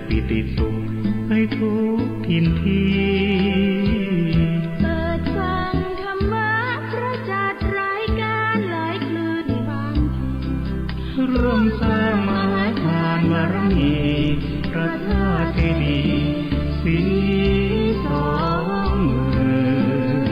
ปิติสุขให้ทุกทินทีเปิดฟังธรรมะพระจัดรายการหลายคลื่นความร่วมสร้างมหาทานบารมีพระธาตุเจดีย์สีสองเมือง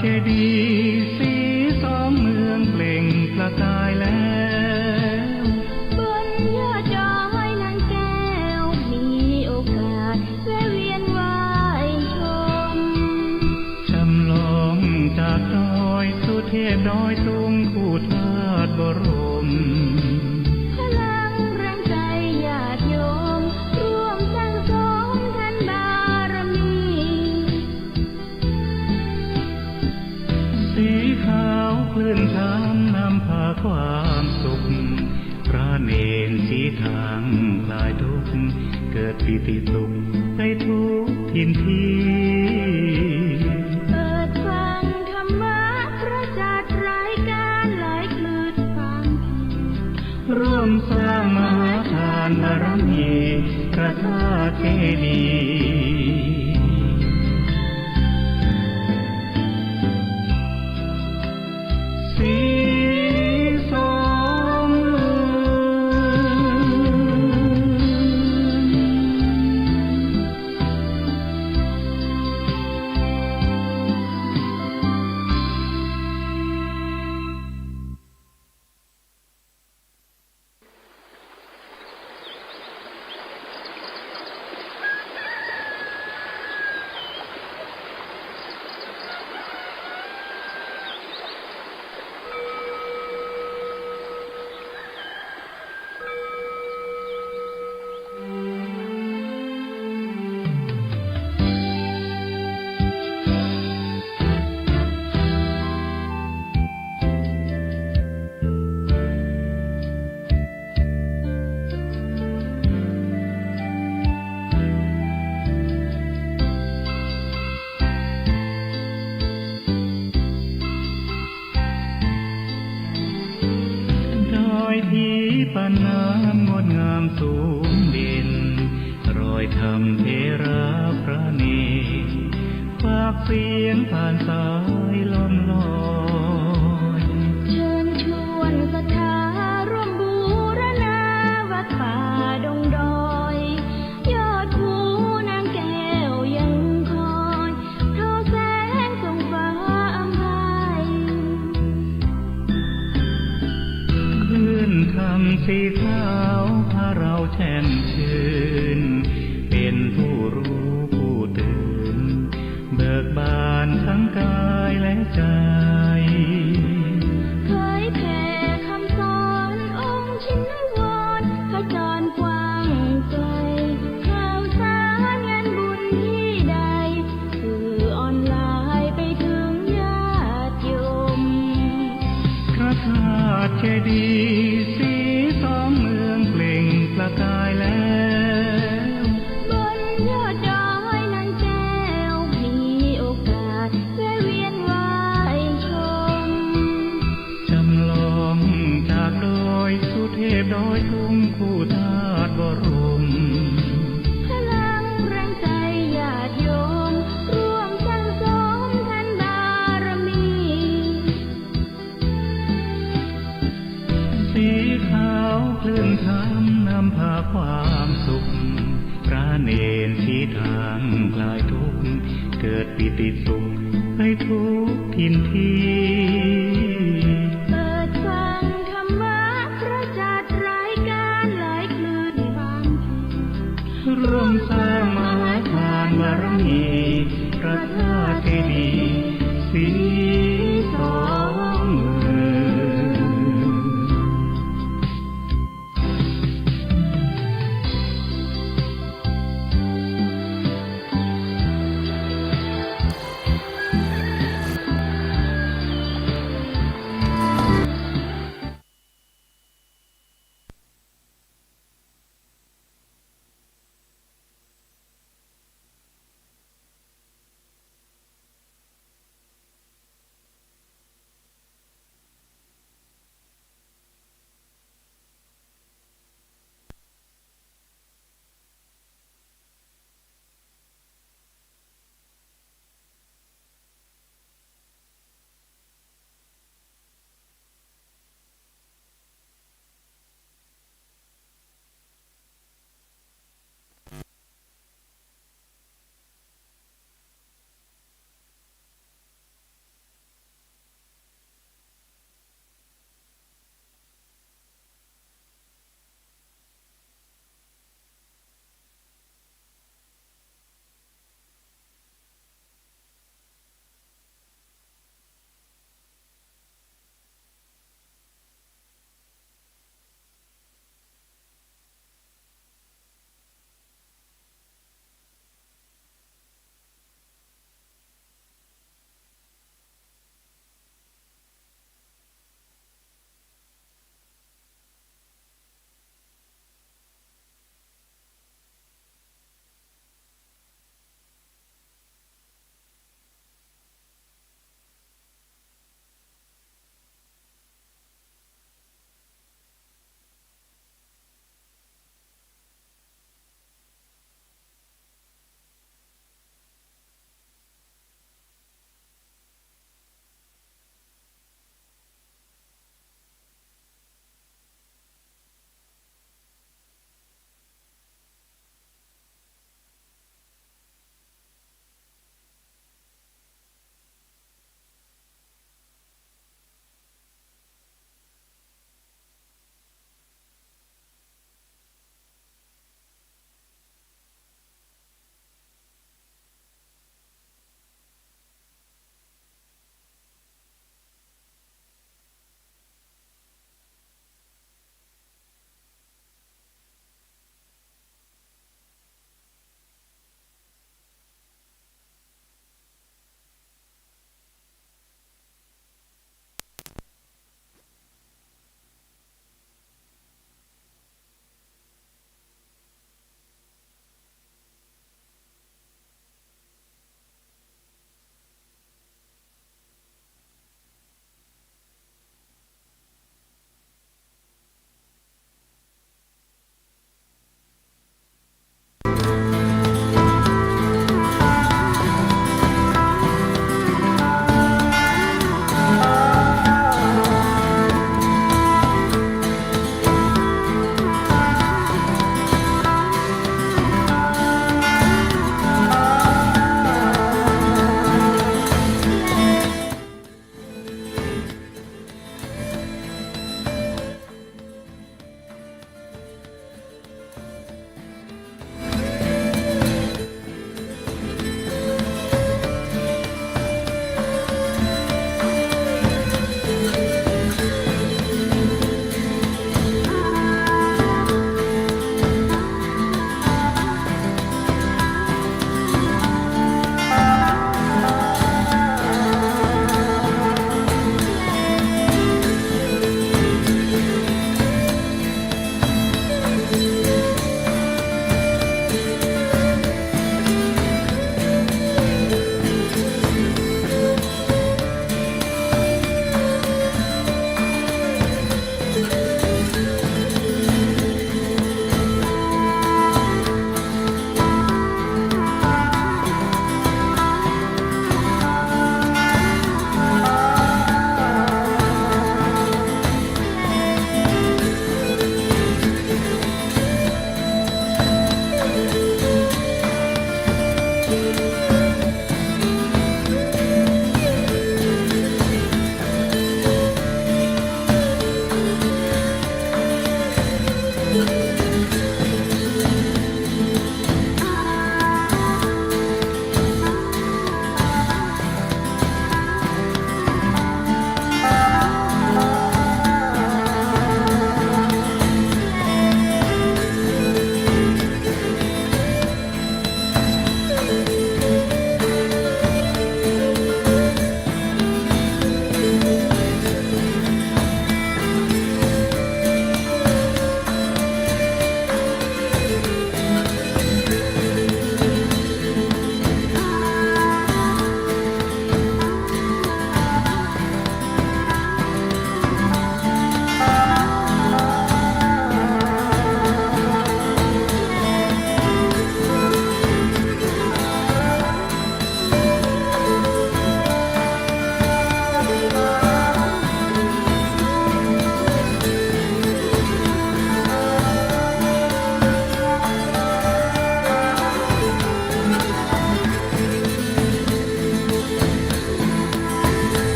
เจดีย์สีสองเมืองเปล่งประกายแล้วบนยอดดอยนางแก้วมีโอกาสแวะเวียนไหว้ชมจำลองจากดอยสุเทพดอยตุงคู่ธาตุบรมพลังแรงใจญาติโยมร่วมสร้างสมทันบารมีสีขาวคลื่นช้ำนำพาความสุขพระเนรสีทางคลายทุกข์เกิดปิติสุขให้ทุกทินทีเปิดฟังธรรมะพระจัดรายการหลายคลื่นความร่วมสร้างมหาทานบารมีพระธาตุเจดีย์สีสองเมืที่ปานน้ำงดงามสูงเด่นรอยธรรมเทระพระเนรฝากเสียงผ่านสายลมลอยเชิญชวนศรัทธาร่วมบูรณาวัดป่าดงดอยยอดภูนางแก้วยังคอยทอแสงส่องฟ้าอำไพคลื่นธรรมสีขาวพาเราแช่มชื่นเป็นผู้รู้ผู้ตื่นเบิกบานทั้งกายและใจเคยแผ่คำสอนองค์ชินวรขจรกว้างไกลข่าวสารงานบุญที่ใดสื่อออนไลน์ไปถึงญาติโยมพระธาตุเจดีย์สีสองเมืองเปล่งประกายแล้วบนยอดดอยนางแก้วมีโอกาสแวะเวียนไหว้ชมจำลองจากดอยสุเทพดอยตุงคู่ธาตุบรมพลังแรงใจญาติโยมร่วมสร้างสมทันบารมีสีขาวคลื่นช้ำนำพาความสุขพระเนรชี้ทางคลายทุกข์เกิดปิติสุขให้ทุกทินทีเปิดฟังธรรมะพระจัดรายการหลายคลื่นความร่วมสร้างมหาทานบารมีพระธาตุเจดีย์สีสองเมือง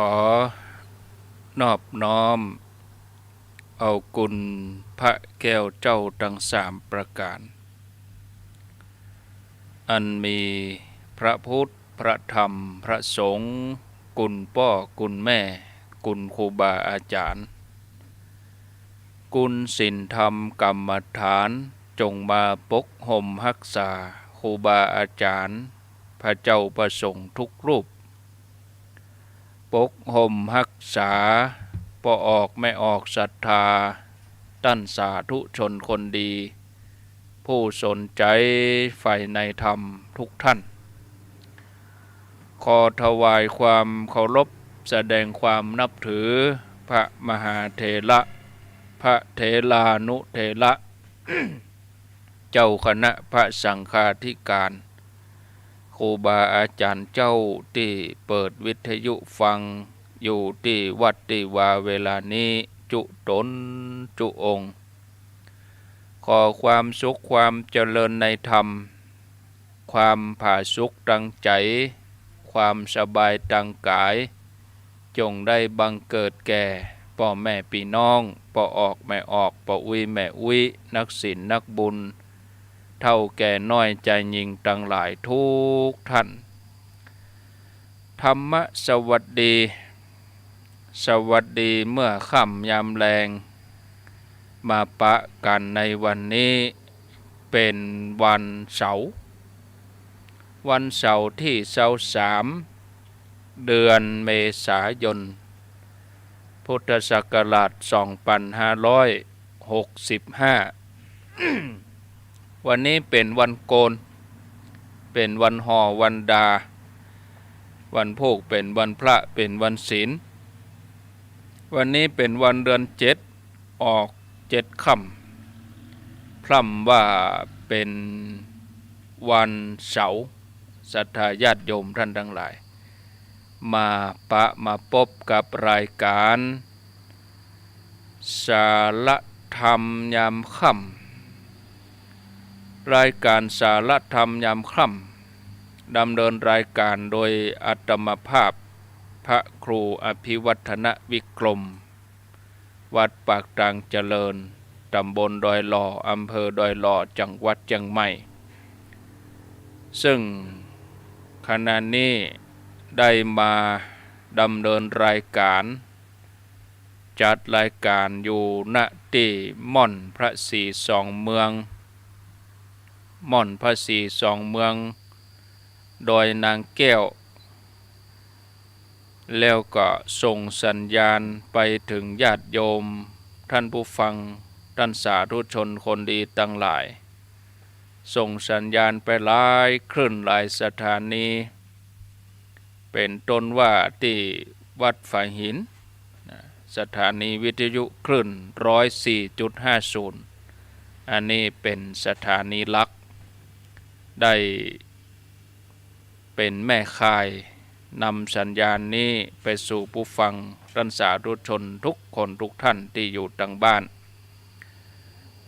อนอบน้อมเอากุณพระแก้วเจ้าทั้ง3ประการอันมีพระพุทธพระธรรมพระสงฆ์กุณพ่อกุณแม่กุณครูบาอาจารย์กุณศีลธรรมกรรมฐานจงมาปกห่มรักษาครูบาอาจารย์พระเจ้าประสงค์ทุกรูปปกห่มรักษาปอออกไม่ออกศรัทธาตั้นสาธุชนคนดีผู้สนใจใฝ่ในธรรมทุกท่านขอถวายความเคารพแสดงความนับถือพระมหาเถระพระเถรานุเถระ เจ้าคณะพระสังฆาธิการครูบาอาจารย์เจ้าที่เปิดวิทยุฟังอยู่ที่วัดที่วาเวลานี้จุตนจุองค์ขอความสุขความเจริญในธรรมความผาสุกตั้งใจความสบายตั้งกายจงได้บังเกิดแก่พ่อแม่พี่น้องพ่อออกแม่ออกพ่ออุ้ยแม่อุ้ยนักศีลนักบุญเท่าแก่น้อยใจยิงตั้งหลายทุกท่านธรรมสวัสดีสวัสดีเมื่อค่ำยามแลงมาปะกันในวันนี้เป็นวันเสาร์ที่23เดือนเมษายนพุทธศักราช2565 วันนี้เป็นวันโกนเป็นวันห่อวันดาวันโภคเป็นวันพระเป็นวันศีลวันนี้เป็นวันเดือน7ออก7ค่ำพร่ำว่าเป็นวันเสาร์ศรัทธาญาติโยมท่านทั้งหลายมาพบกับรายการสารธรรมยามค่ำรายการสารธรรมยามค่ำดำเนินรายการโดยอาตมาภาพพระครูอภิวัฒนวิกรมวัดปากตางเจริญตำบลดอยหล่ออำเภอดอยหล่อจังหวัดเชียงใหม่ซึ่งขณะนี้ได้มาดำเนินรายการจัดรายการอยู่ณที่ม่อนพระศรีสองเมืองม่อนพระศรีสองเมืองดอยนางแก้วแล้วก็ส่งสัญญาณไปถึงญาติโยมท่านผู้ฟังท่านสาธุชนคนดีทั้งหลายส่งสัญญาณไปหลายคลื่นหลายสถานีเป็นต้นว่าที่วัดฝายหินสถานีวิทยุคลื่น 104.50 อันนี้เป็นสถานีหลักได้เป็นแม่ข่ายนำสัญญาณนี้ไปสู่ผู้ฟังท่านสาธุชนทุกคนทุกท่านที่อยู่ทางบ้าน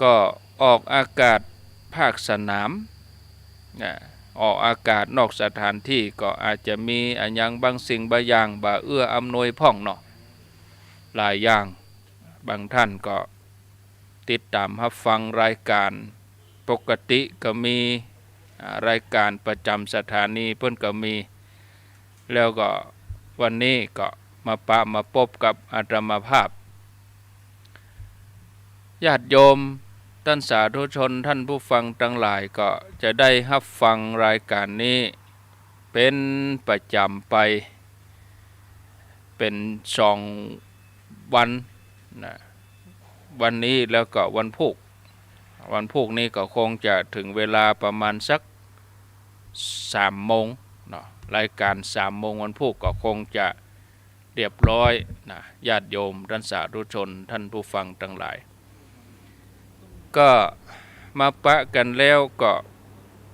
ก็ออกอากาศภาคสนามออกอากาศนอกสถานที่ก็อาจจะมีอันยังบางสิ่งบางอย่างบ่เอื้ออำนวยพ่องเนาะหลายอย่างบางท่านก็ติดตามรับฟังรายการปกติก็มีรายการประจำสถานีเพิ่นก็มีแล้วก็วันนี้ก็มาพบกับอาตมาภาพญาติโยมท่านสาธุชนท่านผู้ฟังทั้งหลายก็จะได้รับฟังรายการนี้เป็นประจำไปเป็น2วันนะวันนี้แล้วก็วันพุธนี้ก็คงจะถึงเวลาประมาณสัก3 โมงเนาะรายการ3 โมงวันพุธก็คงจะเรียบร้อยนะญาติโยมท่านสาธุชนท่านผู้ฟังทั้งหลายก็มาปะกันแล้วก็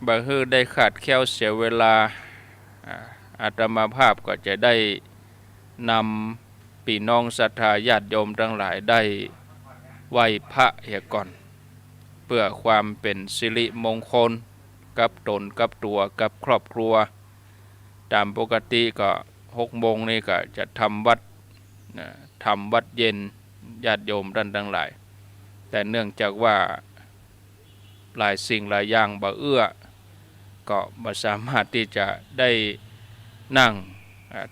บ่ฮื้อได้ขาดแคลวเสียเวลาอาตมาภาพก็จะได้นำพี่น้องศรัทธาญาติโยมทั้งหลายได้ไหว้พระเหียก่อนเพื่อความเป็นสิริมงคลกับตนกับตัวกับครอบครัวตามปกติก็ 6 โมงนี่ก็จะทำวัดทำวัดเย็นญาติโยมท่านทั้งหลายแต่เนื่องจากว่าหลายสิ่งหลายอย่างบ่เอื้อก็บ่สามารถที่จะได้นั่ง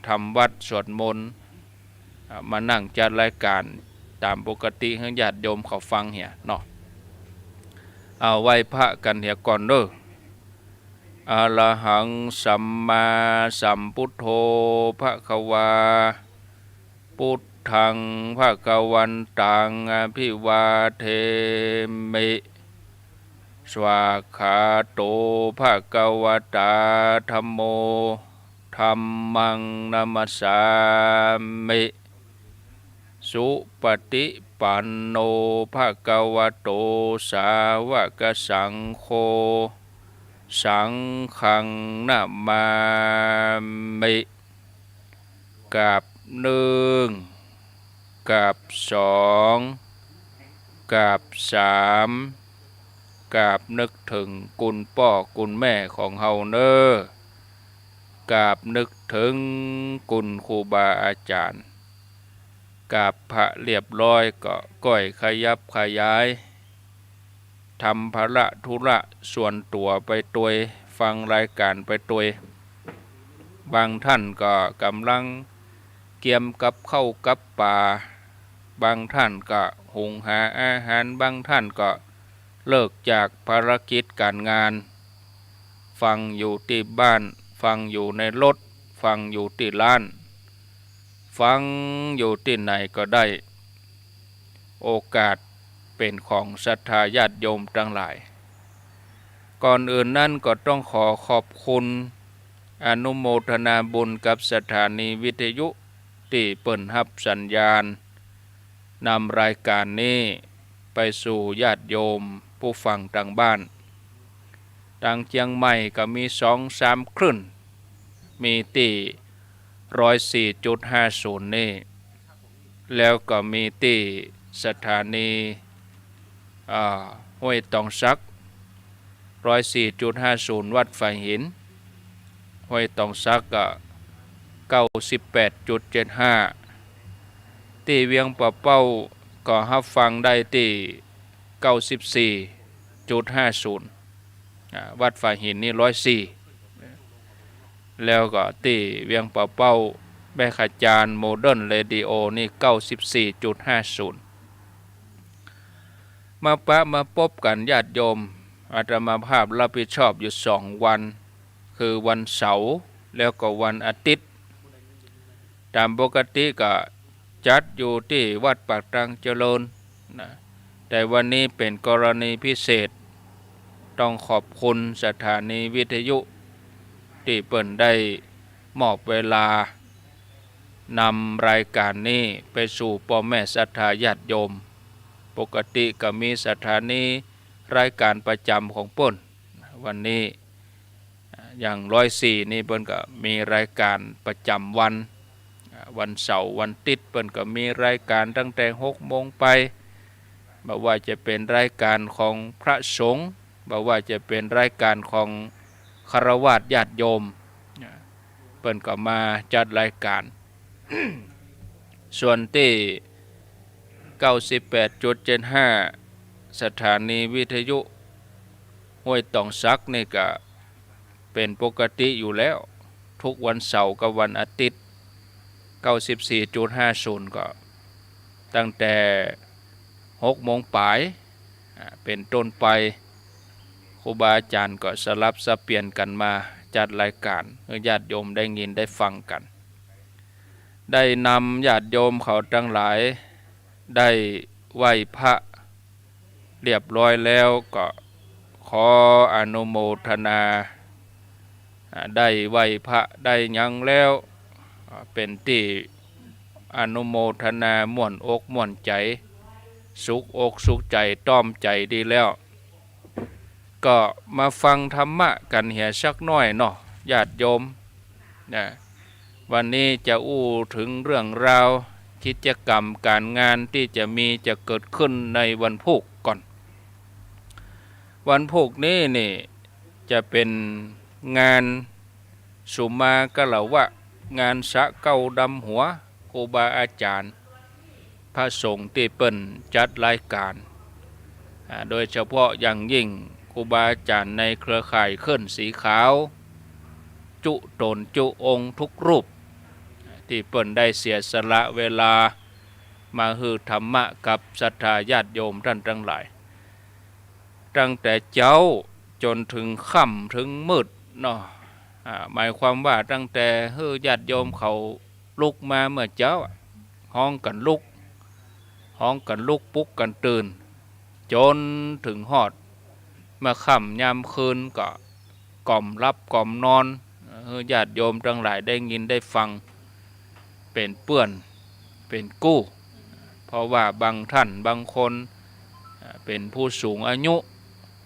ทำวัดสวดมนต์มานั่งจัดรายการตามปกติให้ญาติโยมเขาฟังเหี่ยเนาะเอาไหว้พระกันเหี่ยก่อนเด้ออะระหังสัมมาสัมพุทโธภควาพุทธังภควันตังอภิวาเทมิสวากขาโตภควตาธัมโมธัมมังนัมสสามิสุปฏิปันโนภควโตสาวกสังโฆสังฆังนะมามิกับ1กับ2กับ3กับนึกถึงคุณพ่อคุณแม่ของเฮาเน้อกับนึกถึงคุณครูบาอาจารย์กับพระเรียบร้อยก็ก้อยขยับขยายทำภาระธุระส่วนตัวไปตัวยฟังรายการไปตัวยบางท่านก็กำลังเกี่ยมกับข้าวกับปลาบางท่านก็หุงหาอาหารบางท่านก็เลิกจากภารกิจการงานฟังอยู่ที่บ้านฟังอยู่ในรถฟังอยู่ที่ร้านฟังอยู่ที่ไหนก็ได้โอกาสเป็นของศรัทธาญาติโยมทั้งหลายก่อนอื่นนั้นก็ต้องขอขอบคุณอนุโมทนาบุญกับสถานีวิทยุที่เปิ่นรับสัญญาณนำรายการนี้ไปสู่ญาติโยมผู้ฟังทางบ้านทางเชียงใหม่ก็มี 2-3 คลื่นมีที่104.50 นี่แล้วก็มีที่สถานีห้วยตองซัก 104.50 วัดไฟหินห้วยตองซักก็98.75 ที่เวียงปะเป้าก็รับฟังได้ที่ 94.50 วัดไฟหินนี่104แล้วก็ที่เวียงปะเป้าแม่ขจารโมเดิร์นเรดิโอนี่ 94.50 มาพบกันญาติโยมอาตมาภาพรับผิดชอบอยู่2 วันคือวันเสาร์แล้วก็วันอาทิตย์ตามปกติก็จัดอยู่ที่วัดปากตังเจริญนะแต่วันนี้เป็นกรณีพิเศษต้องขอบคุณสถานีวิทยุที่เปิ่นได้มอบเวลานำรายการนี้ไปสู่พ่อแม่ศรัทธาญาติโยมปกติก็มีสถานีรายการประจำของเปิ้นวันนี้อย่าง104นี่เปิ้นก็มีรายการประจำวันเสาร์วันอาทิตย์เปิ้นก็มีรายการตั้งแต่ 6 โมงไปบ่ว่าจะเป็นรายการของพระสงฆ์บ่ว่าจะเป็นรายการของฆราวาสญาติโยมเปิ้นก็มาจัดรายการ ส่วนที่ 98.75 สถานีวิทยุห้วยตองซักนี่ก็เป็นปกติอยู่แล้วทุกวันเสาร์กับวันอาทิตย์ 94.50 ก็ตั้งแต่ 6 โมงปลายเป็นต้นไปครูบาอาจารย์ก็สลับสับเปลี่ยนกันมาจัดรายการให้ญาติโยมได้ยินได้ฟังกันได้นำญาติโยมเขาทั้งหลายได้ไหว้พระเรียบร้อยแล้วก็ขออนุโมทนาได้ไหว้พระได้ยังแล้วเป็นที่อนุโมทนาม่วนอกม่วนใจสุขอกสุขใจต้อมใจดีแล้วก็มาฟังธรรมะกันเหี่ยสักน้อยเนาะญาติโยมนะวันนี้จะอู้ถึงเรื่องราวกิจกรรมการงานที่จะเกิดขึ้นในวันพุธก่อนวันพุธนี้นี่จะเป็นงานสุมากะละวะ งานสะเก้าดำหัวครูบาอาจารย์พระสงฆ์ที่เปิ้นจัดรายการโดยเฉพาะอย่างยิ่งครูบาอาจารย์ในเครือข่ายเคลื่อนสีขาวจุตนจุองค์ทุกรูปที่เปิ้นได้เสียสละเวลามาฮือธรรมะกับศรัทธาญาติโยมท่านทั้งหลายตั้งแต่เจ้าจนถึงค่ำถึงมืดเนาะหมายความว่าตั้งแต่ฮือญาติโยมเขาลุกมาเมื่อเจ้าห้องกันลุกปลุกกันตื่นจนถึงฮอดเมื่อค่ำยามคืนก็กล่อมรับกล่อมนอนญาติโยมทั้งหลายได้ยินได้ฟังเป็นเปื้อนเป็นกู้เพราะว่าบางท่านบางคนเป็นผู้สูงอายุ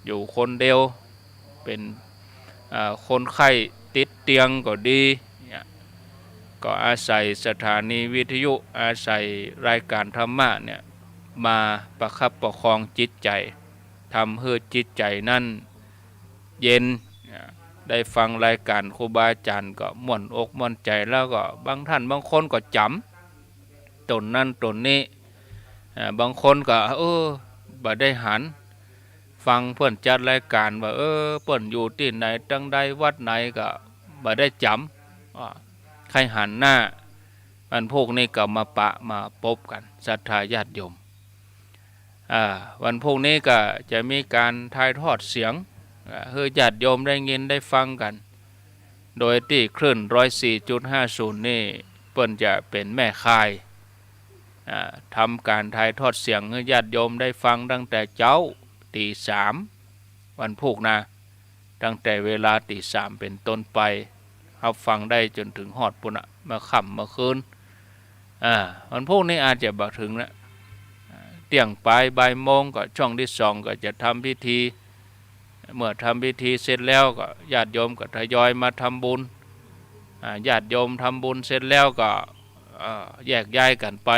อยู่คนเดียวเป็นคนไข้ติดเตียงก็ดีก็อาศัยสถานีวิทยุอาศัยรายการธรรมะเนี่ยมาประคับประคองจิตใจทำให้จิตใจนั่นเย็นได้ฟังรายการครูบาอาจารย์ก็ม่วนอกม่วนใจแล้วก็บางท่านบางคนก็จำตนนั่นตนนี้บางคนก็บ่ได้หันฟังเพื่อนจัดรายการว่าเพื่อนอยู่ที่ไหนจังใดวัดไหนก็บ่ได้จำใครหันหน้ามันพวกนี้ก็มาปะมาพบกันศรัทธาญาติโยมวันพวกนี้ก็จะมีการถ่ายทอดเสียงให้ญาติโยมได้ยินได้ฟังกันโดยที่คลื่น 104.50 นี่เปิ้นจะเป็นแม่ค่ายทำการถ่ายทอดเสียงให้ญาติโยมได้ฟังตั้งแต่เจ้าตี 3วันพุธนะตั้งแต่เวลาตี 3เป็นต้นไปรับฟังได้จนถึงฮอดปุ่นมาค่ำมาคืนวันพุธนี้อาจจะบ่ถึงนะเที่ยงปลายบ่ายโมงก็ช่วงที่2ก็จะทำพิธีเมื่อทำพิธีเสร็จแล้วก็ญาติโยมก็ทยอยมาทำบุญญาติโยมทำบุญเสร็จแล้วก็แยกย้ายกันไป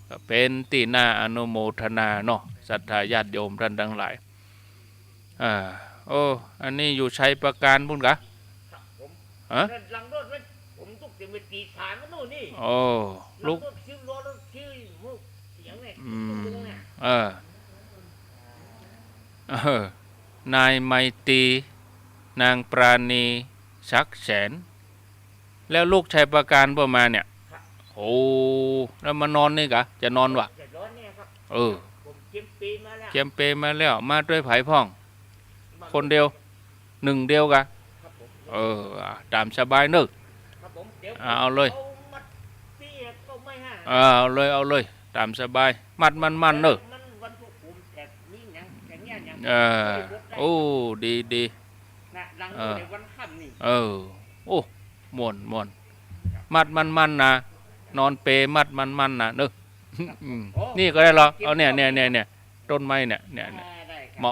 ก็เป็นที่น่าอนุโมทนาเนาะศรัทธาญาติโยมท่านทั้งหลายอันนี้อยู่ชัยประการพุ่นกะหลังรถผมตุกเต็มไปตีสามมันโน่นนี่ลุกชื่อรถชื่อมุกเสียงเนี่ยนายไมตรีนางปราณีชักแสนแล้วลูกชัยประการประมาณเนี่ยแล้วมานอนนี่กะจะนอนวะจะนอนเนี่ยครับผมเก็บเปมาแล้วมาด้วยไผ่พ่องคนเดียวหนึ่งเดียวกะตามสบายนึกเอาเลยเอาเลยตามสบายมัดมันนึกดีม่วนมัดมันนะนอนเปมัดมันนะนึกนี่ก็ได้หรอเอาเนี่ยต้นไม้เนี่ยเห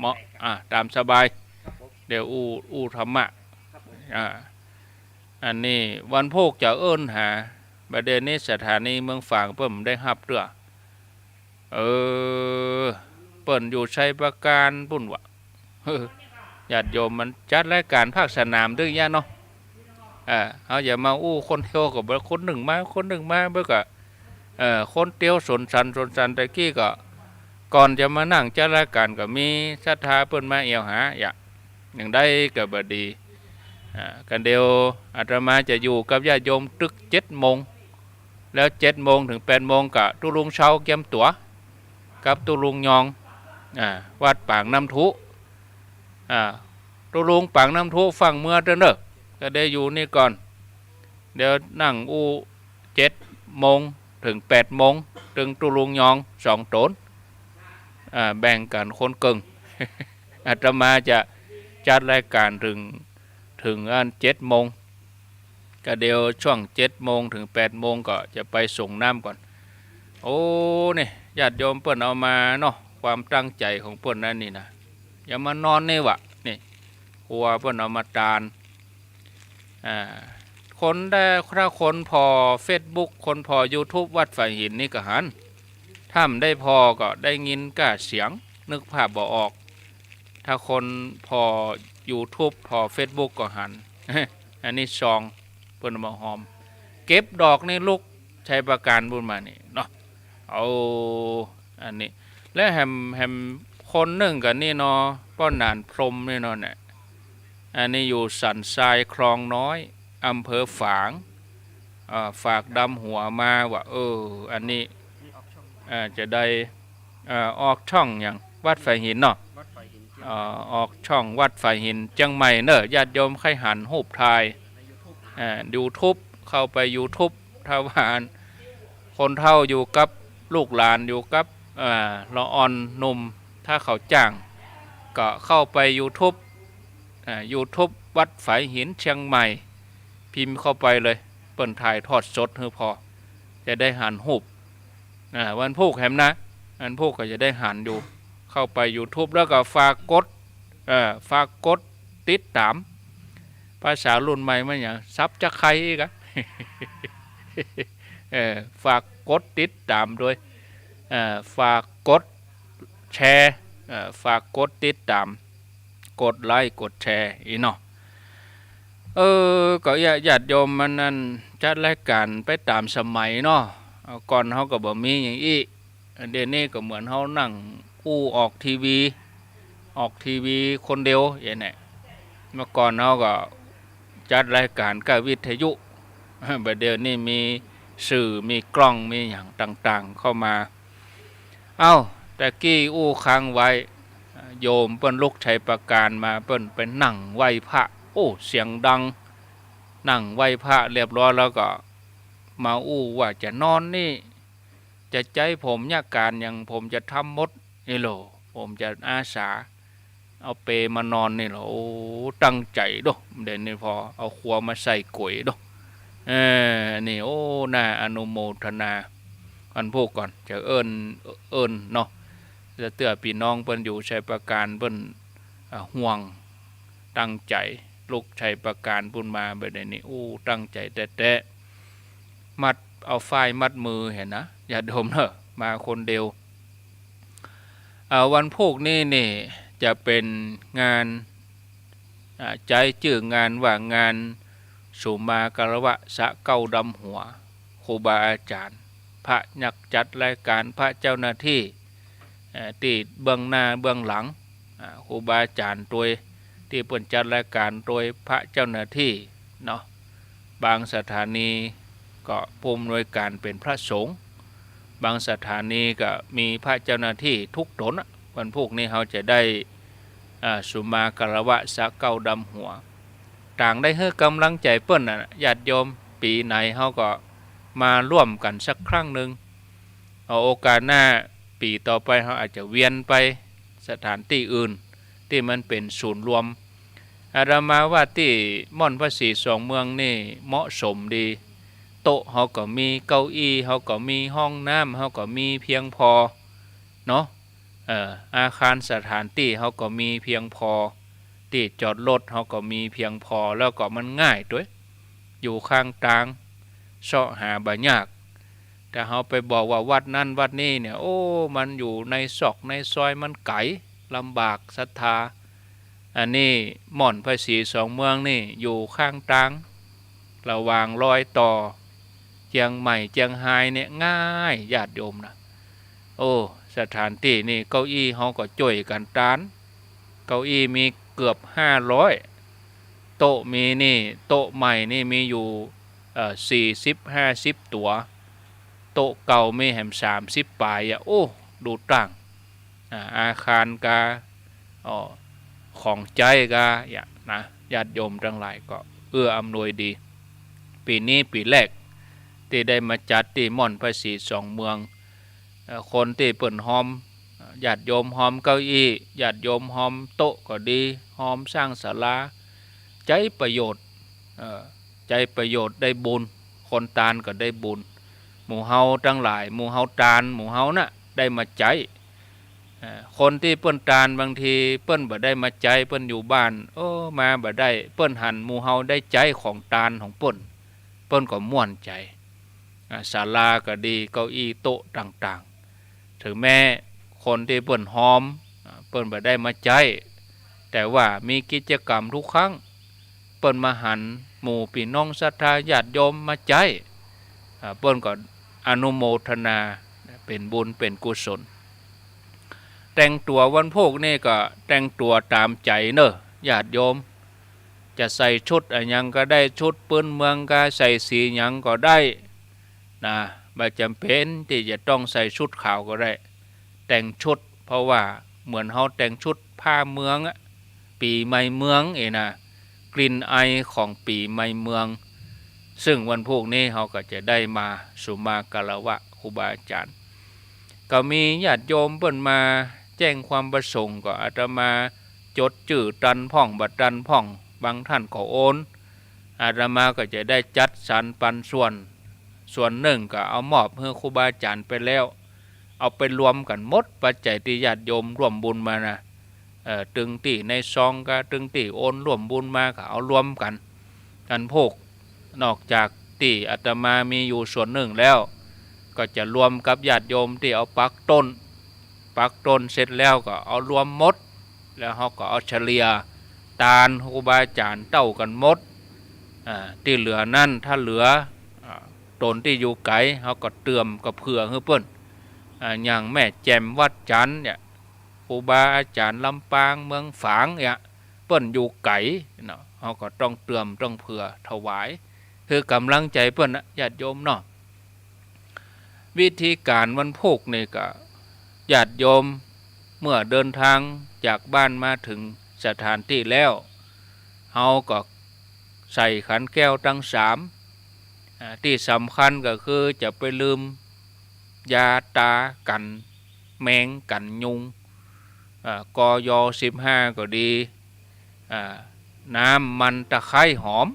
มาะตามสบายเดี๋ยวอู้ธรรมะอันนี้วันพกจะเอิ้นหาประเด็นนี้สถานีเมืองฝางเพิ่มได้ฮับเด้อเปิ้นอยู่ชัยประการปุ่นวะญาติโยมมันจัดรายการภาคสนามด้วยย่าเนาะเอาอย่ามาคนเที่ยวกับคนหนึ่งมาเบิกคนเที่ยวสนสันแต่กี้ก็ก่อนจะมานั่งจัดรายการก็มีศรัทธาเปิ้นมาเอียวหาอย่างได้ก็บ่ดีกันเดียวอาตมาจะอยู่กับญาติโยมตึก7 โมงแล้ว7 โมงถึง8 โมงก็ตุลุงเช้าเกียมตั๋วกับตุลุงยองวัดปางน้ำทุตุลุงปางน้ำทุฟังเมื่อเด้อก็ได้อยู่นี่ก่อนเดี๋ยวนั่ง7 โมงถึง8 โมงถึงตุลุงยอง2 ตนแบ่งกันคนกึ่งอาตมาจะจัดรายการถึง7 โมงก็เดี๋ยวช่วง7 โมงถึง8 โมงก็จะไปส่งน้ำก่อนนี่ญาติโยมเปิ้นเอามาเนาะความตั้งใจของเปิ้นนั่นนี่นะอย่ามานอนนี่วะนี่ครัวเปิ้นเอามาตานคนได้ถ้าคนพอ Facebook คนพอ YouTube วัดฝ่ายหินนี่ก็หันถ้าได้พอก็ได้ยินก้าเสียงนึกภาพบ่ออกถ้าคนพอ YouTube พอ Facebook ก็หัน อันนี้ซอง เปิ้นมาหอมเก็บดอกนี่ลูกใช้ประการบุญมานี่เนาะเอาอันนี้และแฮมคนหนึ่งกันนี่เนาะป้อนนานพรมนี่เนาะเนี่ยอันนี้อยู่สันทรายคลองน้อยอำเภอฝางฝากดำหัวมาว่าอันนี้จะได้ออกช่องอย่างวัดไฟหินเนาะออกช่องวัดไฟหินเชียงใหม่เนอะญาติโยมใครหันรูปถ่ายYouTube เข้าไป YouTube ทวารคนเฒ่าอยู่กับลูกหลานอยู่กับละอ่อนหนุ่มถ้าเขาจ้างก็เข้าไป YouTube วัดไฟหินเชียงใหม่พิมพ์เข้าไปเลยเปิ่นถ่ายทอดสดให้พอจะได้หันรูปวันพุธแหมนะวันพุธก็จะได้หันอยู่เข้าไป YouTube แล้วก็ฝากกดติดตามภาษารุ่นใหม่มันอย่างซับจะใครอีกอะฝากกดติดตามด้วยฝากกดแชร์ฝากกดติดตามกดไลค์กดแชร์อีเนาะก็ญาติโยมมันนั่นจัดรายการไปตามสมัยเนาะก่อนเขาก็บ่มีอย่างอีเดี๋ยวนี้ก็เหมือนเขานั่งออกทีวีคนเดียวอย่างนี้เมื่อก่อนเขาก็จัดรายการกับวิทยุบัดเดี๋ยวนี้มีสื่อมีกล้องมีอย่างต่างๆเข้ามาแต่กี้ค้างไว้โยมเปิ้นลุกชัยประการมาเปิ้นไปนั่งไหว้พระเสียงดังนั่งไหว้พระเรียบร้อยแล้วก็มาว่าจะนอนนี่จะใจผมยากการอย่างผมจะทำมดนี่โลผมจะอาสาเอาเปมานอนนี่โลตั้งใจดอกเด่นนี่พอเอาครัวมาใส่ก๋วยดอกนี่น่าอนุโมทนาอันพวกก่อนจะเอิญเนาะจะเตือพี่น้องเปิ้นอยู่ชัยประการเปิ้นห่วงตั้งใจลูกชัยประการปุ่นมาแบบนี้ตั้งใจแต่มัดเอาฝ้ายมัดมือเห็นนะอย่าดมเถอะมาคนเดียววันพวกนี้นี่จะเป็นงานใจชื่องานว่างานสุมาการวะสะเก้าดำหัวครูบาอาจารย์พระนักจัดรายการพระเจ้าหน้าที่ที่เบื้องหน้าเบื้องหลังครูบาอาจารย์ตัวที่เปิ่นจัดรายการโดยพระเจ้าหน้าที่เนาะบางสถานีก็ผู้อำนวยการเป็นพระสงฆ์บางสถานีก็มีพระเจ้าหน้าที่ทุกตนวันพวกนี้เขาจะได้สุมาการวะสะเก้าดำหัวต่างได้ให้กำลังใจเปิ้นญาติโยมปีไหนเขาก็มาร่วมกันสักครั้งหนึ่งโอกาสหน้าปีต่อไปเขาอาจจะเวียนไปสถานที่อื่นที่มันเป็นศูนย์รวมอาตมาว่าที่ม่อนพระศรีสองเมืองนี่เหมาะสมดีโต๊ะเขาก็มีเก้าอี้เขาก็มีห้องน้ำเขาก็มีเพียงพอเนาะอาคารสถานที่เขาก็มีเพียงพอที่จอดรถเขาก็มีเพียงพอแล้วก็มันง่ายด้วยอยู่ข้างทางเสาะหาบ่ยากแต่เขาไปบอกว่าวัดนั้นวัดนี้เนี่ยมันอยู่ในซอกในซอยมันไกลลำบากศรัทธาอันนี้ม่อนพระศรีสองเมืองนี่อยู่ข้างทางระหว่างรอยต่อเชียงใหม่เชียงรายเนี่ยง่ายญาติโยมนะสถานที่นี่เก้าอี้เขาก็จ่วยกันตานเก้าอี้มีเกือบ500โต๊ะมีนี่โต๊ะใหม่นี่มีอยู่40-50 ตัวโต๊ะเก่ามีแหม30 ปลายดูต่างอาคารกาของใจกานะญาติโยมทั้งหลายก็อำนวยดีปีนี้ปีแรกที่ได้มาจัดที่ม่อนพระศรีสองเมืองคนที่เปิ่นหอมญาติโยมหอมเก้าอี้ญาติโยมหอมโต๊ะก็ดีหอมสร้างศาลาใจประโยชน์ได้บุญคนตาลก็ได้บุญหมู่เฮาทั้งหลายหมู่เฮาตาลหมู่เฮาน่ะได้มาใจคนที่เปิ้นตาลบางทีเปิ้นบ่ได้มาใจเปิ้นอยู่บ้านมาบ่ได้เปิ้นหันหมู่เฮาได้ใจของตาลของเปิ้นก็ม่วนใจศาลาก็ดีเก้าอี้โต๊ะต่างๆถึงแม้คนที่เปิ้นหอมเปิ้นบ่ได้มาใจแต่ว่ามีกิจกรรมทุกครั้ง เปิ้นมาหันหมู่พี่น้องศรัทธาญาติโยมมาใจเปิ้นก็อนุโมทนาเป็นบุญเป็นกุศลแต่งตัววันพวกนี่ก็แต่งตัวตามใจเนอะญาติโยมจะใส่ชุดอะไรยังก็ได้ชุดปืนเมืองก็ใส่สีหยังก็ได้นะไม่จำเป็นที่จะต้องใส่ชุดขาวก็ได้แต่งชุดเพราะว่าเหมือนเขาแต่งชุดผ้าเมืองปีใหม่เมืองนะกลิ่นไอของปีใหม่เมืองซึ่งวันพวกนี้เขาก็จะได้มาสุมากาลวะครูบาอาจารย์ก็มีญาติโยมเพิ่นมาแจ้งความประสงค์ก็อาตมาจดชื่อตันพ่องบัตรตันพ่องบางท่านก็โอนอาตมาก็จะได้จัดสรรปันส่วนหนึ่งก็เอามอบให้ครูบาอาจารย์ไปแล้วเอาไปรวมกันหมดปัจจัยที่ญาติโยมร่วมบุญมานะตึงตีในซองก็ตึงตีโอนร่วมบุญมาก็เอารวมกันพวกนอกจากที่อาตมามีอยู่ส่วนหนึ่งแล้วก็จะรวมกับญาติโยมที่เอาปักต้นเสร็จแล้วก็เอารวมหมดแล้วเขาก็เอาเฉลี่ยตาลครูบาอาจารย์เต้ากันหมดที่เหลือนั่นถ้าเหลือตนที่อยู่ไกลเขาก็เติมก็เผื่อให้เปิ้นอย่างแม่แจ่มวัดจันทร์เนี่ยครูบาอาจารย์ลำปางเมืองฝางเนี่ยเปิ้นอยู่ไกลเนาะเขาก็ต้องเติมต้องเผื่อถวายคือกำลังใจเปิ้นนะญาติโยมเนาะวิธีการวันพุกนี่ก็ญาติโยมเมื่อเดินทางจากบ้านมาถึงสถานที่แล้วเฮาก็ใส่ขันแก้วทั้งสามที่สำคัญก็คือจะไปลืมยาตากันแมงกันยุงกย15ก็ดีน้ำมันตะไคร้หอม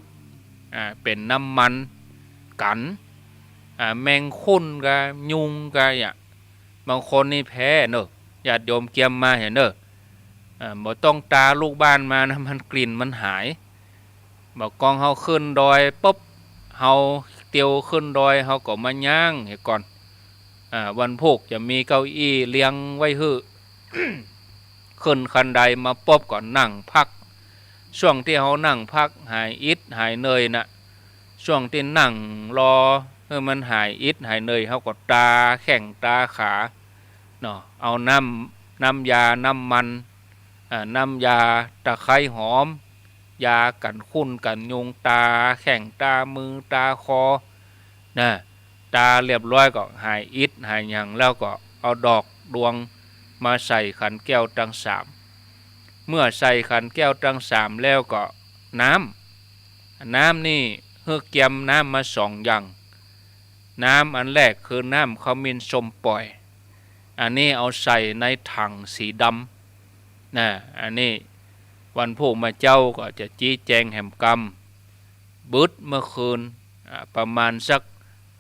เป็นน้ำมันกันแมงคุนกับยุงกับบางคนนี่แพ้เนอะญาติโยมเกียมมาเห็นเนอะบ่ต้องตาลูกบ้านมานะมันกลิ่นมันหายบอกกองเฮาขึ้นดอยปุ๊บเฮาเตียวขึ้นดอยเฮาก็มาย่างเห็นก่อนวันพุกจะมีเก้าอี้เลี้ยงไว้ฮื้อ ขึ้นคันใดมาปุ๊บก่อนนั่งพักช่วงที่เฮานั่งพักหายอิดหายเนยนะช่วงที่นั่งรอให้มันหายอิดหายเนยเฮาก็ตาแข้งตาขาเนาะเอาน้ำยาน้ำมันน้ำยาตะไคร้หอมยากันคุ้นกันยุงตาแข้งตามือตาคอนะตาเรียบร้อยก็หายอิดหายหยังแล้วก็เอาดอกดวงมาใส่ขันแก้วทั้งสามเมื่อใส่ขันแก้วทั้งสามแล้วก็น้ำนี่เฮือเกียมน้ำมาสองอย่างน้ำอันแรกคือน้ำขมิ้นส้มปล่อยอันนี้เอาใส่ในถังสีดำนะอันนี้วันพวกมาเจ้าก็จะจี้แจงแห่มกรรมบึดเมื่อคืนประมาณสัก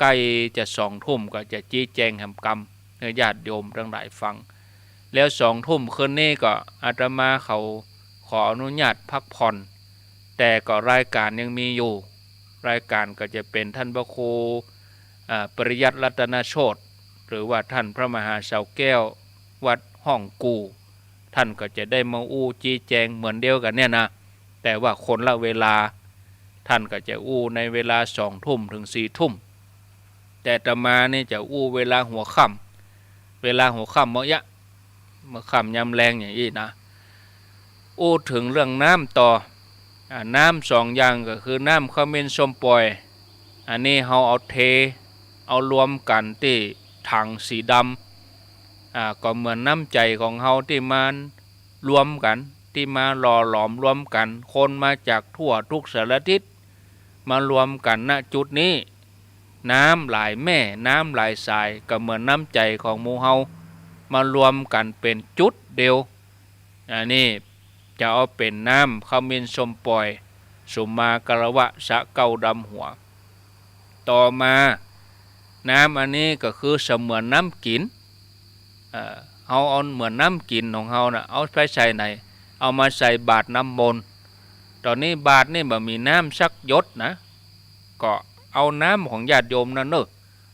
ใกล้จะ2 ทุ่มก็จะจี้แจงแห่มกรรมให้ญาติโยมทั้งหลายฟังแล้ว2 ทุ่มคืนนี้ก็อาตมาเขาขออนุญาตพักผ่อนแต่ก็รายการยังมีอยู่รายการก็จะเป็นท่านพระครูปริยัติรัตนโชติหรือว่าท่านพระมหาเสาแก้ววัดห้องกูท่านก็จะได้มาอู้จี้แจงเหมือนเดียวกันเนี่ยนะแต่ว่าคนละเวลาท่านก็จะอู้ในเวลา2 ทุ่มถึง4 ทุ่มแต่อาตมานี่จะอู้เวลาหัวค่ำเมื่อค่ำยามแรงอย่างนี้นะอู้ถึงเรื่องน้ำต่อน้ำ2 อย่างก็คือน้ำขมิ้นส้มปล่อยอันนี้เราเอารวมกันที่ถังสีดำก็เหมือนน้ำใจของเราที่มารวมกันที่มาหล่อหลอมรวมกันคนมาจากทั่วทุกสารทิศมารวมกันณจุดนี้น้ำหลายแม่น้ำหลายสายก็เหมือนน้ำใจของหมู่เฮามารวมกันเป็นจุดเดียวอันนี้จะเอาเป็นน้ำขมิ้นส้มปล่อยสุมากระวะสะเก้าดำหัวต่อมาน้ำอันนี้ก็คือเสมือนน้ำกินเอาเหมือนน้ำกินของเรานะเอาไปใส่ไหนเอามาใส่บาตรน้ำมนต์ตอนนี้บาตรนี่บ่มีน้ำสักหยดนะก็เอาน้ำของญาติโยมนั่นเนอะ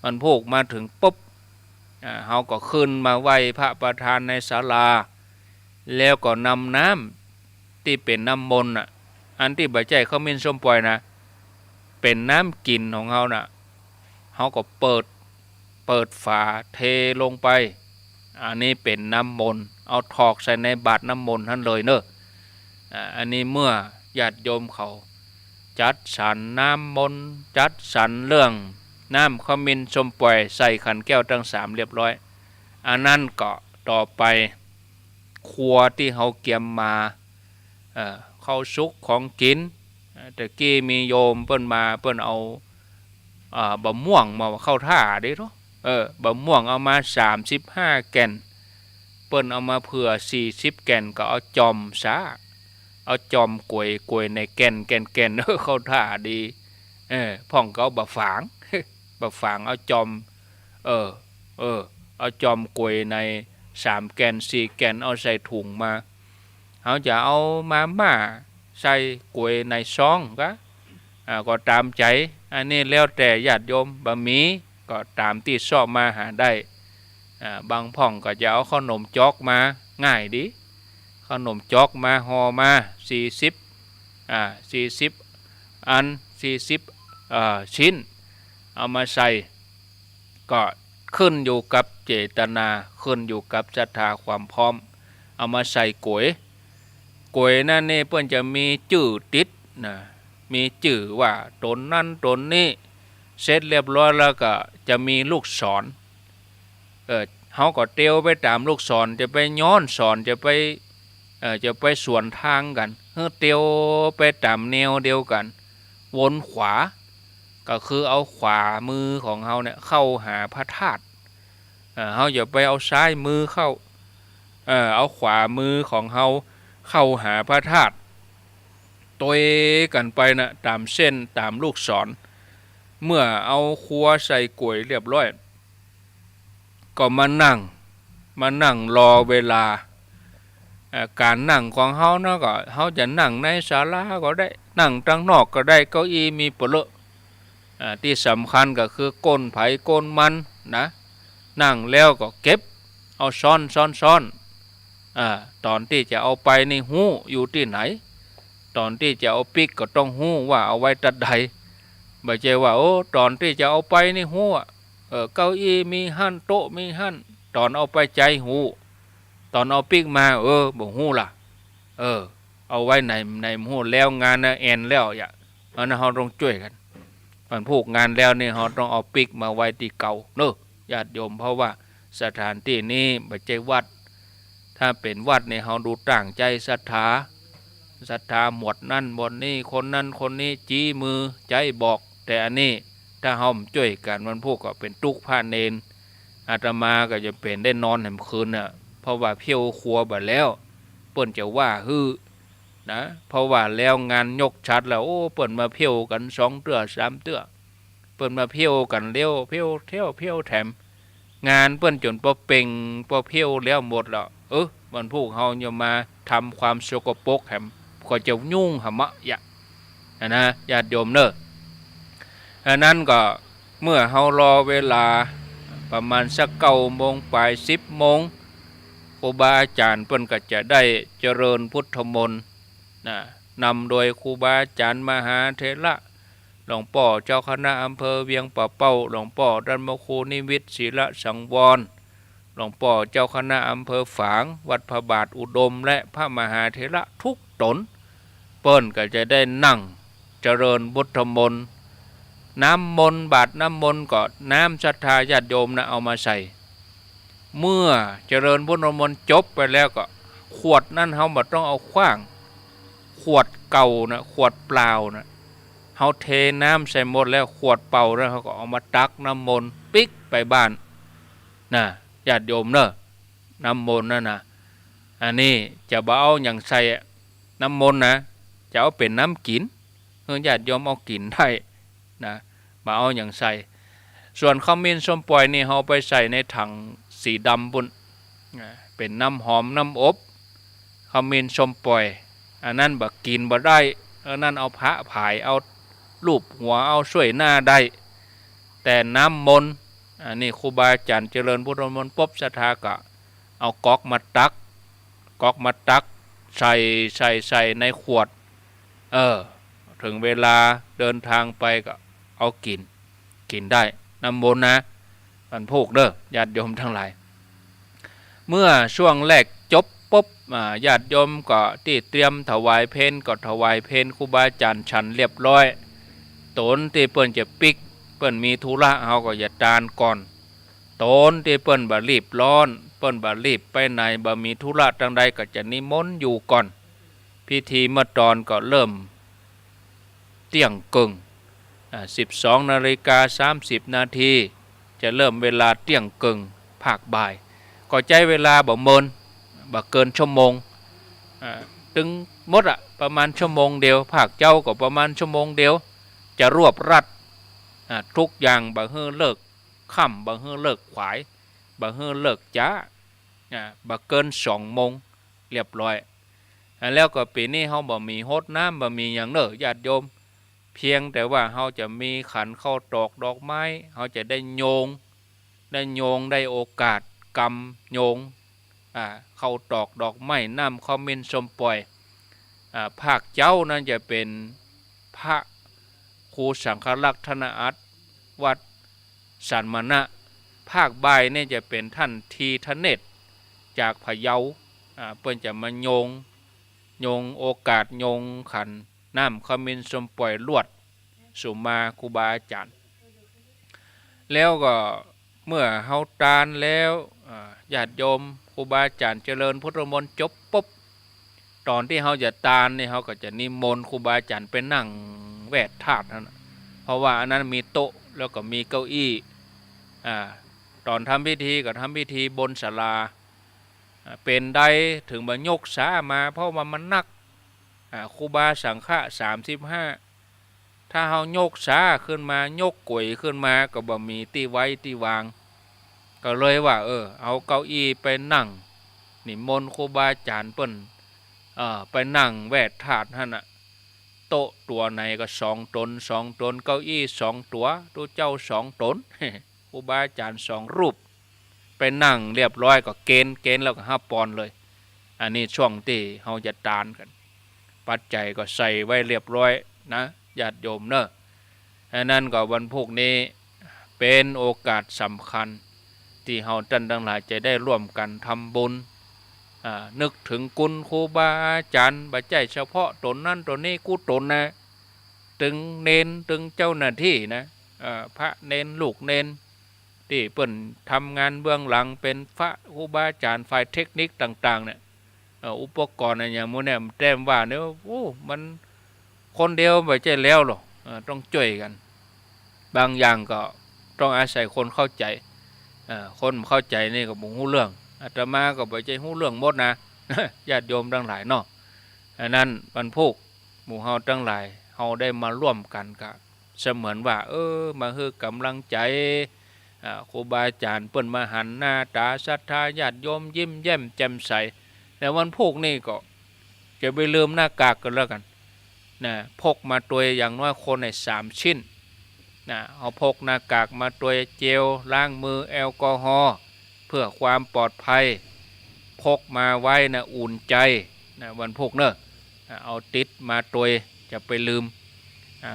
มันพวกมาถึงปุ๊บเราก็ขึ้นมาไหว้พระประธานในศาลาแล้วก็นำน้ำที่เป็นน้ำมนต์ อันที่บ่ใจขมิ้นส้มปล่อยนะเป็นน้ำกินของเฮาน่ะเฮาก็เปิดฝาเทลงไปอันนี้เป็นน้ำมนต์เอาถอกใส่ในบาตรน้ำมนต์ท่านเลยเนอะอันนี้เมื่อญาติโยมเขาจัดสรรน้ำมนต์จัดสรรเรื่องน้ำขมิ้นส้มปล่อยใส่ขันแก้วทั้ง3เรียบร้อยอันนั้นก็ต่อไปครัวที่เฮาเกียมมาข้าวสุกของกินแต่กี้มีโยมเปิ้นมาเปิ้นเอาบะม่วงมาเข้าท่าเด้เนาะบะม่วงเอามา35แก่นเปิ้นเอามาเผื่อ40แก่นก็เอาจอมซะเอาจอมกล้วยในแก่นเข้าท่าดีพ่องก็เอาบะฝาง บะฝางเอาจอมเอาจอมกล้วยใน3แก่น4แก่นเอาใส่ถุงมาเขาจะเอามาม่าใส่กล้วยในซองก็ตามใจอันนี้แล้วแต่ญาติโยมบะหมี่ก็ตามที่ชอบมาหาได้บางพ่องก็จะเอาขนมจอกมาง่ายดีขนมจอกมาห่อมา40อัน40ชิ้นเอามาใส่ก็ขึ้นอยู่กับเจตนาขึ้นอยู่กับศรัทธาความพร้อมเอามาใส่ก๋วยนั่นนี่เพิ่นจะมีชื่อติดนะมีชื่อว่าตนนั้นตนนี้เสร็จเรียบร้อยแล้วก็จะมีลูกศรเฮาก็เตียวไปตามลูกศรจะไปย้อนศรจะไปสวนทางกันเตียวไปตามแนวเดียวกันวนขวาก็คือเอาขวามือของเฮาเนี่ยเข้าหาพระธาตุเฮาอย่าไปเอาซ้ายมือเข้าเอาขวามือของเฮาเข้าหาพระธาตุตัวกันไปนะตามเส้นตามลูกศรเมื่อเอาครัวใส่กล้วยเรียบร้อยก็มานั่งรอเวลาการนั่งของเฮานะก็เฮาจะนั่งในศาลาก็ได้นั่งข้างนอกก็ได้เก้าอี้มีเปลอะที่สำคัญก็คือก้นไผก้นมันนะนั่งแล้วก็เก็บเอาซ่อนตอนที่จะเอาไปในหู้อยู่ที่ไหนตอนที่จะเอาปิกก็ต้องหู้ว่าเอาไว้ตัดใดไม่ใช่ว่าโอ้ตอนที่จะเอาไปในหู้เก้าอี้มีหั่นโต๊ะมีหั่นตอนเอาไปใจหูตอนเอาปิกมาบ่หูล่ะเอาไว้ในหูแล้วงานนะแอนแล้วอย่าอันนั้นเฮาต้องช่วยกันมันผูกงานแล้วนี่เฮาต้องเอาปิกมาไว้ที่เก่าเนอะญาติโยมเพราะว่าสถานที่นี้ไม่ใช่วัดถ้าเป็นวัดนี่เฮาดูต่างใจศรัทธาหมวดนั่นหมวดนี้คนนั้นคนนี้จี้มือใจบอกแต่อันนี้ถ้าเฮาช่วยกันมันพวกก็เป็นตุกพระเนนอาตมาก็จะเป็นได้นอนแหมคืนน่ะเพราะว่าเพี้ยวครัวบัดแล้วเปิ้นจะว่าฮือนะเพราะว่าแล้วงานยกชัดแล้วโอ้เปิ้นมาเพี้ยวกัน2เตื้อ3เตื้อเปิ้นมาเพี้ยวกันเร็วเพี้ยวแถมงานเปิ้นจนบ่เป่งบ่เพี้ยวแล้วหมดแล้วมันพวกเฮาอย่ามาทำความสกปรกแถมก็จะยุ่งหะมะยะนะญาติโยมเนอะอันนั้นก็เมื่อเฮารอเวลาประมาณสัก9 โมงปลาย10 โมงครูบาอาจารย์เพิ่นก็จะได้เจริญพุทธมนต์นำโดยครูบาอาจารย์มหาเถระหลวงพ่อเจ้าคณะอำเภอเวียงป่าเป้าหลวงพ่อดันมคูนิวิทย์ศิลสังวรหลวงพ่อเจ้าคณะอำเภอฝางวัดพระบาทอุดมและพระมหาเถระทุกตนเปิ้นก็จะได้นั่งเจริญพุทธมนต์น้ำมนต์บาตรน้ำมนต์ก็น้ำศรัทธาญาติโยมนะเอามาใส่เมื่อเจริญพุทธมนต์จบไปแล้วก็ขวดนั่นเฮาบ่ต้องเอาขว้างขวดเก่านะขวดเปล่านะเฮาเทน้ำใส่หมดแล้วขวดเปล่าแล้วเขาก็เอามาตักน้ำมนต์ปิ๊กไปบ้านนะญาติโยมเนอะน้ำมนต์นั่นนะอันนี้จะบ่เอาอย่างใส่น้ำมนต์นะจะเอาเป็นน้ำกินญาติโยมเอากินได้นะบ่เอาอย่างใส่ส่วนขมิ้นส้มปล่อยนี่เฮาไปใส่ในถังสีดำบุญเป็นน้ำหอมน้ำอบขมิ้นส้มปล่อยอันนั้นบ่กินบ่ได้อันนั้นเอาพระผายเอารูปหัวเอาช่วยหน้าได้แต่น้ำมนต์อันนี้ครูบาอาจารย์เจริญพุทธมนต์ปุ๊บศรัทธากะเอาก๊อกมาตักใส่ในขวด ถึงเวลาเดินทางไปก็เอากินได้น้ำมนต์นะมันพูกเด้อญาติโยมทั้งหลายเมื่อช่วงแรกจบปุ๊บญาติโยมก็ที่เตรียมถวายเพลก็ถวายเพลครูบาอาจารย์ฉันเรียบร้อยตนที่เปิ้นจะปิกเปิ้นมีธุระเฮาก็อย่าตานก่อนตนที่เปิ้นบ่รีบร้อนเปิ้นบ่รีบไปไหนบ่มีธุระจังใดก็จะนิมนต์อยู่ก่อนพิธีเมื่อตอนก็เริ่มเที่ยงกึ่ง12:30 นาทีจะเริ่มเวลาเที่ยงกึ่งภาคบ่ายก็ใจเวลาบ่เมินบ่เกินชั่วโมงถึงหมดประมาณชั่วโมงเดียวภาคเจ้าก็ประมาณชั่วโมงเดียวจะรวบรัดทุกอย่างบ่ฮื้อเลิกค่ำบ่ฮื้อเลิกขวายบ่ฮื้อเลิกจ้าบ่เกิน2 โมงเรียบร้อยแล้วก็ปีนี้เฮาบ่มีโฮดน้ำบ่มีหยังเด้อญาติโยมเพียงแต่ว่าเฮาจะมีขันข้าวตอกดอกไม้เฮาจะได้โยงได้โอกาสกำโยงเข้าตอกดอกไม้น้ำข้าวมินสมปล่อยภาคเจ้านั้นจะเป็นพระครูสังฆลักษณอัตวัดสันมณะภาคบ่ายนี่จะเป็นท่านทีทเนศจากพะเยาเปิ้นจะมาโยงโอกาสโยงขันน้ำข้าวมินสมปล่อยลวดสุมาครูบาอาจารย์แล้วก็เมื่อเฮาตานแล้วญาติโยมครูบาอาจารย์เจริญพุทธมนต์จบปุ๊บตอนที่เฮาจะตานนี่เฮาก็จะนิมนต์ครูบาอาจารย์ไปนั่งแวดธาตุนั่นเพราะว่าอันนั้นมีโต๊ะแล้วก็มีเก้าอี้ตอนทำพิธีก็ทำพิธีบนศาลาเป็นได้ถึงมายกสามาเพราะว่ามันนักครูบาสังฆะ35ถ้าเฮายกสาขึ้นมายกกวยขึ้นมาก็บ่มีที่ไว้ที่วางก็เลยว่าเอาเก้าอี้ไปนั่งนิมนต์ครูบาอาจารย์เปิ้นไปนั่งแวดธาตุนั่นโต๊ะตัวไหนก็2 ตนเก้าอี้2 ตัวตัวเจ้า2 ตน ครูบาอาจารย์2 รูปไปนั่งเรียบร้อยก็เกณฑ์แล้วก็5 ปอนด์เลยอันนี้ช่วงที่เฮาจะตานกันปัจจัยก็ใส่ไว้เรียบร้อยนะญาติโยมเนอะอันนั้นก็วันพวกนี้เป็นโอกาสสำคัญที่เฮาท่านทั้งหลายจะได้ร่วมกันทำบุญนึกถึงกุลครูบาอาจารย์บ่ใช่เฉพาะตนนั้นตนนี้กูตนนะถึงเนนถึงเจ้าหน้าที่นะพระเนนลูกเนนที่เปิ้นทำงานเบื้องหลังเป็นพระครูบาอาจารย์ฝ่ายเทคนิคต่างๆเนี่ยอุปกรณ์อะไรอย่างมื้อนี้แต้มว่าเนี่ยมันคนเดียวบ่ใช่แล้วหรอกต้องช่วยกันบางอย่างก็ต้องอาศัยคนเข้าใจคนเข้าใจนี่ก็บ่ฮู้เรื่องอาตมาก็บ่ใช่ฮู้เรื่องหมดนะ ญาติโยมทั้งหลายเนาะอันนั้นบรรพุกหมู่เฮาทั้งหลายเฮาได้มาร่วมกันก็เสมือนว่ามาคือกำลังใจครูบาอาจารย์เปิ้นมาหันหน้าตาศรัทธาญาติโยมยิ้มแย้มแจ่มใสแต่วันพุกนี่ก็จะไปลืมหน้ากากกันแล้วกันนะพกมาตัวอย่างน้อยคนใน3 ชิ้นเอาพกหน้ากากมาตัวเจลล้างมือแอลกอฮอล์เพื่อความปลอดภัยพกมาไว้นะอุ่นใจวันพกเนอะเอาติดมาตัวจะไปลืม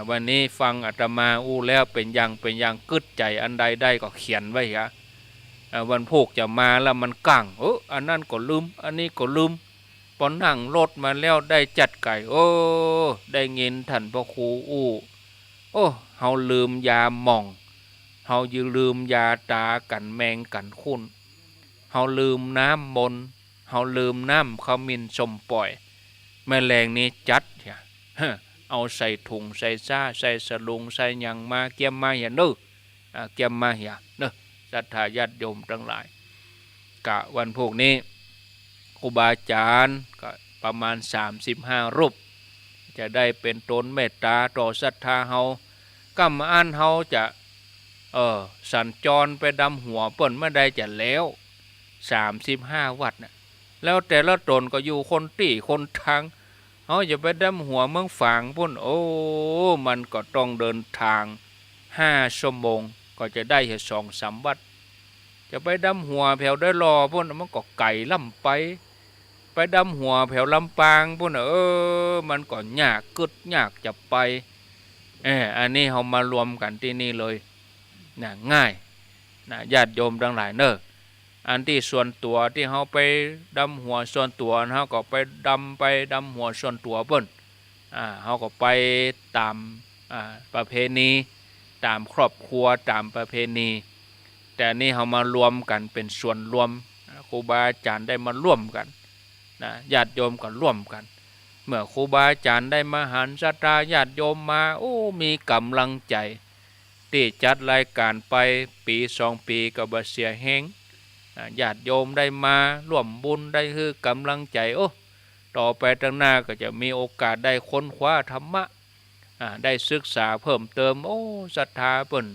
วันนี้ฟังอาตมาแล้วเป็นอย่างกึดใจอันใดได้ก็เขียนไว้วันพกจะมาแล้วมันกั่งอันนั้นก็ลืมอันนี้ก็ลืมพอนั่งรถมาแล้วได้จัดไก่ได้เงินท่านพระครูเฮาลืมยาหม่องเฮาลืมยาตากันแมงกันคุ้นเฮาลืมน้ำมนต์เฮาลืมน้ำขมิ้นสมปล่อยแมลงนี้จัดเอาใส่ถุงใส่ซ่าใส่สลุงใส่หยังมาเกี่ยมมาอย่าเด้อเกี่ยมมาอย่าเด้อศรัทธาญาติโยมทั้งหลายกะวันพวกนี้ครูบาอาจารย์ก็ประมาณ35 รูปจะได้เป็นตนเมตตาต่อศรัทธาเฮากำอันเฮาจะสัญจรไปดำหัวเปิ้นเมื่อใดจะแล้ว35 วัดน่ะแล้วแต่ละตนก็อยู่คนตี้คนทางเฮาจะไปดำหัวเมืองฝางพุ่นมันก็ต้องเดินทาง5 ชั่วโมงก็จะได้แค่2-3 วัดจะไปดำหัวแถวได้รอพุ่นมันก็ไกลล่ำไป ไปดำหัวแถวลำปางพุ่นมันก็ยากกึดยากจะไปอันนี้เฮามารวมกันที่นี่เลยนะง่ายนะญาติโยมทั้งหลายเนอะอันที่ส่วนตัวที่เฮาไปดำหัวส่วนตัวเฮาก็ไปดำหัวส่วนตัวเพิ่นเฮาก็ไปตามประเพณีตามครอบครัวตามประเพณีแต่นี่เฮามารวมกันเป็นส่วนรวมครูบาอาจารย์ได้มาร่วมกันนะญาติโยมก็ร่วมกันเมื่อครูบาอาจารย์ได้มาหันศรัทธาญาติโยมมามีกำลังใจที่จัดรายการไปปี2 ปีก็บ่เสียแฮงญาติโยมได้มาร่วมบุญได้คือกำลังใจต่อไปข้างหน้าก็จะมีโอกาสได้ค้นคว้าธรรมะได้ศึกษาเพิ่มเติมศรัทธาเพิ่น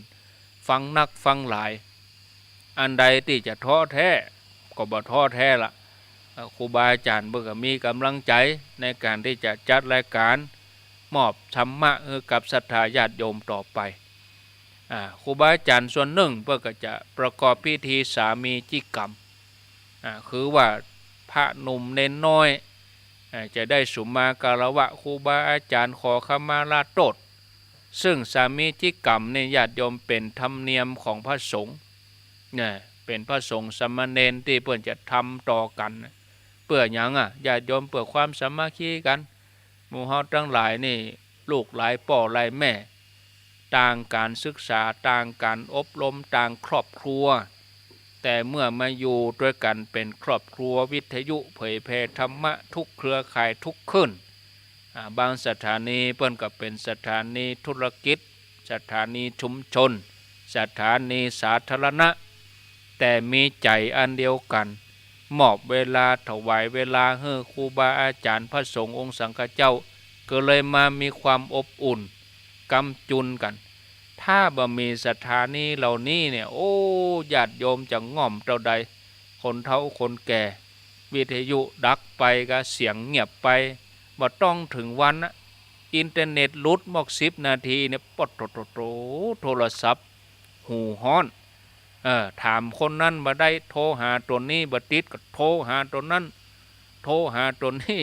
ฟังนักฟังหลายอันใดที่จะท้อแท้ก็บ่ท้อแท้ละครูบาอาจารย์เพิ่นก็มีกำลังใจในการที่จะจัดรายการมอบธรรมะให้กับศรัทธาญาติโยมต่อไปครูบาอาจารย์ส่วนหนึ่งเพื่อก็จะประกอบพิธีสามีจิกรรมคือว่าพระหนุ่มเน้นน้อยจะได้สุมาการวะครูบาอาจารย์ขอขมาลาโทษซึ่งสามีจิกรรมในญาติโยมเป็นธรรมเนียมของพระสงฆ์เป็นพระสงฆ์สามเณรที่เพื่อนจะทำต่อกันเพื่อหยังญาติโยมเพื่อความสามัคคีกันหมู่เฮาทั้งหลายนี่ลูกหลายพ่อหลายแม่ต่างการศึกษาต่างการอบรมต่างครอบครัวแต่เมื่อมาอยู่ด้วยกันเป็นครอบครัววิทยุเผยแพร่ธรรมะทุกเครือข่ายทุกขึ้นบางสถานีเปิ้นก็เป็นสถานีธุรกิจสถานีชุมชนสถานีสาธารณะแต่มีใจอันเดียวกันมอบเวลาถวายเวลาให้ครูบาอาจารย์พระสงฆ์องค์สังฆเจ้าก็เลยมามีความอบอุ่นกำจุนกันถ้าบ่มีสถานีเหล่านี้เนี่ยญาติโยมจะง่อมเท่าใดคนเฒ่าคนแก่วิทยุดักไปก็เสียงเงียบไปบ่ต้องถึงวันอินเทอร์เน็ตหลุดหมอก10 นาทีเนี่ยปดโทรศัพท์หูฮ้อนถามคนนั้นบ่ได้โทรหาตัวนี้บ่ติดก็โทรหาตัวนั้นโทรหาตัวนี้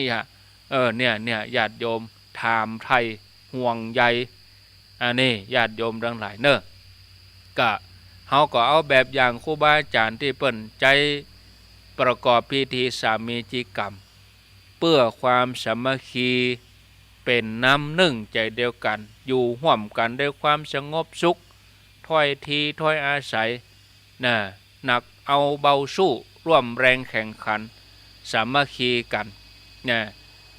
เนี่ยญาติโยมถามไทยห่วงใยอันนี้ญาติโยมทั้งหลายเนอะก็เฮาก็เอาแบบอย่างครูบาอาจารย์ที่เปิ้นใจประกอบพิธีสามีจิกรรมเพื่อความสามัคคีเป็นน้ำหนึ่งใจเดียวกันอยู่ร่วมกันด้วยความสงบสุขถ้อยทีถ้อยอาศัยหนักเอาเบาสู้ร่วมแรงแข่งขันสามัคคีกัน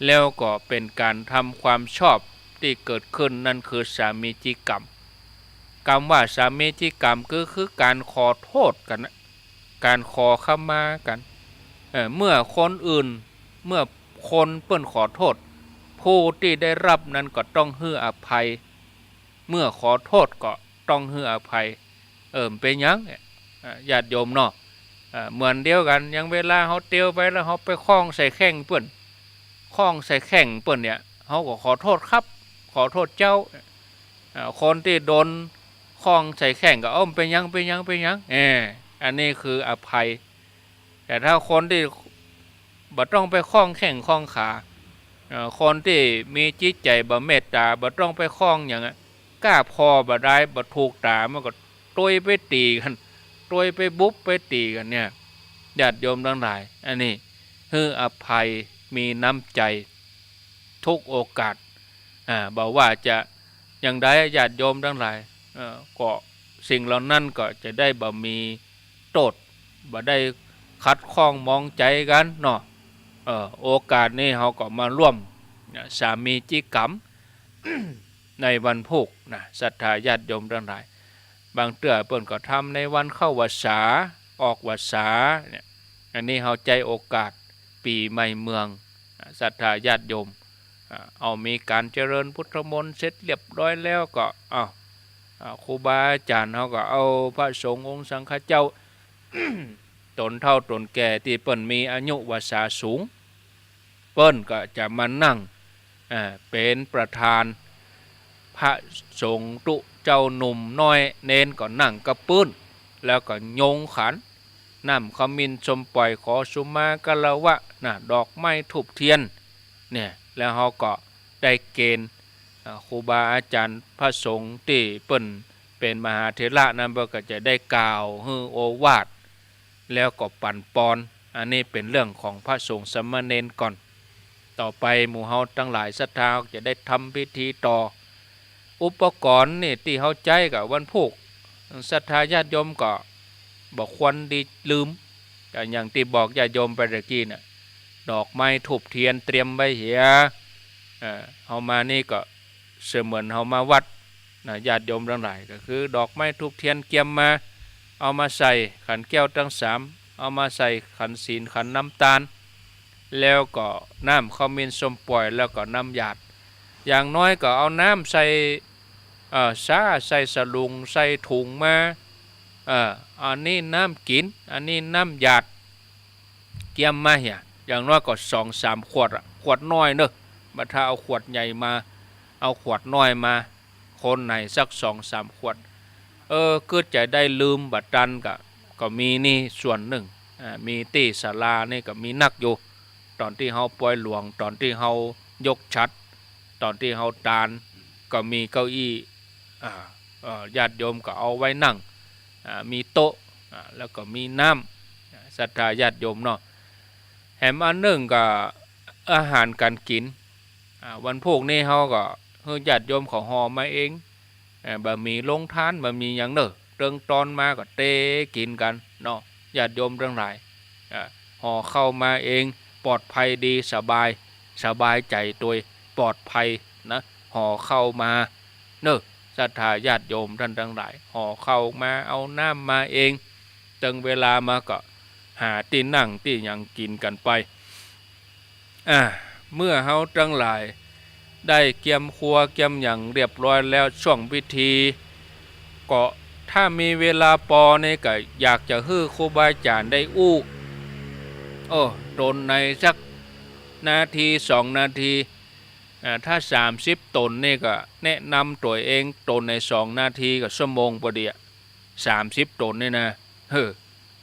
แล้วก็เป็นการทำความชอบที่เกิดขึ้นนั่นคือสามีจิกรรมคำว่าสามีจิกรรมก็คือการขอโทษกันการขอขมากันเมื่อคนอื่นเมื่อคนเปิ้นขอโทษผู้ที่ได้รับนั้นก็ต้องให้อภัยเมื่อขอโทษก็ต้องให้อภัยเป็นหยังญาติโยมเนาะเหมือนเดียวกันยังเวลาเฮาเตียวไปแล้วเฮาไปคล้องใส่แข้งเปิ้นคล้องใส่แข้งเปิ้นเนี่ยเฮาก็ขอโทษครับขอโทษเจ้าคนที่โดนคล้องใส่แข้งก็เป็นหยังอันนี้คืออภัยแต่ถ้าคนที่บ่ต้องไปคล้องแข้งคล้องขาคนที่มีจิตใจบ่เมตตาบ่ต้องไปคล้องหยังกล้าพอบ่ได้บ่ถูกตามันก็ต้วยไปตีกันต้วยไปบุบไปตีกันเนี่ยญาติโยมทั้งหลายอันนี้ให้อภัยมีน้ำใจทุกโอกาสบอกว่าจะอย่างใดญาติโยมทั้งหลายก็สิ่งเหล่านั้นก็จะได้บ่มีโทษบ่ได้คัดข้องมองใจกันเนาะโอกาสนี้เฮาก็มาร่วมสามีจิกรรม ในวันพุธศรัทธาญาติโยมทั้งหลายบางเตื้อเปิ้นก็ทำในวันเข้าพรรษาออกพรรษาเนี่ยอันนี้เฮาใจโอกาสปีใหม่เมืองศรัทธาญาติโยมเอามีการเจริญพุทธมนต์เสร็จเรียบร้อยแล้วก็ครูบาอาจารย์เฮาก็เอาพระสงฆ์องค์สังฆเจ้า ตนเฒ่าตนแก่ที่เปิ้นมีอายุวาสาสูงเปิ้นก็จะมานั่งเป็นประธานพระสงฆ์ตุเจ้าหนุ่มน้อยเน้นก็นั่งกระปื้นแล้วก็โยงขัน น้ำขมิ้นชมปล่อยขอสุมากะละวะนะดอกไม้ถูกเทียนเนี่ยแล้วเขาก็ได้เกณฑ์ครูบาอาจารย์พระสงฆ์ที่เปิ้นเป็นมหาเถระนั้นก็จะได้กล่าวฮือโอวาทแล้วก็ปั่นปอนอันนี้เป็นเรื่องของพระสงฆ์สามเณรก่อนต่อไปหมู่เฮาทั้งหลายศรัทธาจะได้ทำพิธีต่ออุปกรณ์นี่ที่เฮาใจกับวันพุกศรัทธาญาติโยมก็บอกควรดีลืมอย่างที่บอกญาติโยมไปตะกี้น่ะดอกไม้ธูปเทียนเตรียมไว้เหียเฮามานี่ก็เสมือนเฮามาวัดนะญาติโยมทั้งหลายก็คือดอกไม้ธูปเทียนเกียมมาเอามาใส่ขันแก้วทั้ง3เอามาใส่ขันศีลขันน้ำตาลแล้วก็น้ำขมิ้นส้มปล่อยแล้วก็น้ำหยาดอย่างน้อยก็เอาน้ำใส่ซาใส่สลุงใส่ถุงมาอันนี้น้ำกินอันนี้น้ำหยาดเกียมมาเหียอย่างน้อยก็2-3 ขวดขวดน้อยเนอะมาถ้าเอาขวดใหญ่มาเอาขวดน้อยมาคนไหนสัก2-3 ขวดก็จะได้ลืมบัดดันก็มีนี่ส่วนหนึ่งมีตีศาลานี่ก็มีนักอยู่ตอนที่เฮาปล่อยหลวงตอนที่เฮายกชัดตอนที่เฮาตานก็มีเก้าอี้ญาติโยมก็เอาไว้นั่งมีโต๊ะแล้วก็มีน้ำศรัทธาญาติโยมเนาะแถมอันหนึ่งก็อาหารการกินวันพวกนี้เฮาก็ญาติโยมเขาห่อมาเองบะหมี่ลงทานบะหมี่อย่างเนอะเติงตอนมาก็เตกินกันเนาะญาติโยมทั้งหลายห่อเข้ามาเองปลอดภัยดีสบายใจตัวปลอดภัยนะห่อเข้ามาเนอะศรัทธาญาติโยมท่านทั้งหลายห่อเข้ามาเอาน้ำมาเองตึงเวลามาก็หาที่นั่งที่ยังกินกันไปเมื่อเฮาทั้งหลายได้เกียมครัวเกียมอย่างเรียบร้อยแล้วช่วงพิธีก็ถ้ามีเวลาปอนี่ก็อยากจะฮื้อครูบาอาจารย์ได้ตนในสักนาที2 นาทีถ้า30 ตนนี่ก็แนะนำตัวเองตนใน2 นาทีก็ชั่วโมงพอดี30 ตนนี่นะ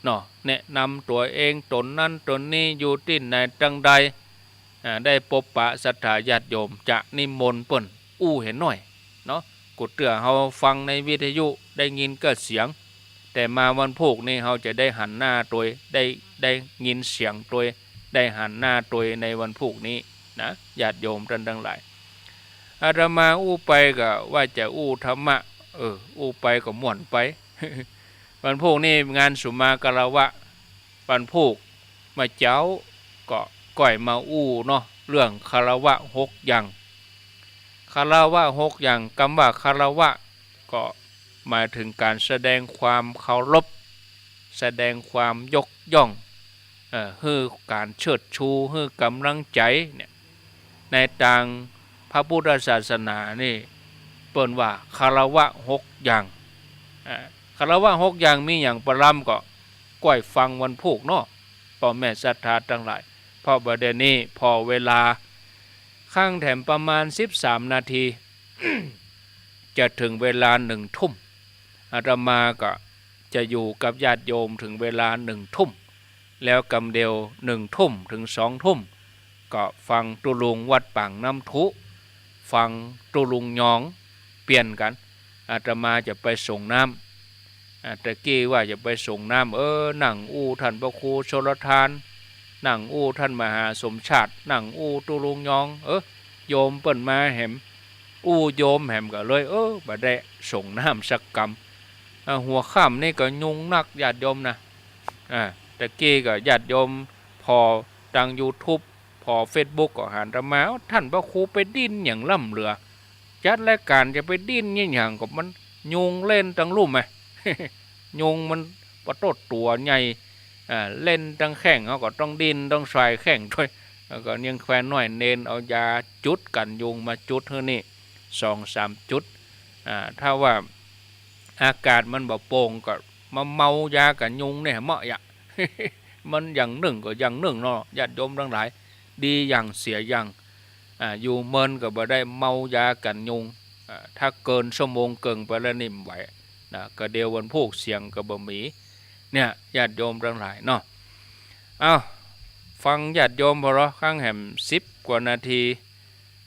เนาะแนะนำตัวเองตนนั้นตนนี้อยู่ที่ไหนจังใดได้พบปะศรัทธาญาติโยมจะนิมนต์เปิ้นเห็นหน่อยเนาะกุดเตือเฮาฟังในวิทยุได้ยินก็เสียงแต่มาวันพุกนี่เฮาจะได้หันหน้าตัวได้ยินเสียงตัวได้หันหน้าตัวในวันพุกนี้นะญาติโยมท่านทั้งหลายอาตมาไปก็ว่าจะธรรมะไปก็ม่วนไป วันพุกนี่งานสุมากะละวะวันพุกมาเจ้าก็ก่อยมาเนาะเรื่องคารวะ6 อย่างคารวะ6 อย่างคำว่าคารวะก็หมายถึงการแสดงความเคารพแสดงความยกย่องคือการเชิดชูคือกำลังใจเนี่ยในทางพระพุทธศาสนานี่เปิ้นว่าคารวะ6 อย่างคารวะ6 อย่างมีอย่างประลำก็ก้อยฟังวันพุกเนาะพ่อแม่ศรัทธาทั้งหลายพอประเด็นนี้พอเวลาข้างแถมประมาณ13 นาที จะถึงเวลา1 ทุ่มอาตมาก็จะอยู่กับญาติโยมถึงเวลา1 ทุ่มแล้วกำเดียว1 ทุ่มถึง2 ทุ่มก็ฟังตุลุงวัดป่างน้ำทุฟังตุลุงยองเปลี่ยนกันอาตมาจะไปส่งน้ำตะกี้ว่าจะไปส่งน้ำนั่งท่านพระครูชลทานนั่งท่านมหาสมชาตินั่งตุลุงยองโยมเปิ้นมาแหมโยมแหมก็เลยบ่ได้ส่งน้ำสักกำหัวค่ำนี่ก็ยุ่งนักญาติโยมนะตะกี้ก็ญาติโยมพอทาง YouTube พอ Facebook ก็หันมาท่านพระครูไปดิ้นอย่างล่ำเรือจัดรายการจะไปดิ้นอย่างกับมันยุงเล่นตั้งรูปไหม ยุงมันปะโตดตัวใหญ่เล่นตั้งแข่งเขาก็ต้องดิ้นต้องใส่แข่งด้วยแล้วก็ยังแควนน้อยเน้นเอายาจุดกันยุงมาจุดเท่านี้2-3 จุดถ้าว่าอากาศมันบ่โป่งก็มาเมายากันยุงเนี่ยเหมาะอย่าง มันอย่างหนึ่งก็อย่างหนึ่งเนาะญาติโยมทั้งหลายดีอย่างเสียอย่างอยู่เมินก็บ่ได้เมายากันยุงถ้าเกินชั่วโมงเกินไปแล้วนิ่มไหวนะก็เดียววันพวกเสียงก็บ่มี เนี่ยญาติโยมทั้งหลายเนาะเอาฟังญาติโยมพอเหรอข้างแหม10 กว่านาที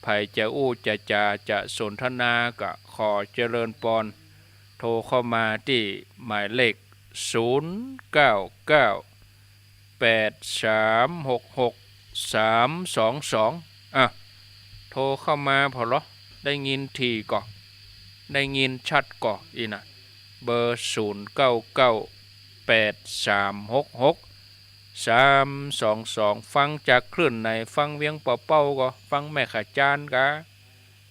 ไผจะอู้จะสนทนาก็ขอเจริญปอนโทรเข้ามาที่หมายเลข0998366322โทรเข้ามาพอเหรอได้ยินทีก่อได้ยินชัดก่ออีนะเบอร์0998366322ฟังจากคลื่นในฟังเวียงป่อเป้าก็ฟังแม่ขาจานกะ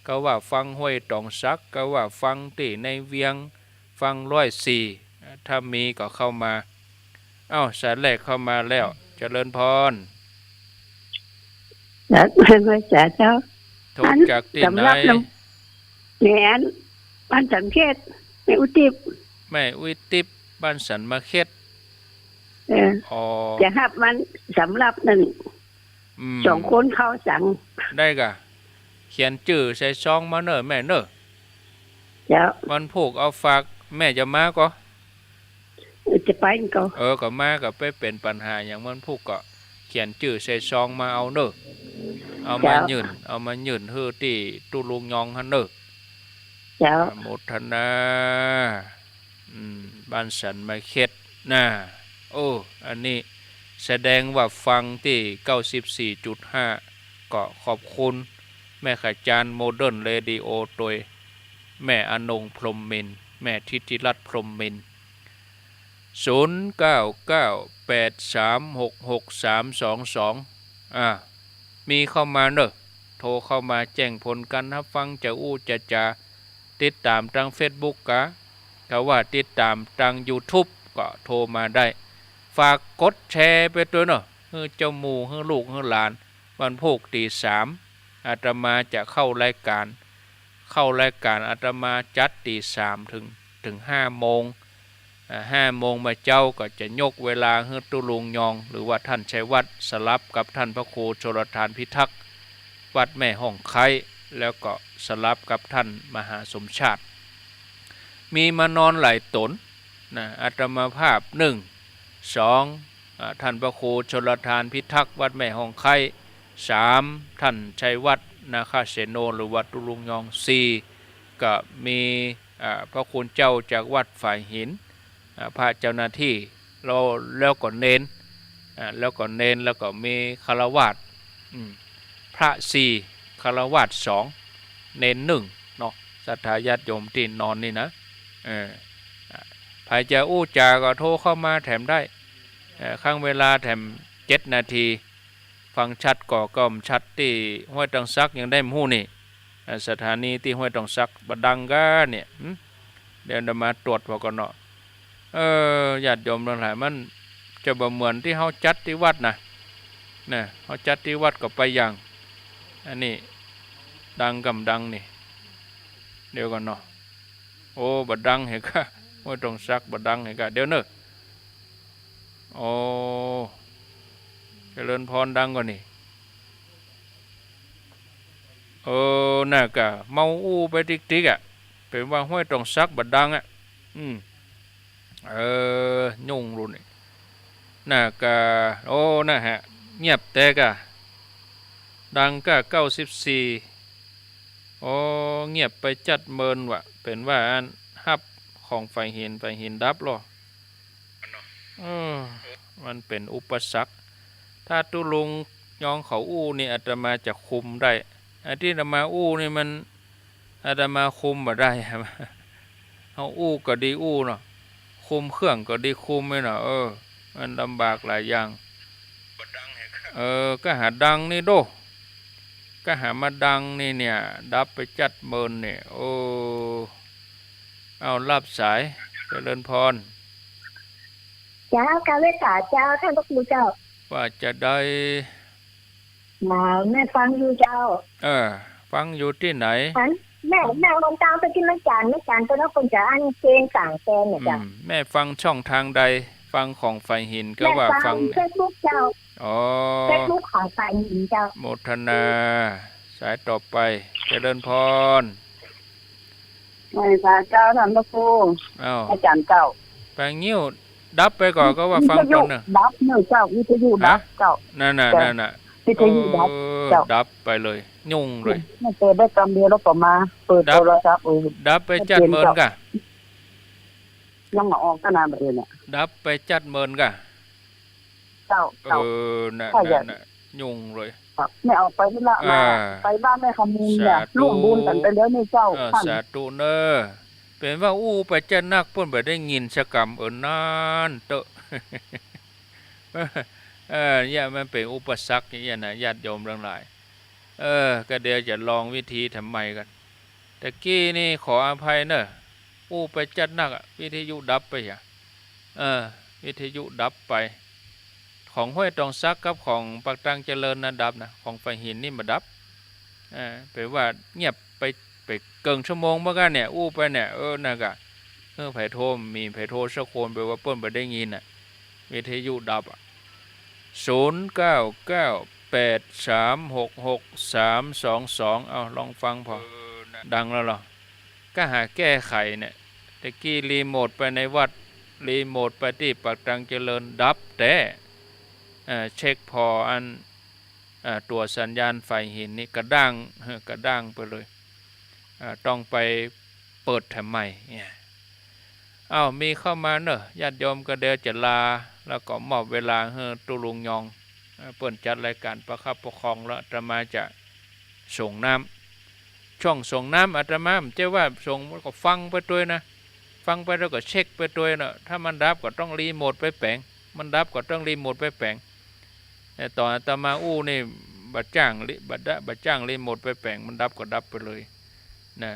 ก็ว่าฟังห้วยตองซักก็ว่าฟังที่ในเวียงฟัง104ถ้ามีก็เข้ามาสายแรกเข้ามาแล้วเจริญพรจ้าพระเจ้าโทรจากที่ไหนแหนบ้านสันเขตแม่อุทิศแม่อุทิศบ้านสันมาเขตจะหับมันสำหรับ2 คนเขาสั่งได้กะเขียนชื่อใส่ซองมาเนอะแม่เนอะเจ้าวันผูกเอาฝากแม่จะมาก็จะไปก็ก็มาก็ไปเป็นปัญหาอย่างมันผูกก็เขียนชื่อใส่ซองมาเอาเนอะเอามายืนฮือที่ตุลุงยองหั่นเนอะเจ้าโมทนาบ้านสันมาเข็ดน่ะอันนี้แสดงว่าฟังที่ 94.5 ก็ขอบคุณแม่ขาจารย์โมเดิร์นเรดิโอโดยแม่อนงพรหมมินทร์แม่ทิติรัตน์พรหมมินทร์0998366322มีเข้ามาเนอะโทรเข้ามาแจ้งผลกันรับฟังจะจะติดตามทาง Facebook กะถ้าว่าติดตามทาง YouTube ก็โทรมาได้ฝากกดแชร์ไปด้วยเนาะให้เจ้าหมู่ให้ลูกให้หลานวันพุธตี 3อาตมาจะเข้ารายการอาตมาจัดตี 3ถึง 5 โมง5 โมงมาเจ้าก็จะยกเวลาให้ตุลุงยองหรือว่าท่านชัยวัฒน์สลับกับท่านพระครูชลทานพิทักษ์วัดแม่ห้องไคแล้วก็สลับกับท่านมหาสมชาติมีมานอนหลายตนอาตมาภาพ2ท่านพระครูชลทานพิทักษ์วัดแม่ห้องไค3ท่านชัยวัฒน์นาคาเสโนหรือวัดตุลุงยอง4ก็มีพระคุณเจ้าจากวัดฝ่ายหินพระเจ้าหน้าที่แล้วก็เน้นแล้วก็มีคฤหัสถ์พระ4คฤหัสถ์2เน้น1เนาะศรัทธาญาติโยมที่นอนนี่นะใครจะอู้จาก็โทรเข้ามาแถมได้ข้างเวลาแถม7 นาทีฟังชัดก็ชัดที่ห้วยตองซักยังได้หู้นี่สถานีที่ห้วยตองซักบดังก้าเนี่ยเดี๋ยวจะมาตรวจพอก่อนเนาะญาติโยมทั้งหลายมันจะบ่เหมือนที่เฮาจัดที่วัดนะเฮาจัดที่วัดก็ไปอย่างอันนี้ดังกำดังนี่เดี๋ยวก่อนเนาะบดังเห็นก็ห้วยตองซักบดังเห็นก็เดี๋ยวเนอะเจริญพรดังกว่านี่น่ะกะเมาอู้ไปติ๊กๆเป็นว่าห้วยตองซักบดังยุ่งรุ่นนี่น่ะกะน่ะฮะเงียบแต่กะดังกะ94เงียบไปจัดเมินว่ะเป็นว่าอันฮับของไฟหินดับหรอมันเป็นอุปสรรคถ้าตุลุงยองเขาอู้นี่อาตมาจะคุมได้อันที่อาตมาอู้นี่มันอาตมาคุมบ่ได้เฮาอู้ก็ดีอู้เนาะคุมเครื่องก็ดีคุมไม่เนาะมันลำบากหลายอย่างก็หาดังนี่โดก็หามาดังนี่เนี่ยดับไปจัดเมินเนี่ยเอารับสายเจริญพรเจ้าการเวสาเจ้าท่านพระครูเจ้าว่าจะได้แม่ฟังอยู่เจ้าฟังอยู่ที่ไหนแม่ลงตามไปที่ไม่จานตัวนั้นคนจะอันเกณฑ์สั่งแกเนี่ยจ้ะแม่ฟังช่องทางใดฟังของไฟหินก็ว่าฟังเฟซบุ๊กเจ้าเฟซบุ๊กของไฟหินเจ้าโมทนาสายต่อไปเจริญพรไม่พระเจ้าท่านพระครูอาจารย์เจ้าแปลงนิ้ว ดับไปก่อนก็ว่าฟังก่อนเนอะ ดับเนอะเจ้าวิทยุดับเจ้า นั่นน่ะ วิทยุดับเจ้า ดับไปเลยยุ่งเลย ไม่เจอได้กำเดียวแล้วก็มาเปิดโทรศัพท์ดับไปจัดเมินกะ ยังมาออกขนาดแบบนี้ ดับไปจัดเมินกะ เจ้าน่ะยุ่งเลย ไม่เอาไปที่ละมาไปบ้านแม่คำมีเนี่ยร่วมบุญกันไปแล้วนี่เจ้าสาธุเนอเป็นว่าไปจัดนักเพิ่นบ่ได้ยินสกรรมนานเตอะเนี่ยมันเป็นอุปสรรคอย่างเงี้ยนะญาติโยมทั้งหลายก็เดี๋ยวจะลองวิธีทำใหม่กันแต่กี้นี่ขออภัยเนอะไปจัดนักวิทยุดับไปอ่ะวิทยุดับไปของห้วยตองซักกับของปักตังเจริญนะดับนะของไฟหินนี่มาดับแปลว่าเงียบไปเกินชั่วโมงเมื่อกันเนี่ยไปเนี่ยน่ะกะไผโทรมีไผโทรสักคนแปลว่าเปิ้นบ่ได้ยินน่ะวิทยุดับ0998366322เอาลองฟังพอดังแล้วเหรอก็หาแก้ไขเนี่ยตะกี้รีโมทไปในวัดรีโมทไปที่ปักตังเจริญดับแต่เช็คพออันตัวสัญญาณไฟหินนี่กระด้างไปเลยต้องไปเปิดทำใหม่เนี่ยมีเข้ามาเนอะญาติโยมก็เดี๋ยวจะลาแล้วก็มอบเวลาให้ตุลุงยองเปิดจัดรายการประคับประคองแล้วอาตมาจะส่งน้ำช่องส่งน้ำอาตมาเจ้าว่าส่งก็ฟังไปด้วยนะฟังไปแล้วก็เช็คไปด้วยนะถ้ามันดับก็ต้องรีโมทไปแปลงมันดับก็ต้องรีโมทไปแปลงแต่ตอนอาตมานี่บัดจ้างรีโมทไปแปลงมันดับก็ดับไปเลยนะ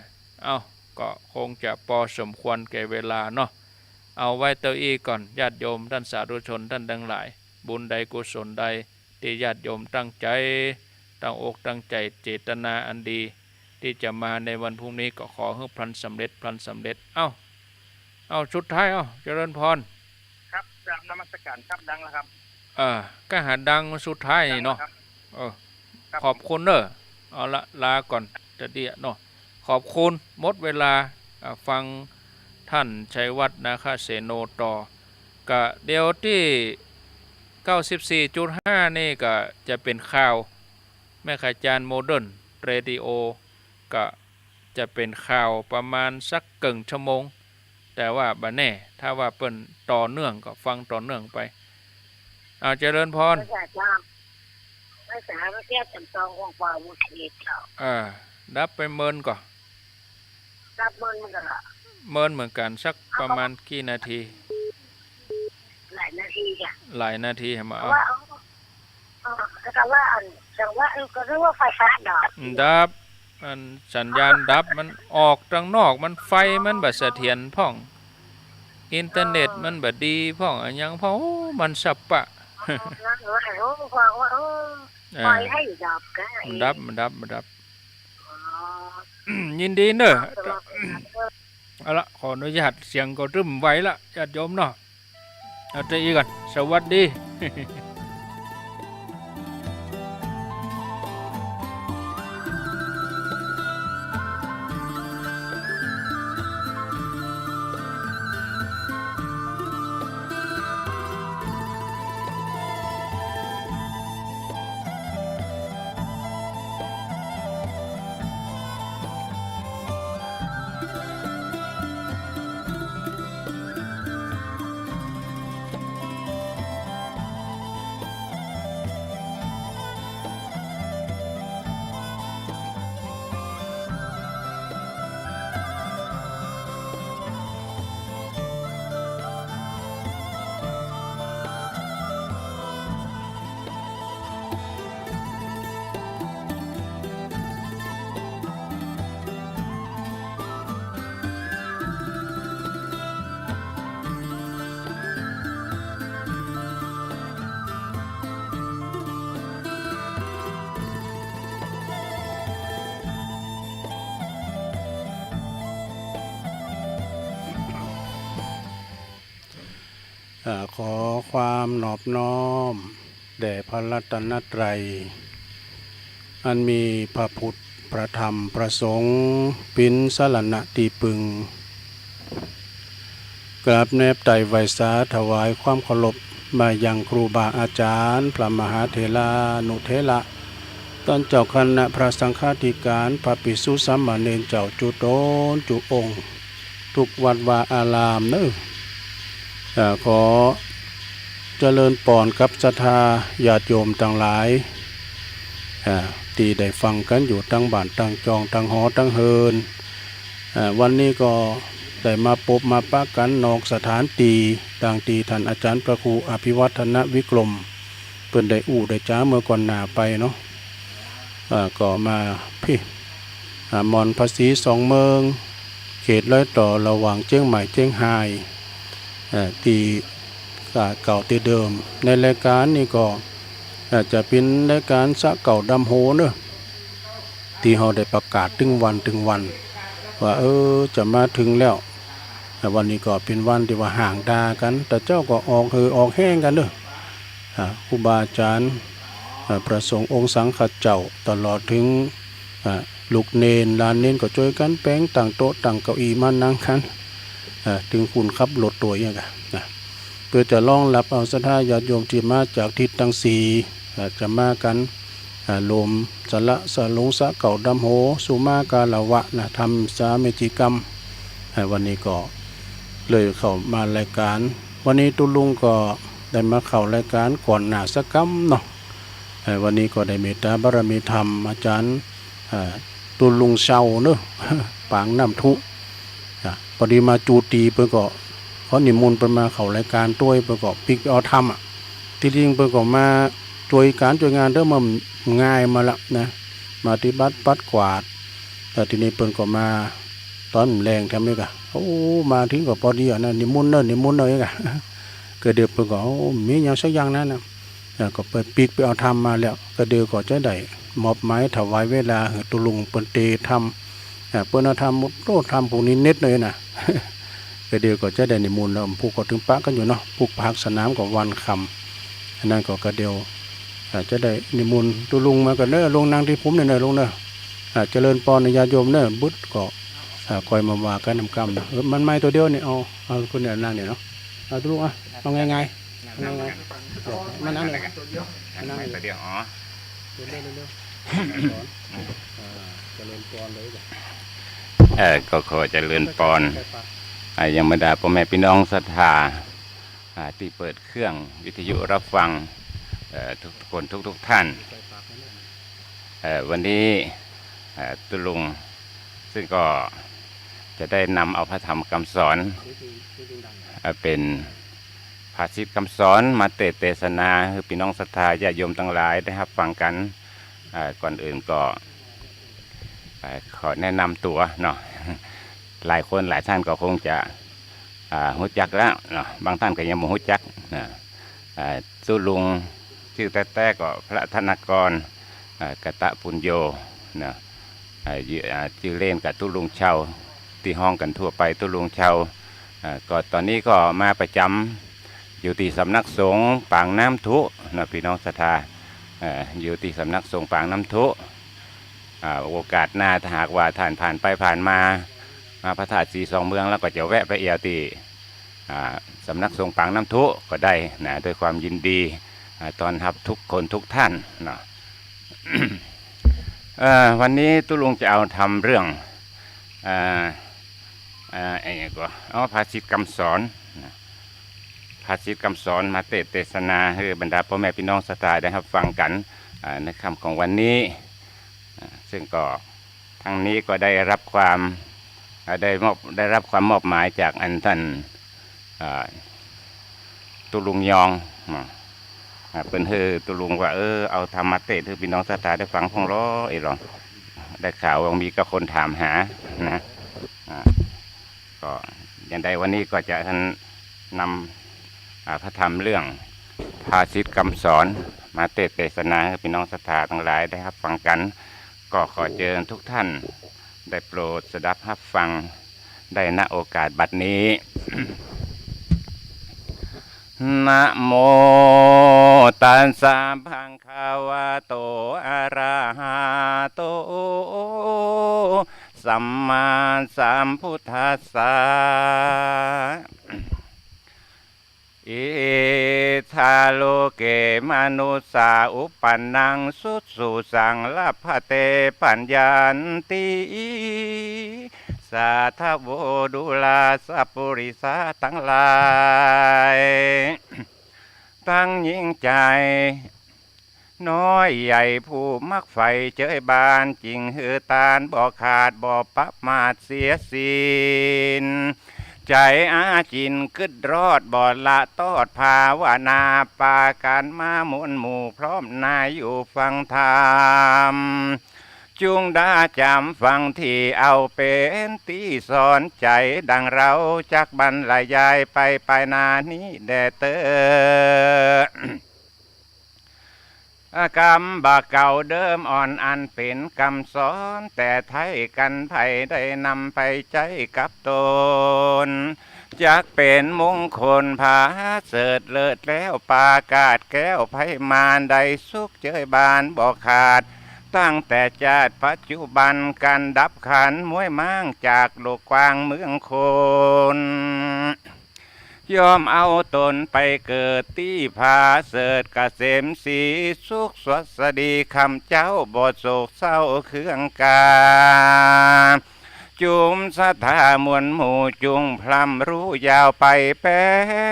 ก็คงจะพอสมควรแก่เวลาเนาะเอาไว้เตออีก่อนญาติโยมท่านสาธุชนท่านทั้งหลายบุญใดกุศลใดที่ญาติโยมตั้งใจตั้งอกตั้งใจเจตนาอันดีที่จะมาในวันพรุ่งนี้ก็ขอให้พลันสำเร็จเอาสุดท้ายเจริญพรครับกราบนมัสการครับดังแล้วครับก็หาดังสุดท้ายเนาะขอบคุณเนอะเอาละลาก่อนจะเดียเนาะขอบคุณหมดเวลาฟังท่านชัยวัฒน์นาคเสโนต่อก็เดี๋ยวที่ 94.5 นี่ก็จะเป็นข่าวแม่ขจารย์โมเดิร์นเรดิโอก็จะเป็นข่าวประมาณสักเกินชั่วโมงแต่ว่าบ่แน่ถ้าว่าเปิ้นต่อเนื่องก็ฟังต่อเนื่องไปเจริญพรภาษาเทียบจำต้องของความมุขีดับไปเมินก่อนดับเมินมันก็เมินเหมือนกันสักประมาณกี่นาทีหลายนาทีจ้ะหลายนาทีมาว่าแต่ว่าจังว่าก็เรียกว่าไฟฟ้าดับมันสัญญาณดับมันออกทางนอกมันไฟมันบ่เสถียรพ่องอินเทอร์เน็ตมันบ่ดีพ่องอันยังพ่อมันสับปะไฟให้ดับมันดับยินดีเนอะเอาละขออนุญาตเสียงก็รึมไว้ละญาติโยมเนาะเอาใจอีกก่อนสวัสดีขอความนอบน้อมแด่พระรัตนตรัยอันมีพระพุทธพระธรรมพระสงฆ์เป็นสรณะที่พึ่ง กราบแนบไต่ไวสาถวายความเคารพมายังครูบาอาจารย์พระมหาเถรานุเถระตอนเจ้าคณะพระสังฆาธิการพระภิกษุสามเณรเจ้าจุโตนจุองค์ทุกวัดวาอารามเนอะขอเจริญปอนกับศรัทธาญาติโยมทั้งหลายที่ได้ฟังกันอยู่ตั้งบ้านตั้งจองตั้งหอตั้งเฮินวันนี้ก็ได้มาพบมาปะกันนอกสถานตีดังตีท่านอาจารย์พระครูอภิวัฒนวิกรมเพิ่นได้ได้จ้าเมื่อก่อนหน้าไปเนาะก็มาพี่มอนภาษีสองเมืองเขตร้อยต่อระหว่างเชียงใหม่เชียงรายตีเก่าตีเดิมในรายการนี้ก็จะเป็นรายการสะเก่าดำโหเนอะที่เราได้ประกาศถึงวันว่าจะมาถึงแล้วแต่วันนี้ก็เป็นวันที่ว่าห่างดากันแต่เจ้าก็ออกแห้งกันเนอะครูบาอาจารย์ประสงค์องค์สังฆเจ้าตลอดถึงลูกเนนลานเนนก็ช่วยกันแป้งตั้งโต๊ะตั้งเก้าอี้มานั่งกันถึงคุณขับรถตัวอย่างกันเพื่อจะรองรับเอาศรัทธาญาติโยมที่มาจากทิศทั้งสี่จะมากันลมสละสลงสะเก่าดำโหสุมากาลวะทำสาเมจิกรรมวันนี้ก็เลยเข้ามารายการวันนี้ตุลุงก็ได้มาเข้ารายการก่อนหน้าสักกัมเนาะวันนี้ก็ได้เมตตาบารมีธรรมอาจารย์ตุลุงเชาเนอะปางน้ำทุพอดีมาจูตีเพื่อก็เขานิมนต์ไปมาเข้ารายการตัวเพื่อก็ปิกเอาธรรมที่จริงเพื่อก็มาช่วยการช่วยงานเริ่มมันง่ายมาละนะมาฏิบัติปัดกวาดแต่ทีนี้เพิ่นก็มาตอนแรงทำไมกะมาถึงก็พอดีนะนิมนต์เลยกะก็เดือเพิ่นก็มีอย่างสักอย่างนั้นนะก็เปิดปีกไปเอาทำมาแล้วก็เดือก็จะได้มอบหมายถวายเวลาตุลุงเปิ้นเตทำเปิ้นเอาทำทำพวกนี้เน็ตเลยนะก็เดือก็จะได้นิมนต์แล้วผู้ก็ถึงปะกันอยู่เนาะผู้พักสนามก็วันคำอันนั้นก็กระเดียวจะได้นิมนต์ตุลุงมากันเนอะลงนางที่ผมเนี่ยลงเนอะเจริญปอนในญาติโยมเนอะบุตรก็คอยมาว่ากันนำกรรมมันไม่ตัวเดียวเนี่ยเอาคนเนี่ยนางเนี่ยเนาะเอาตุลุงเอาไงมันนั่งเลยนั่งตัวเดียวเร็วเจริญปอนเลยก็ขอเจริญปอนยังบรรดาพ่อแม่พี่น้องศรัทธาที่เปิดเครื่องวิทยุรับฟังทุกคนทุกท่านวันนี้ตุลุงซึ่งก็จะได้นำเอาพระธรรมคำสอนเป็นภาษิตคำสอนมาเทศนาคือพี่น้องศรัทธาญาติโยมทั้งหลายได้รับฟังกันก่อนอื่นก็ขอแนะนำตัวเนาะหลายคนหลายท่านก็คงจะหูจักแล้วเนาะบางท่านก็ยังไม่หูจักนะตุลุงชื่อแต่ก็พระธนกรกตะปุญโยนะชื่อเล่นกับตุลุงเชาที่ห้องกันทั่วไปตุลุงเชาก็ตอนนี้ก็มาประจำอยู่ที่สำนักสงฆ์ปางน้ำทุนะพี่น้องศรัทธาอยู่ที่สำนักสงฆ์ปางน้ำทุโอกาสหน้าถ้าหากว่าท่านผ่านไปผ่านมาพระธาตุสีสองเมืองแล้วก็จะแวะไปเอียวที่สำนักสงฆ์ปางน้ำทุก็ได้นะด้วยความยินดีตอนรับทุกคนทุกท่านเนาะ วันนี้ตุลุงจะเอาทำเรื่องภาษิตคำสอนภาษิตคำสอนมาเทศนาให้บรรดาพ่อแม่พี่น้องศรัทธาได้รับฟังกันในค่ำของวันนี้ซึ่งก็ทั้งนี้ก็ได้รับความมอบหมายจากอันท่านตุลุงยองเป็นตุลุงว่าเอาธรรมะเทศให้พี่น้องศรัทธาได้ฟังพงร้อยหรอได้ข่าวว่ามีก็คนถามหานะก็อย่างใดวันนี้ก็จะท่านนำพระธรรมเรื่องภาษิตคำสอนมาเทศนาให้พี่น้องศรัทธาทั้งหลายได้รับฟังกันก็ขอเชิญทุกท่านได้โปรดสดับรับฟังได้ณโอกาสบัดนี้ นะโมตัสสะภะคะวะโตอะระหะโตสัมมาสัมพุทธัสสะ โลเกมนุสสาอุปันนังสุสุสังลพเตปัญญาติสาธโวดุลาสัพปุริสาทั้งหลายตั้งยิ่งใจน้อยใหญ่ผู้มักไฟเจยบานจริงหือตานบ่ขาดบ่ปะมาดเสียศีลใจอาจินกึดรอดบ่ละตอดภาวนาปาการมามุนหมู่พร้อมนายอยู่ฟังธรรมจุงดาจำฟังที่เอาเป็นที่สอนใจดังเราจักบรรยายไปนานี้แด่เตอกรรมบาเก่าเดิมอ่อนอันเป็นกรรมสอนแต่ไทยกันไผได้นำไปใจกับตนจักเป็นมงคลพาเสริฐเลิศแล้วปากาศแก้วไผมานได้สุขเจยบานบ่ขาดตั้งแต่ชาติปัจจุบันกันดับขันมวยมั่งจากโลกกว้างเมืองคนยอมเอาตนไปเกิดที่ผาเสริฐเกษมสีสุขสวัสดีคำเจ้าบ่โศกเศร้าเครื่องกาจุมสถามวลหมู่จุงพลัมรู้ยาวไปแป้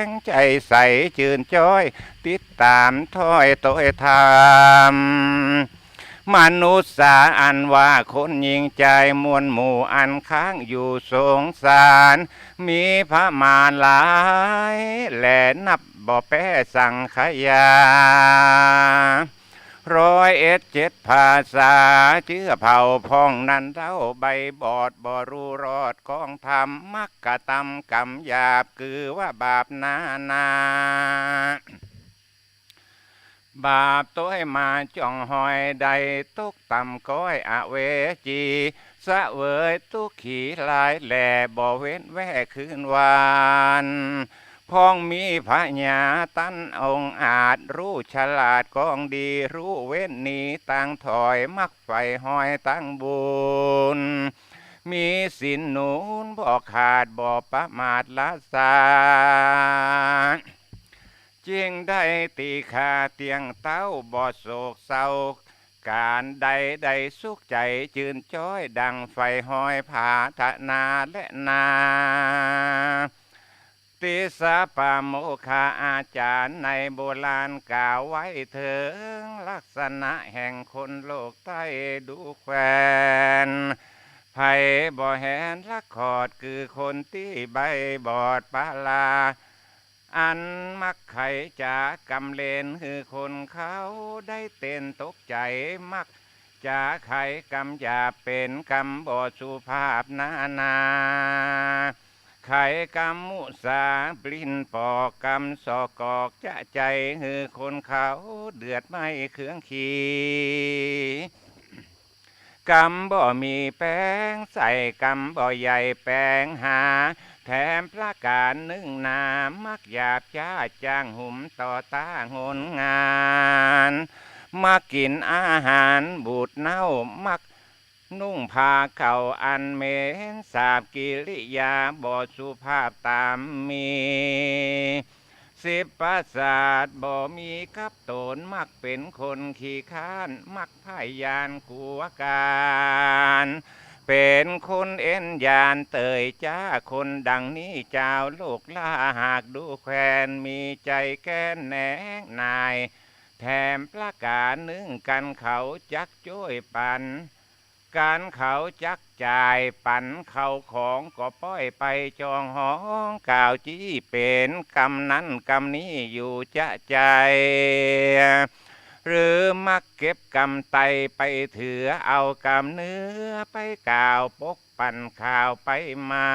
งใจใสจืนจ้อยติดตามถ้อยโตยธรรมมนุษย์สาอันว่าคนยิงใจมวลหมู่อันค้างอยู่สงสารมีพระมารหลายแหล่นับบ่แป้สังขยา101 ภาษาเชื้อเผ่าพ้องนั้นเท่าใบบอดบ่รู้รอดกองธรรมมักกะตำกำหยาบคือว่าบาปนาบาปตัวให้มาจ่องหอยใดตุกต่ำก้อยอเวจีสะเวยตุกขี่ลายแหล่บ่เว้นแว่คืนวานพ้องมีพระญาตั้นองอาจรู้ฉลาดกองดีรู้เว้นหนีตั้งถอยมักไฟหอยตั้งบุญมีสินหนุนบ่ขาดบ่ประมาทละสาเจียงได้ตีขาเตียงเต้าบ่โศกเศร้าการใดสุขใจจืนจ้อยดังไฟหอยผาทนาและนาติสาปาโมคาอาจารย์ในโบราณกล่าวไว้ถึงลักษณะแห่งคนโลกใต้ดูแควนไผ่บ่แหนละขอดคือคนที่ใบบอดปาลาอันมักไข่จากกำเลนคือคนเขาได้เต้นตกใจมักจะไข่กำหยาเป็นกำบ่สุภาพนาไข่กำมุสาปลิ้นปอกกำสอกอกจะใจคือคนเขาเดือดไม่เคืองขีกำบ่มีแป้งใส่กำบ่ใหญ่แป้งหาแถมพระการนึ่งนามักหยาบจ้าจ้างหุ่มต่อตาหนงานมักกินอาหารบูดเน่ามักนุ่งผ้าเข่าอันเหม็นสาบกิริยาบ่สุภาพตามมี10 ประสาทบ่มีกับตนมักเป็นคนขี้ข้านมักพยานกัวการเป็นคนเอ็นยานเตยจ้าคนดังนี้เจ้าโลกล่าหากดูแควนมีใจแก้นแหนงนายแถมประกาศนึ่งกันเขาจักจ้วยปันการเขาจักจ่ายปันเขาของก็ป้อยไปจองห้องกล่าวจี้เป็นกำนั้นกำนี้อยู่จะใจหรือมักเก็บกำไตไปถือเอากำเนื้อไปกล่าวปกปั่นข่าวไปมา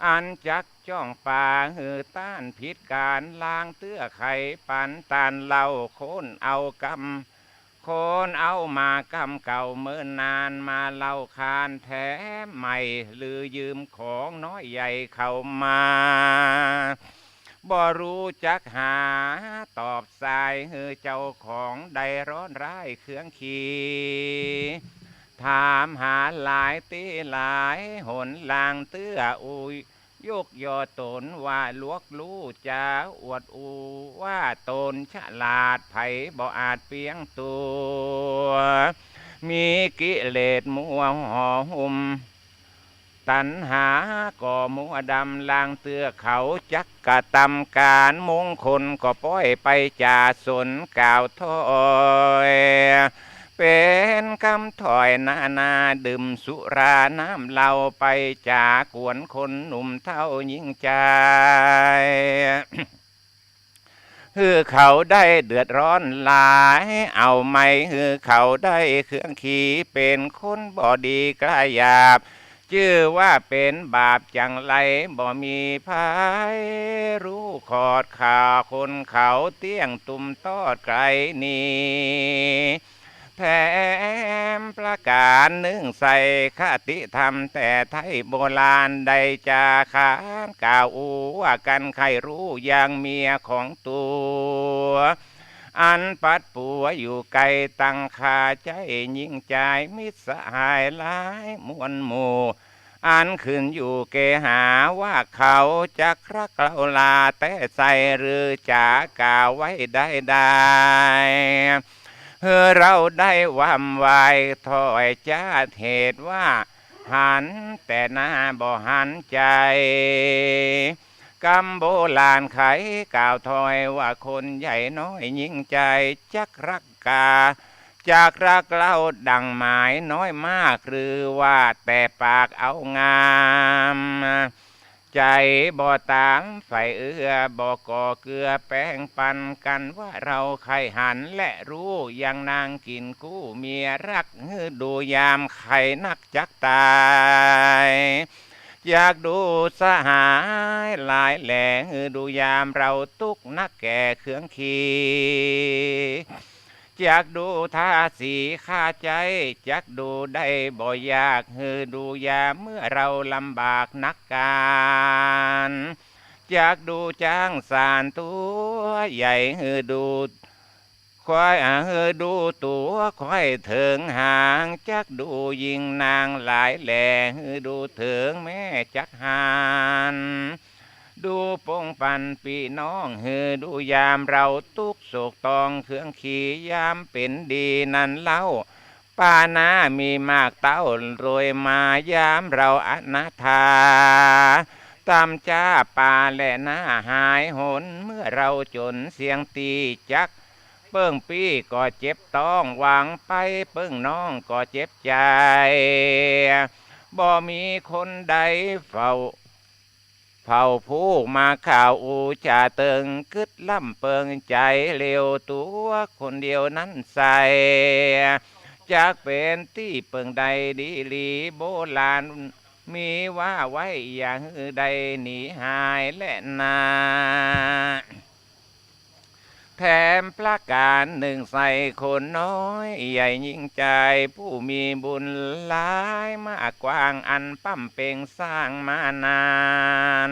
อันจักจ้องป่าหือต้านผิดการล้างเตื้อไข่ปันตานเล่าโคนเอากำโคนเอามากำเก่าเมื่อนานมาเล่าคานแท้ใหม่หรือยืมของน้อยใหญ่เข้ามาบ่รู้จักหาตอบสายหือเจ้าของใดร้อนร้ายเครื่องขีถามหาหลายตีหลายหนลางเตื้อ ยกยอตนว่าลวกลู่จะอวดอูว่าตนฉลาดไผบ่อาจเปียงตัวมีกิเลสมัวห่อหุ้มตัณหาก่อมัวดำลางเตือเขาจักกะตำการมงคลก็ป้อยไปจ่าสนกล่าวถ้อยเป็นคำถอยนาดื่มสุราน้ำเหล้าไปจากวนคนหนุ่มเท่ายิ่งใจ คือเขาได้เดือดร้อนหลายเอาไม่คือเขาได้เครื่องขี่เป็นคนบ่ดีกล้าหยาบชื่อว่าเป็นบาปจังไรบ่มีพายรู้ขอดข่าคนเขาเตี้ยงตุ่มตอดไกลนี้แถมประการหนึ่งใส่คติธรรมแต่ไทยโบราณใดจาขานกล่าวอูว่ากันใครรู้อย่างเมียของตัวอันปัดปัวอยู่ไกลตั้งคาใจยิ่งใจมิตรสหายหลายมวลหมู่อันขึ้นอยู่เกหาว่าเขาจะรักเราลาแต่ใส่หรือจาก่าวไว้ได้เราได้วำวายถอยจ้าเหตุว่าหันแต่หน้าบ่หันใจกำโบราณไขกล่าวถอยว่าคนใหญ่น้อยยิ่งใจจักรักกาจากรักเล่าดังหมายน้อยมากหรือว่าแต่ปากเอางามใจบ่ตามไฟบ่ก่อเกลือแป้งปันกันว่าเราใครหันและรู้ยังนางกินกู้เมียรักดูยามใครนักจักตายอยากดูสหายหลายแหล่ดูยามเราตุกนักแก่เครื่องขี่อยากดูท่าสีข้าใจจักดูได้บ่อยากดูยามเมื่อเราลำบากนักการอยากดูจ้างสารตัวใหญ่ดูควายดูตัวควายเถิงหางจักดูยิงนางหลายแหล่ดูเถิงแม่จักหานดูปงปันปีน้องดูยามเราตุกโศกตองเครื่องขี่ยามเป็นดีนั่นเล่าป้านามีมากเต้ารวยมายามเราอนาถาตามจ้าป่าและหน้าหายหนเมื่อเราจนเสียงตีจักเปิ้งปี้ก็เจ็บต้องวางไปเปิ้งน้องก็เจ็บใจบ่มีคนใดเฝ้าผู้มาข่าวอูจ่าเติงกึดล่ำเปิงใจเร็วตัวคนเดียวนั้นใส่จากเป็นที่เปิงใดดีลีโบราณมีว่าไว้อย่างใดหนีหายและนาแถมประการหนึ่งใส่คนน้อยใหญ่ยิ่งใจผู้มีบุญหลายมากกว้างอันปั้มเป่งสร้างมานาน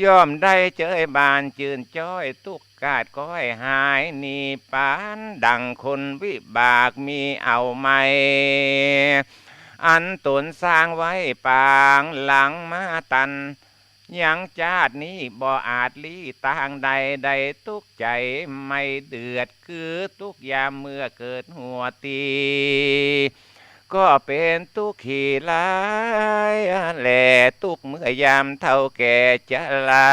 ย่อมได้เจอบานจืนจ้อยตุกกาดก้อยหายนีปานดังคนวิบากมีเอาไม่อันตนสร้างไว้ปางหลังมาตันยังจาดนี้บ่อาจลี้ต่างใดตุกใจไม่เดือดคือตุกยามเมื่อเกิดหัวตีก็เป็นตุกขี่ลายแหล่ตุกเมื่อยามเท่าแก่จะลา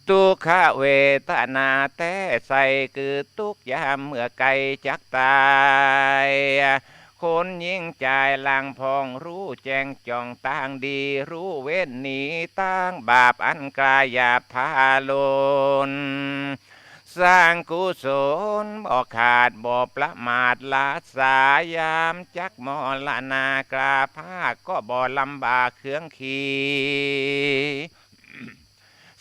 ตุกขเวทนาแต่ใส่คือตุกยามเมื่อไกลจักตายคนยิ่งใจลางพองรู้แจ้งจ่องต่างดีรู้เว้นหนีต่างบาปอันกลายหยาบทาโลนสร้างกุศลบ่ขาดบ่ประมาทลาสายามจักมรณากราภาคก็บ่ลำบากเครื่องขี่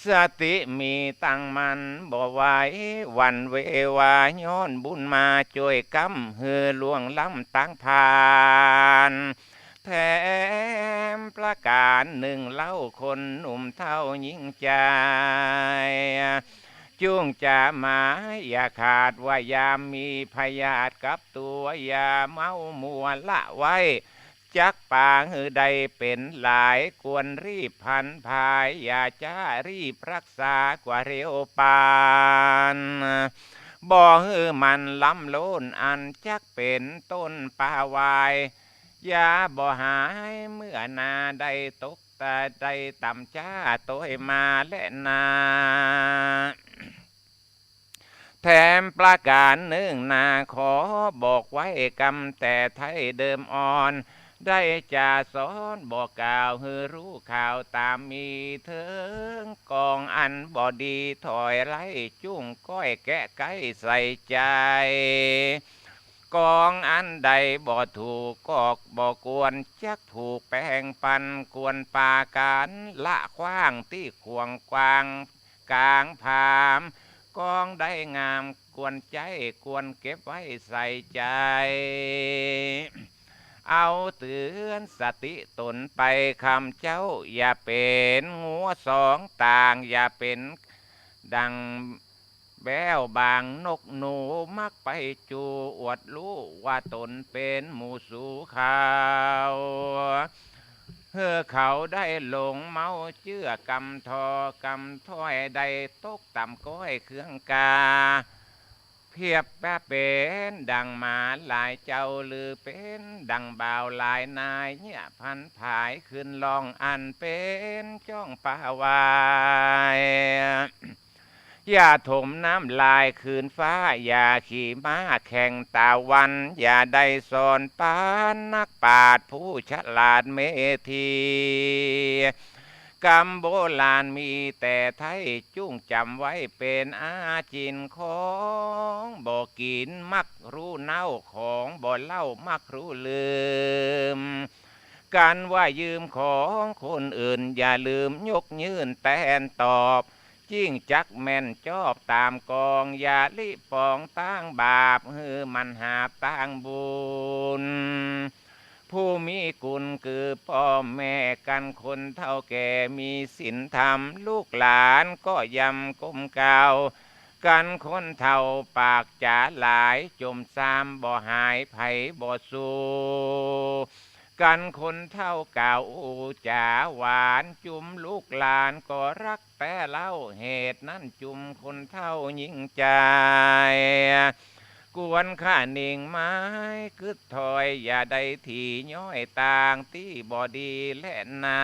สติมีตั้งมันบ่ไหววันเววาย้อนบุญมาช่วยกำล่วงล้ำตั้งผ่านแถมประการหนึ่งเล่าคนหนุ่มเท่ายิ่งใจจุงจะมาอย่าขาดว่ายามมีพยาธิกับตัวอย่าเมามัวละไว้ จักป่าหือใดเป็นหลายกวนรีบพันภายอย่าจ้ารีบรักษากว่าเร็วปานบ่หือมันล้ำโลนอันจักเป็นต้นป่าวายอย่าบ่หายเมื่อนาได้ตกตาได้ต่ำจ้าตัวมาและนาแถมประการหนึ่งนาขอบอกไว้กำแต่ไทยเดิมอ่อนได้จะสอนบอกกล่าวให้รู้ข่าวตามมีเถิงกองอันบอดีถอยไล่จุ้งก้อยแกะไก่ใส่ใจกองอันใดบ่ถูกกอกบ่กวนจักถูกแปลงปันกวนปาการละขว้างที่ขวงกวางกลางผามกองได้งามกวนใจกวนเก็บไว้ใส่ใจเอาเตือนสติตนไปคำเจ้าอย่าเป็นงัวสองต่างอย่าเป็นดังแบ้วบางนกหนูมักไปจูอวดรู้ว่าตนเป็นหมูสูขาวเฮือเขาได้หลงเมาเชื่อกำทอกำถ้อยได้ตกต่ำก้อยเครื่องกาเพียบแปะเป็นดังหมาหลายเจ้าหรือเป็นดังบ่าวหลายนายเนี่ยพันผายขึ้นลองอันเป็นจ้องป่าวายอย่าถมน้ำลายคืนฟ้าอย่าขี่ม้าแข่งตาวันอย่าได้สอนปานนักปราชญ์ผู้ฉลาดเมธีกรรมโบราณมีแต่ไทยจุ้งจำไว้เป็นอาจินของบ่กินมักรู้เน่าของบ่เล่ามักรู้ลืมการว่ายืมของคนอื่นอย่าลืมยกยื่นแทนตอบจิ้งจักแม่นจอบตามกองอย่าลิปองตั้งบาปฮือมันหาตั้งบุญผู้มีกุลคือพ่อแม่กันคนเฒ่าแก่มีศีลธรรมลูกหลานก็ยำก้มเก่ากันคนเฒ่าปากจ๋าหลายจมซ้ำบ่หายไผบ่สู้กันคนเฒ่าเก่าจ๋าหวานจุมลูกหลานก็รักแต่เล่าเหตุนั้นจุมคนเฒ่ายิ่งใจกวนข้านิ่งไม้กึดถอยอย่าได้ที่ย้อยต่างที่บ่ดีและนา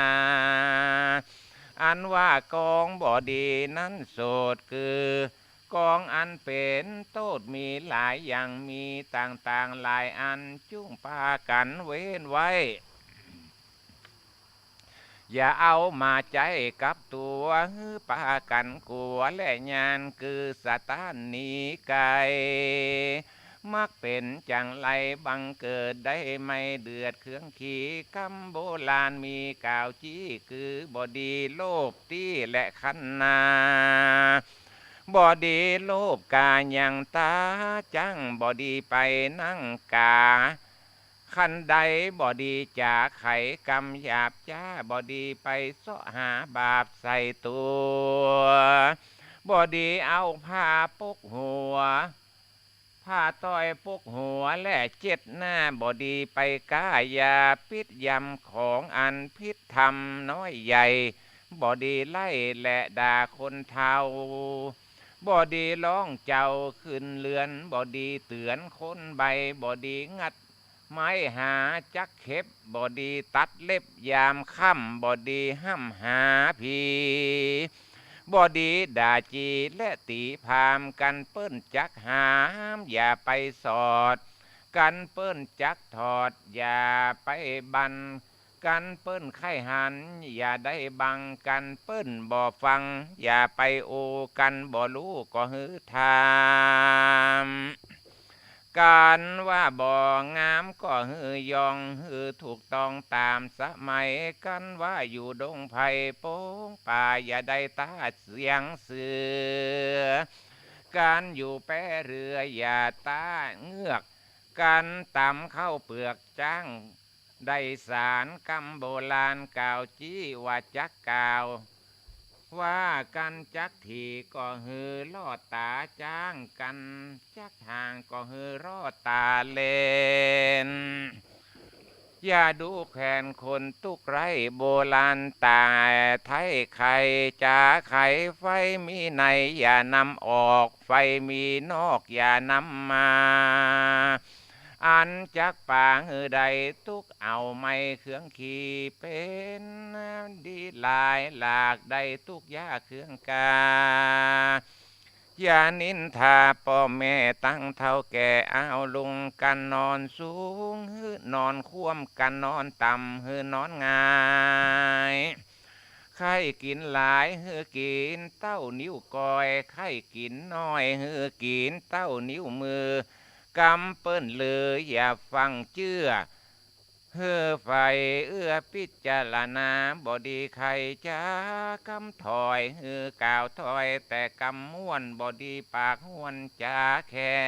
อันว่ากองบ่ดีนั้นโสดคือกองอันเป็นโทษมีหลายอย่างมีต่างๆหลายอันจุ้งปากันเว้นไว้อย่าเอามาใจกับตัวฮือปากันกลัวและยานคือสตานหนีไกลมักเป็นจังไรบังเกิดได้ไม่เดือดเครื่องขี่คำโบราณมีกล่าวจี้คือบอดีโลภตี้และขันนาบอดีโลภกายังตาจังบอดีไปนั่งกาขันใดบอดีจากไขกำหยาบจ้าบอดีไปเสาะหาบาปใส่ตัวบอดีเอาผ้าปกหัวผ้าต้อยปกหัวและเจ็ดหน้าบอดีไปก้ายาพิษยำของอันพิษทำน้อยใหญ่บอดีไล่และด่าคนเทาบอดีร้องเจ้าขึ้นเลือนบอดีเตือนคนใบบอดีงัดไม้หาจักเข็บบอดีตัดเล็บยามค่ำบอดีห้ำหาผีบอดีด่าจีและตีพามกันเปิ้นจักหามอย่าไปสอดกันเปิ้นจักถอดอย่าไปบันกันเปิ้นไข้หันอย่าได้บังกันเปิ้นบ่ฟังอย่าไปโอกันบ่รู้ก็ฮือทามการว่าบ่งามก็ฮือยองฮือถูกต้องตามสมัยกันว่าอยู่ดงไผ่โป้งป่าอย่าได้ตาเสียงเสือการอยู่แปะเรืออย่าตาเงือกการตำเข้าเปลือกจ้างได้สารกำโบราณกล่าวจี้ว่าจักกล่าวว่ากันจักทีก็ฮือลอดตาจ้างกันจักทางก็ฮือรอดตาเลน อย่าดูแขนคนตุกไรโบราณตายไทยไข่จ่าไข่ไฟมีในอย่านำออกไฟมีนอกอย่านำมาอันจักป่าหือใดตุกเอาไม่เครื่องขี่เป็นดีลายหลากใดตุกยาเครื่องกาอย่านินทาพ่อแม่ตั้งเท่าแก่เอาลุงกันนอนสูงหือนอนคว่ำกันนอนต่ำหือนอนง่ายใครกินหลายหือกินเต้านิ้วก้อยใครกินน้อยหือกินเต้านิ้วมือกำเปิ้นเลยอย่าฟังเชื่อเฮือไฟเอื้อพิจารณาบอดีใครจ้ากำถอยเฮือกล่าวถอยแต่กำม้วนบอดีปากห้วนจ้าแข็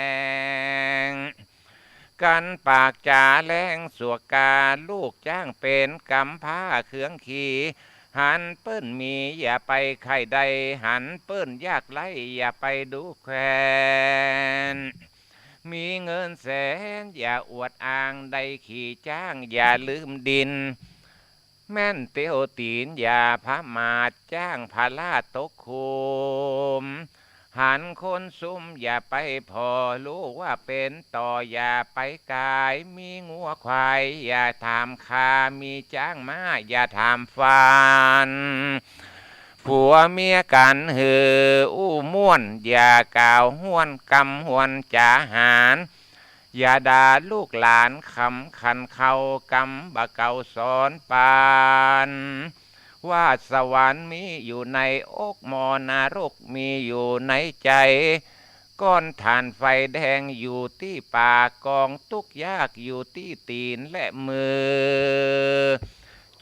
งกันปากจ่าแรงสวกกาลูกจ้างเป็นกำผ้าเครื่องขี่หันเปิ้นมีอย่าไปใครใดหันเปิ้นยากไล่อย่าไปดูแควน มีเงินแสนอย่าอวดอ้างได้ขี่จ้างอย่าลืมดินแม่นเตียวตีนอย่าพระมาดจ้างพาลาตกคุมหันคนซุ่มอย่าไปพอรู้ว่าเป็นต่ออย่าไปกายมีงัวควายอย่าถามคามีจ้างม้าอย่าถามฟันผัวเมียกันหืออู้ม่วนอย่ากล่าวห้วนกำหวนจ่าหารอย่าด่าลูกหลานคำคันเขากำบะเก่าสอนปานว่าสวรรค์มีอยู่ในอกมอนรกมีอยู่ในใจก้อนถ่านไฟแดงอยู่ที่ปากกองทุกยากอยู่ที่ตีนและมือ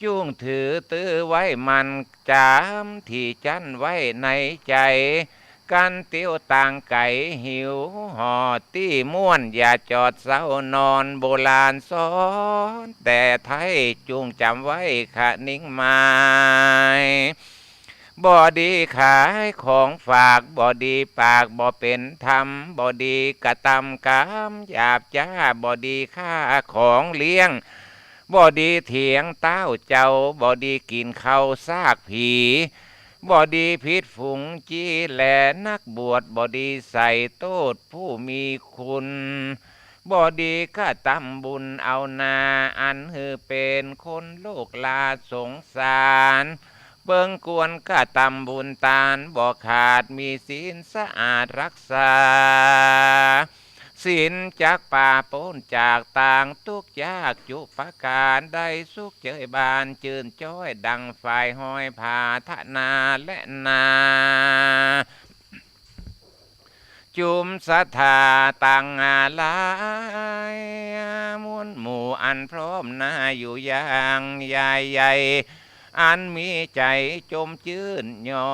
จุ้งถือตื้อไว้มันจามที่จันไว้ในใจกันเตี้ยวต่างไก่หิวห่อตี้ม่วนอย่าจอดเศร้านอนโบราณสอนแต่ไทยจุงจำไว้ขะนิ่งไม้บ่ดีขายของฝากบ่ดีปากบ่เป็นธรรมบ่ดีกระตำกามหยาบจ้าบ่ดีค่าของเลี้ยงบ่ดีเถียงเต้าเจ้าบ่ดีกินข้าวซากผีบ่ดีพิษฝูงจี้แหลนักบวชบ่ดีใส่โทษผู้มีคุณบ่ดีก็ตำบุญเอานาอันหือเป็นคนโลกลาสงสารเบิ่งกวนก็ตำบุญตาลบ่ขาดมีศีลสะอาดรักษาศีลจากป่าปนจากต่างทุกยากจุปการได้สุขเจยบานจื่นจ้อยดังฝ่ายห้อยผาทนาและนาจุมศรัทธาต่างอาลายมวลหมู่อันพร้อมหน้าอยู่อย่างใหญ่ใหญ่อันมีใจจมจื่นย่อ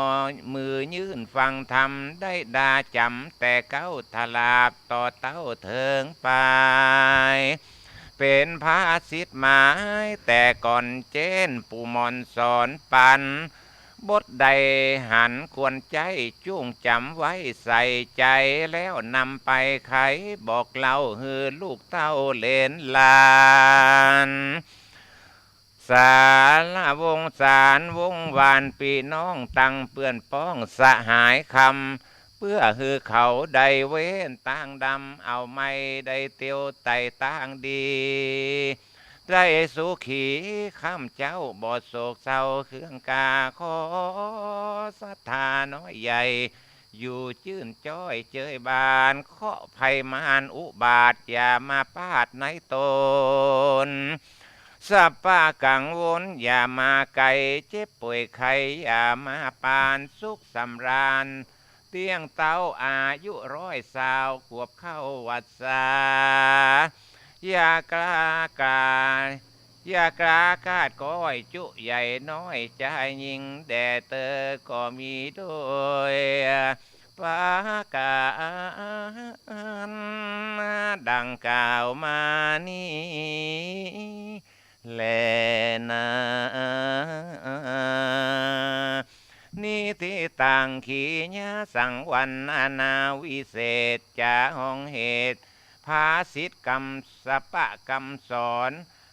มือยื่นฟังธรรมได้ดาจำแต่เก้าทลาบต่อเต้าเถิงไปเป็นพระสิทธิ์หมายแต่ก่อนเจนปู่มอนสอนปันบทใดหันควรใจจุ้งจำไว้ใส่ใจแล้วนำไปไขบอกเล่าฮือลูกเต้าเลนลานสารวงสารวงวานปีน้องตั้งเปื่อนป้องสหายคำเพื่อฮือเขาได้เว้นต่างดำเอาไม่ได้เตียวไต่ต่างดีได้สุขีข้ามเจ้าบอดโศกเศร้าเครื่องกาขอศรัทธาน้อยใหญ่อยู่จื่นจ้อยเจยบานเคาะภัยมานอุบาทอย่ามาปาดในตนสัพพะกังวลอย่ามาไกลเจ็บป่วยไข้อย่ามาปานสุขสำราญเตียงเต้าอายุ100 ขวบเข้าวัดสาอย่ากล้ากาอย่ากล้ากาดก้อยจุใหญ่น้อยใจยิงแด่เตอก็มีด้วยปากาดังกล่าวมานี้แลนะนิติตังขีญาสังวันนาวิเศษจาห้องเหตุภาสิทธกรรมสปะกรรมสอน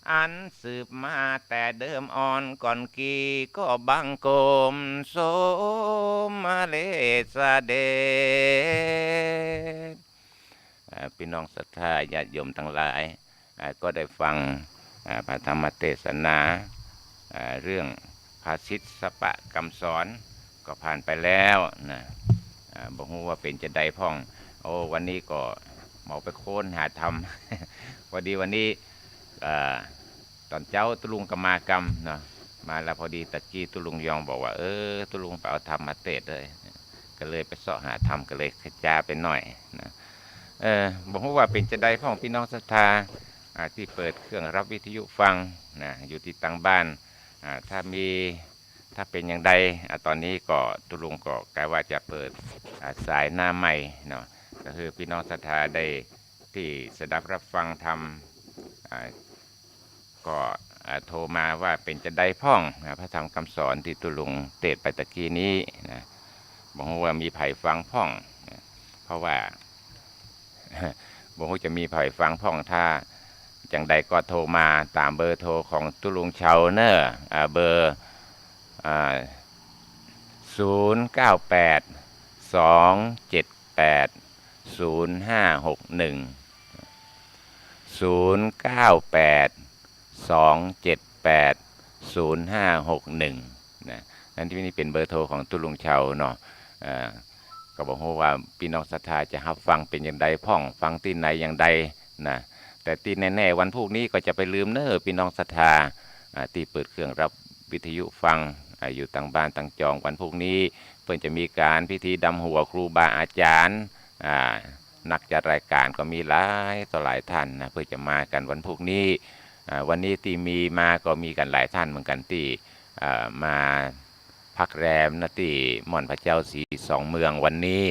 อันสืบมาแต่เดิมอ่อนก่อนกีก็บังกมโสมาเลสเดชพี่น้องศรัทธาญาติโยมทั้งหลายก็ได้ฟังพระธรรมเทศนาเรื่องภาษิตสปะคำสอนก็ผ่านไปแล้วนะบอกว่าเป็นจะได้พ่องโอ้วันนี้ก็หมอไปโค่นหาธรรม วันนี้ตอนเจ้าตุลุงกมากรรมเนาะมาแล้วพอดีตะกี้ตุลุงยองบอกว่าตุลุงไปเอาธรรมมาเทศเลยก็เลยไปเสาะหาธรรมก็เลยขจาไปหน่อยนะบอกว่าเป็นจะได้พ่องพี่น้องศรัทธาที่เปิดเครื่องรับวิทยุฟังนะอยู่ที่ต่างบ้านถ้าเป็นอย่างใดตอนนี้ก็ตุลุงก็กลายว่าจะเปิดสายหน้าใหม่เนาะก็คือพี่น้องศรัทธาได้ที่สดับรับฟังธรรมก็โทรมาว่าเป็นจะได้พ่องพระธรรมคำสอนที่ตุลุงเทศไปตะกี้นี้นะบอกว่ามีไผ่ฟังพ่องเพราะว่าบอกว่าจะมีไผ่ฟังพ่องถ้าจังใดก็โทรมาตามเบอร์โทรของตุลุงเชาเนอร์เบอร์นะนั่นที่นี่เป็นเบอร์โทรของตุลุงเชาเนาะก็บอกว่าพี่น้องศรัทธาจะรับฟังเป็นอย่างใดพ่องฟังที่ไหนอย่างใดนะแต่ที่แน่ๆวันพวกนี้ก็จะไปลืมเนอพี่น้องศรัทธาที่เปิดเครื่องรับวิทยุฟังอยู่ต่างบ้านต่างจองวันพวกนี้เพื่อจะมีการพิธีดำหัวครูบาอาจารย์นักจัดรายการก็มีหลายต่อหลายท่านนะเพื่อจะมากันวันพวกนี้วันนี้ที่มีมาก็มีกันหลายท่านเหมือนกันที่มาพักแรมนะที่ม่อนพระเจ้าสีสองเมืองวันนี้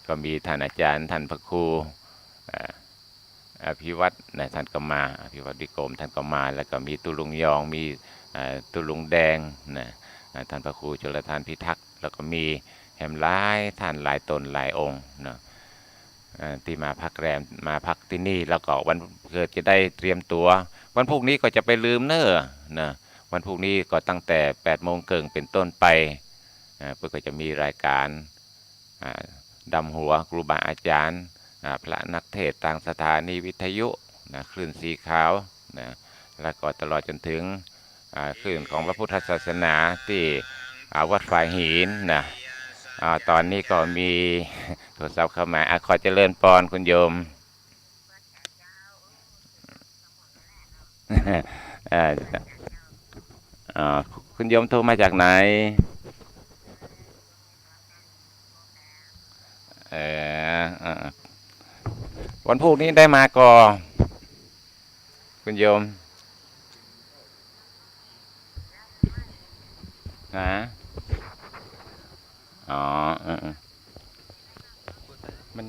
ก็มีท่านอาจารย์ท่านพระครูอภิวัตรนะท่านก็มาอภิวัตรวิกรมท่านก็มาแล้วก็มีตุลุงยองมีตุลุงแดงนะท่านพระครูชลทานพิทักษ์แล้วก็มีแหมหลายท่านหลายตนหลายองค์นะที่มาพักแรมมาพักที่นี่แล้วก็วันเกิดจะได้เตรียมตัววันพรุ่งนี้ก็จะไปลืมเนอนะวันพรุ่งนี้ก็ตั้งแต่8:30เป็นต้นไปเพื่อก็จะมีรายการดำหัวครูบาอาจารย์พระนักเทศต่างสถานีวิทยุนะคลื่นสีขาวนะแล้วก็ตลอดจนถึงคลื่นของพระพุทธศาสนาที่วัดฝ่ายหินนะตอนนี้ก็มีโทรศัพท์เข้ามาขอเจริญพรคุณโยม คุณโยมโทรมาจากไหนวันพรุ่งนี้ได้มาก่อคุณโยมนะอ๋อมัน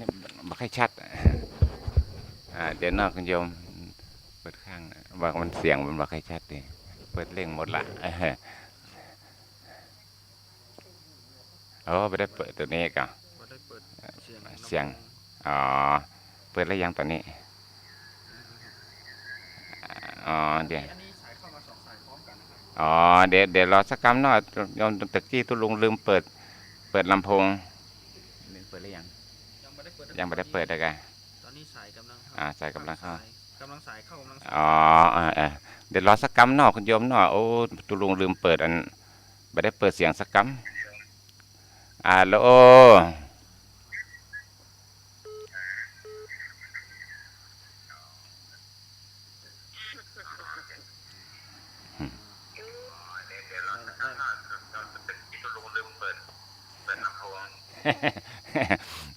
ไม่ค่อยชัดเดี๋ยวนอกคุณโยมเปิดข้างว่ามันเสียงมันไม่ค่อยชัดดิเปิดเร่งหมดละไปได้เปิดตัวนี้ก่อนเสียงอ๋อเปิดแล้วยังตอนนี้เดี๋ยวเดี๋ยวรอสักคำหน่อยยอมตะกี้ตุลุงลืมเปิดลำโพงเปิดแล้วยังไม่ได้เปิดเลยกันตอนนี้สายกำลังเข้าสายกำลังเข้าเดี๋ยวรอสักคำหน่อยคุณโยมหน่อยโอ้ตุลุงลืมเปิดไม่ได้เปิดเสียงสักคำแ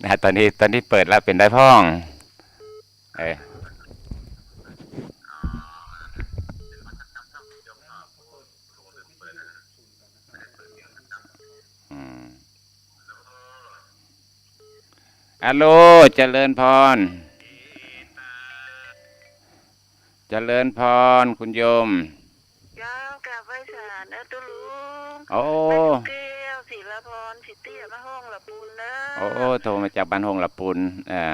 ล้วตอนนี้เปิดแล้วเป็นได้พ่องฮัลโหลเจริญพรคุณโยมจ้ากลับไปศาลนะตุลุง โอ้ แม่เกลียวศิล พรสิเตี้ยมาห้องละปูนเนอ โอ้โทรมาจากบ้านหงละปุนเจ้า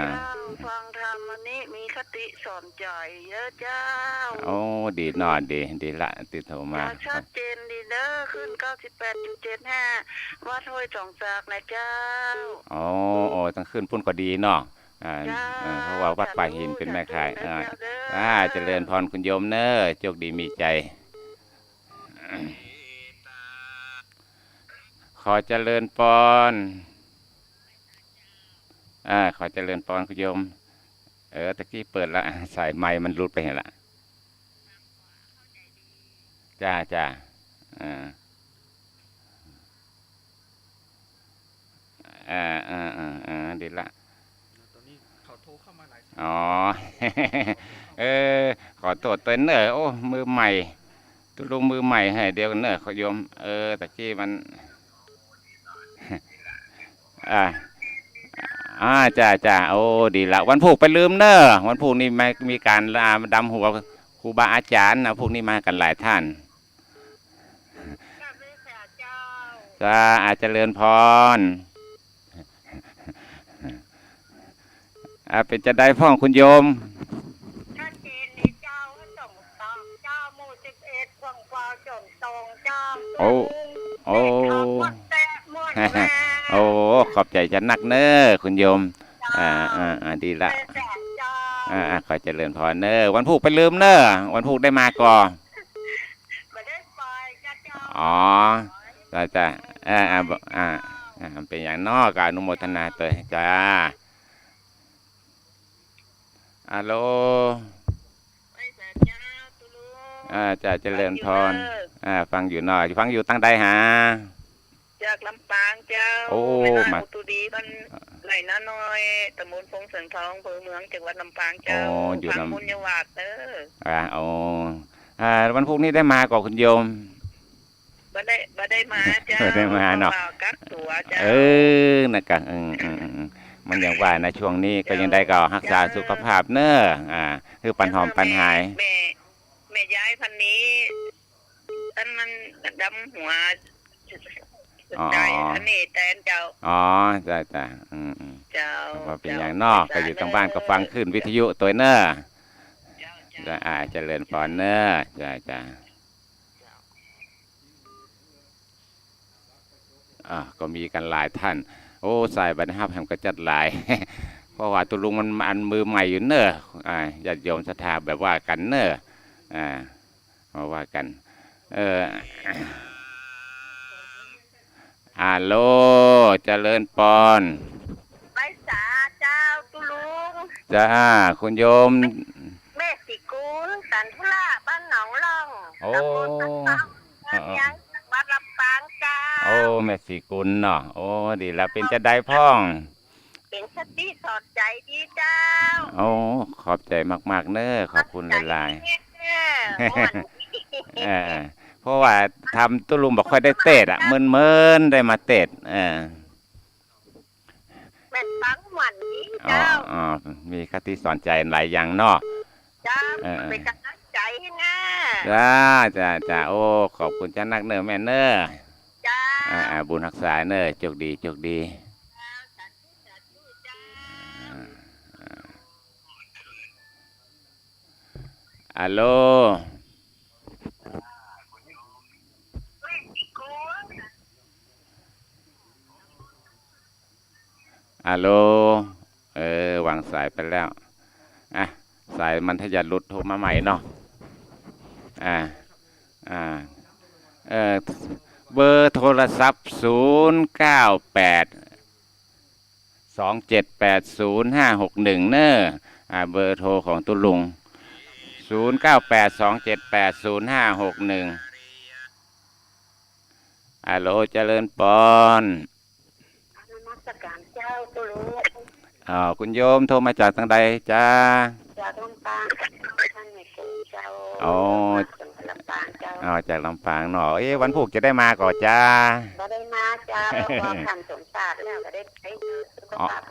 ฟังธรรมวันนี้มีคติสอนใจเยอะเจ้า โอ้ดีนอนดีละติดโทรมา ชัดเจนดีเด้อขึ้น 98.75 วัดห้วยจองจากนะเจ้า โอ้ต้องขึ้นพุ่นก็ดีเนาะเพราะว่าวัดป่าหินเป็นแม่ขายเจริญพรคุณโยมเนอโชคดีมีใจขอเจริญพรขอเจริญพรคุณโยมตะกี้เปิดละสายไม้มันรุดไปเห็นละจ้าดีละอ๋อ ขอตรวจตัวเนอโอ้มือใหม่ตุลุงมือใหม่ให้เดียวกันเนอขอโยมตะกี้มันจ้าโอ้ดีละวันพุธไปลืมเนอวันพุธนี่มีการดำหัวครูบาอาจารย์นะพวกนี้มากันหลายท่านจ้าอาจเจริญพรเป็นจะได้พ่องคุณโยมชัดเจนนี่เจ้าส่งตองเจ้าหมู่11ฟังฟ้าจงตองเจ้าโอ้ขอบใจจะนักเนอคุณโยมดีละขอเจริญพรเนอวันพุธไปลืมเนอวันพุธได้มาก่ออ๋อจ้าเป็นอย่างนอกอนุโมทนาตัวจ้าฮัลโหลจ้าเจริญพรฟังอยู่หน่อยฟังอยู่ตั้งใดหาจากลำปางเจ้าโอ้มาตุดีมันไหลน้อยตำบลพงเสริงทองอำเภอเมืองจังหวัดลำปางเจ้าอยู่ลำบุญยวาดเด้อวันพรุ่งนี้ได้มาก่อนคุณโยมบ่ได้มาเจ้าได้มาเนาะกักตัวเจ้านะครับมันอย่างว่าในช่วงนี้ก็ยังได้ก็รักษาสุขภาพเนอคือปันหอมปันหายแม่ย้ายพันนี้อันมันดำหัวใจอันนี้แตนเจ้าจ้าเจ้าว่าเป็นอย่างนอกก็อยู่ทางบ้านก็ฟังขึ้นวิทยุตัวเนอจะเจริญพรเนอจ้าก็มีกันหลายท่านโอ้สายบรรทับแห่งกระจัดหลาย เพราะว่าตุลุงมันอันมือใหม่อยู่เนอญาติโยมศรัทธาแบบว่ากันเนอมาว่ากันฮัลโหลเจริญพรไปสาเจ้าตุลุงจ้าคุณโยมแม่สิกุลสันทุละบ้านหนองล่องตำบลตั้งยังวัดลำปางเจ้าโอ้แม่สิกุลเนาะโอ้ดีแล้วเป็นจะได้พ่องเป็นสติสอดใจดีเจ้าโอ้ขอบใจมากๆเนอขอบคุณหลายๆเพราะว่าทำตุลุงบอกค่อยได้เตะเมินได้มาเตะแม่ฟังหวันนี้เจ้ามีคติสอนใจหลายอย่างเนาะจ้าเป็นกำลังใจนะจ้าโอ้ขอบคุณจ้านักเนอแม่เนอจ้าบุญรักษาเนอโชคดีฮัลโหลฮัลโหลวางสายไปแล้วสายมันถ้าจะหลุดโทรมาใหม่เนาะเบอร์โทรศัพท์0982780561เนอเบอร์โทรของตุลุง0982780561ฮัลโหลเจริญพรคุณโยมโทรมาจากทางใดจ้าจากลำปางท่านแม่กูเจ้าลำปางเจ้าจากลำปางเนาะวันพุธจะได้มาก่อนจ้าบ่ได้มาจ้าพอทำสมศาสตร์แล้วก็ได้ไปสุขภาพ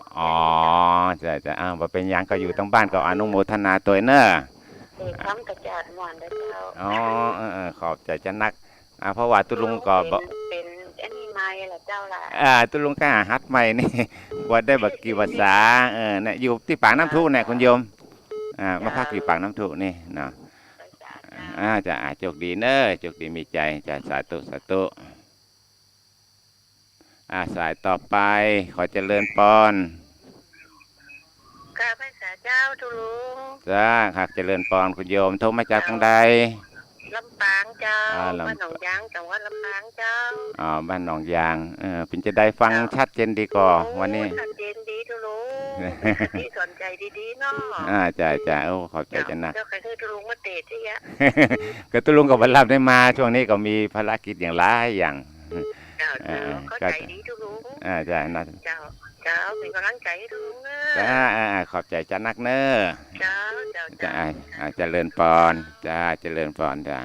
จ้าว่าเป็นยังก็อยู่ตั้งบ้านก็อนุโมทนาตัวเนอทำกระจาดหวานได้เจ้าขอบใจจะนักเพราะว่าตุลุงก็เป็นอันนี้มา แหละเจ้าล่ะ ตุลุงก็ฮัดใหม่นี่ ว่าได้บักกี่ภาษาเนี่ยอยู่ที่ปากน้ำทุเนี่ยคุณโยมมาพักอยู่ปากน้ำทุนี่เนาะจะโชคดีเนอะโชคดีมีใจจะสาธุสาธุสายต่อไปขอเจริญพร ข้าพระเจ้าทุลุง จ้าครับเจริญพรคุณโยมโทรมาจากทางใด ลำปางเจ้า ลำ บ้านหนองยางจังหวัดลำปางเจ้า บ้านหนองยางเป็นจะได้ฟังชัดเจนดีกว่าวันนี้ ชัดเจนดีทุลุงที่สนใจดีๆเนาะ จ้าโอ้ขอบใจจังนะ เจ้าใครคือทุลุงมาเตะที่ยะ ก็ตุลุงกับบรรลับได้มาช่วงนี้ก็มีภารกิจอย่างหลายอย่าง เจ้าเข้าใจดีทุลุง จ้านะ เจ้าเป็นกำลังใจให้ทุลุงเนอะ จ้าขอบใจจันนักเนอะ เจ้า จ้าเจริญพรจ้าเจริญพรจ้า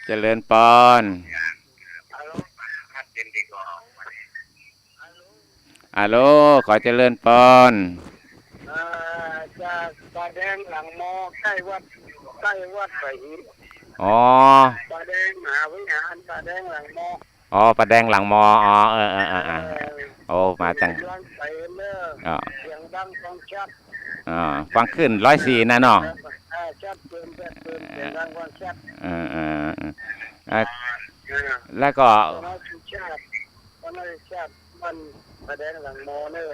เจริญพรฮัลโหลขอเจริญพรจากปลาแดงหลังมอใกล้วัดไปหิน อ๋อ ปลาแดงมหาวิหารปลาแดงหลังมอ ปลาแดงหลังมอโอ้มาตั้ง ร้านไปเนอะเสียงดังฟังชัด ฟังขึ้น104นะเนาะ ชัดเกินเสียงดังฟังชัด แล้วก็ วันนั้นชาติมันปลาแดงหลังมอเนอ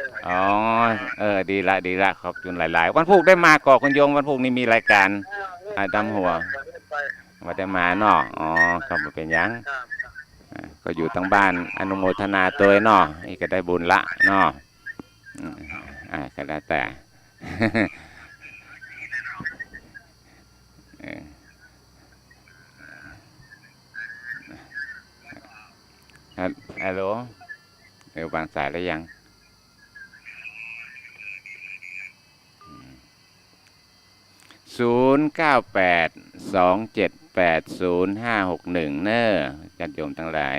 ะ ดีละขอบคุณหลายๆวันพุธได้มาก่อคุณโยมวันพุธนี้มีรายการดำหัวว่าได้มาเนาะครับเป็นยังก็อยู่ทั้งบ้านอนุโมทนาตัวเนาะนี่ก็ได้บุญละเนาะก็แล้วแต่ ฮัลโหลเดี๋ยววางสายแล้วยัง0982780561เนอะญาติโยมทั้งหลาย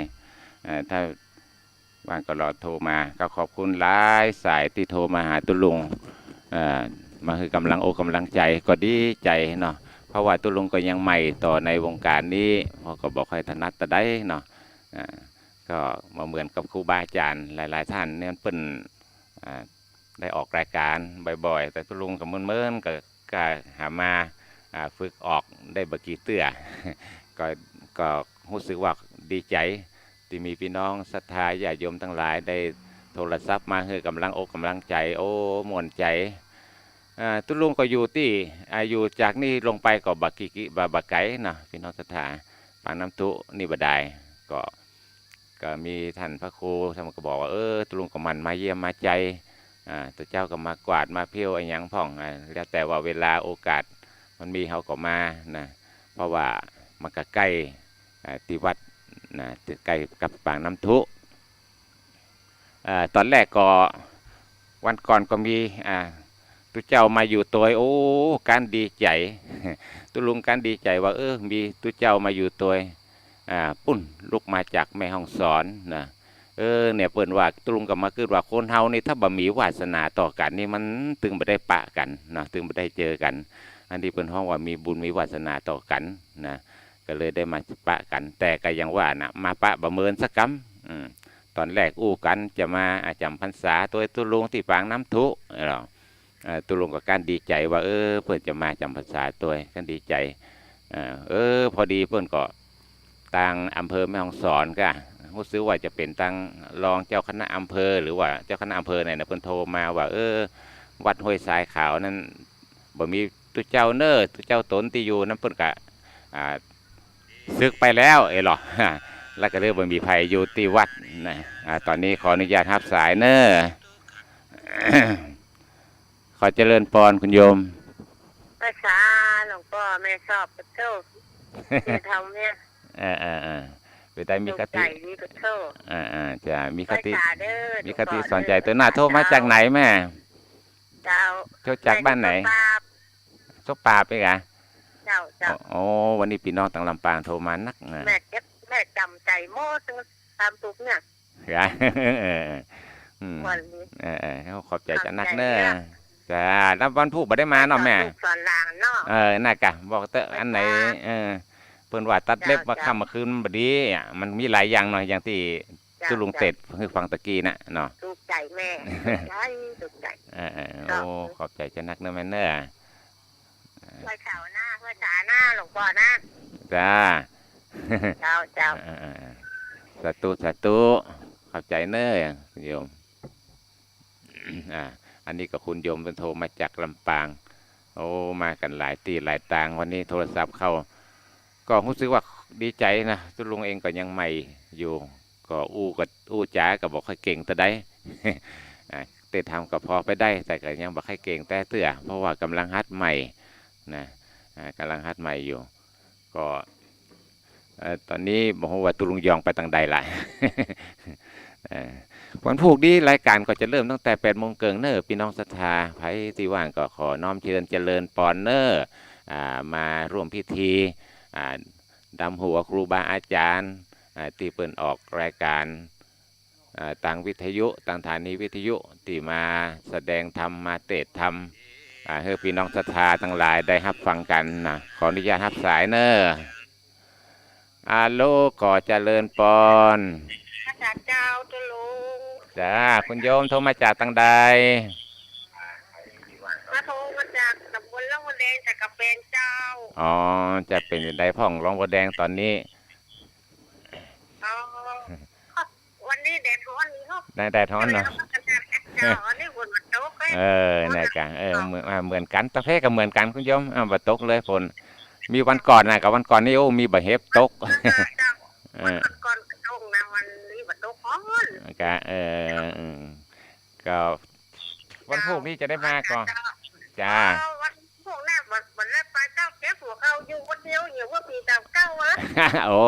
ถ้าว่างก็รอโทรมาก็ขอบคุณหลายสายที่โทรมาหาตุลุงมาคือกำลังกำลังใจก็ดีใจเนาะเพราะว่าตุลุงก็ยังใหม่ต่อในวงการนี้พอก็บอกให้ถนัดแต่ได้เนาะก็มาเหมือนกับครูบาอาจารย์หลายๆท่านเนี่ยเพิ่นได้ออกรายการบ่อยๆแต่ตุลุงกับเมื่อนๆก็หามาฝึกออกได้บักกี่เตื้อ ก็รู้สึกว่าดีใจที่มีพี่น้องศรัทธาญาติโยมทั้งหลายได้โทรศัพท์มาให้กำลังกำลังใจโอ้มวนใจตุลุงก็อยู่ที่อยู่จากนี่ลงไปก็บักไก่นะพี่น้องศรัทธาปางน้ำทุนี่บ่ได้ก็มีท่านพระครูท่านก็บอกว่าตุลุงก็มันมาเยี่ยมมาใจตัวเจ้าก็มากวาดมาเพี้ยวไอ้ยังพ่องแล้วแต่ว่าเวลาโอกาสมันมีเขาก็มานะเพราะว่ามันก็ใกล้ที่วัดนะใกล้กับปางน้ำทุตอนแรกก็วันก่อนก็มีตัวเจ้ามาอยู่ตัวโอ้การดีใจตุลุงการดีใจว่ามีตัวเจ้ามาอยู่ตัวปุ่นลุกมาจากแม่ห้องสอนนะเนี่ยเปิ่นว่าตุลุงกับมาคือว่าคนเฮานี่ถ้าบ่มีวาสนาต่อกันนี่มันถึงบ่ได้ปะกันนะถึงบ่ได้เจอกันอันนี้เปิ่นฮ้องว่ามีบุญมีวาสนาต่อกันนะก็เลยได้มาปะกันแต่ก็ยังว่านะมาปะบ่เมินสักกำตอนแรกอู้กันจะมาจำพรรษาตัวตุลุงที่ปางน้ำทุตุลุงกับการดีใจว่าเพิ่นจะมาจำพรรษาตัวกันดีใจพอดีเพิ่นก็ต่างอำเภอแม่ฮ่องสอนก็รู้สึกว่าจะเป็นตั้งรองเจ้าคณะอำเภอหรือว่าเจ้าคณะอำเภอเนี่ยนะเพิ่นโทรมาว่าวัดห้วยทรายขาวนั้นบ่มีตุเจ้าเน้อตุเจ้าตนที่อยู่นั้นเพิ่นก็ศึกไปแล้วหรอแล้วก็เลยบ่มีภัยอยู่ที่วัดนะตอนนี้ขออนุญาตรับสายเน้อ ขอเจริญพรคุณโยมภาษาหลวงพ่อแม่ชอบกระโชกทำเนี่ยไปได้มีคติจะมีคติมีคติสอนใจตัวหน้าโทรมาจากไหนแม่โทรจากบ้านไหนโทรป่าไปกะโอ้วันนี้พี่น้องต่างลำปางโทรมานักแม่จำใจโม่ตึงตามตุกเนี่ยเขาขอบใจจะนักเน้อจ้าแล้ววันพุธบ่ได้มาเนาะแม่สอนลางเนาะน่ากะบอกเตออันไหนเพิ่ พิ่นว่าตัดเล็บมาค่ำมาคืนบ่ดีมันมีหลายอย่างหน่อยอย่างที่ตุลุงเสร็จคือฟังตะกี้น่ะเนาะถูกใจแม่ถูกใจโอ้ขอบใจจะนักเนอะแม่เนอะไว้ข่าวหน้าไว้จ๋าหน้าหลวงพ่อนะจ้าเจ้าสาธุขอบใจเนอะคุณโยมอันนี้ก็คุณโยมเป็นโทรมาจากลำปางโอ้มากันหลายตีหลายต่างวันนี้โทรศัพท์เข้าก็รู้สึกว่าดีใจนะตุลุงเองก็ยังใหม่อยู่ก็อู้จ๋าก็บอกค่อยเก่งแต่ได้เตะทำก็พอไปได้แต่ก็ยังบอกให้เก่งแต่เตื้อเพราะว่ากำลังฮัดใหม่นะกำลังฮัดใหม่อยู่ก็ตอนนี้บอกว่าตุลุงยองไปต่างใดล่ะวันพุธนี้รายการก็จะเริ่มตั้งแต่8 โมงเกิงเนอพี่น้องศรัทธาไผที่ว่างก็ขอน้อมเจริญปอนเนอมาร่วมพิธีดำหัวครูบาอาจารย์ที่เปิดออกรายการต่างวิทยุต่างสถานีวิทยุที่มาแสดงธรรมมาเทศธรรมให้พี่น้องศรัทธาทั้งหลายได้รับฟังกันนะขออนุญาตรับสายเนออาโลก่อเจริญปอนจากเจ้าตุลุงจ้าคุณโยมโทรมาจากตังใดมาโทรมาจากตำบลร่องบัวแดงจากกับเป็นเจ้าอ๋อจะเป็นใดพ่องร่องบัวแดงตอนนี้วันนี้แดดร้อนครับแดดร้อนเนาะนี่กันเหมือนกันตะเพก็เหมือนกันคุณโยมบัดตกเลยฝนมีวันก่อนนะกับวันก่อนนี่โอ้มีบะเห็บตกวันก่อนตกนะวันนี้บัดตกร้อนก็วันพวกนี้จะได้มาก่อนจ้าวันพวกนี้บัดแรกไปเจ้าเก็บหัวเขาอยู่คนเดียวอยู่ว่าปีตามเก้าวะโอ้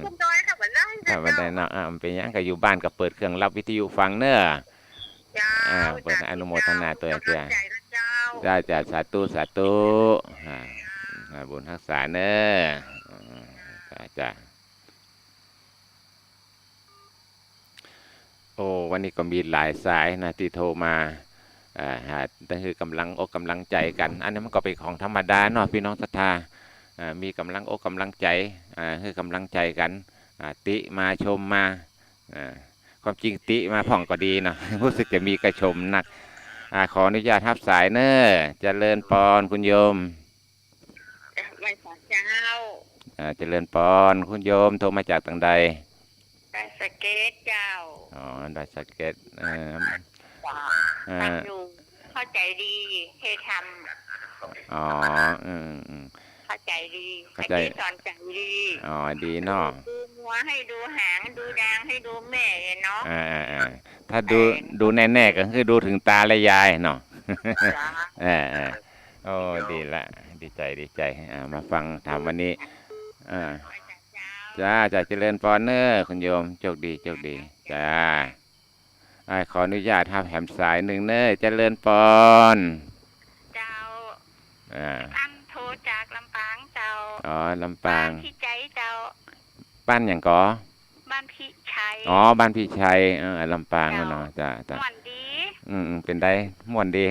คุณจอยค่ะบัดนั้นบัดนั้นเนาะเป็นยังก็อยู่บ้านก็เปิดเครื่องรับวิทยุฟังเนอะเปิดอนุโมทนาตัวจ้าจ้าสาธุบุญรักษาเนอะจ้าโอ้วันนี้ก็มีหลายสายนะที่โทรมานั่นคือกำลังอกกำลังใจกันอันนี้มันก็เป็นของธรรมดาเนาะพี่น้องศรัทธามีกำลังอกกำลังใจคือกำลังใจกันติมาชมมาความจริงติมาผ่องก็ดีเนาะรู้สึกจะมีกระชมนักขออนุญาตรับสายเนอะเจริญปอนคุณโยมไม่ขอเจ้าเจริญปอนคุณโยมโทรมาจากทางใดได้สเก็ตเจ้าได้สเก็ตตั้งอยู่เข้าใจดีให้ทำเข้าใจดีสอนใจดีดีเนาะดูหัวให้ดูหางดูดางให้ดูแม่เนาะถ้าดูแน่ๆก็คือดูถึงตาและยายเนาะโอ้ดีละดีใจมาฟังทำวันนี้จ้าเจริญปอนเนอร์คุณโยมโชคดีจ้าขออนุญาตทับแหมสายหนึ่งเนอเจริญปอนเจ้าอันโทรจากลำปางเจ้าลำปางพี่ใจเจ้าบ้านอย่างก่อบ้านพี่ชัยบ้านพี่ชัยลำปางเนาะจ้าม่วนดีเป็นได้ม่วนดี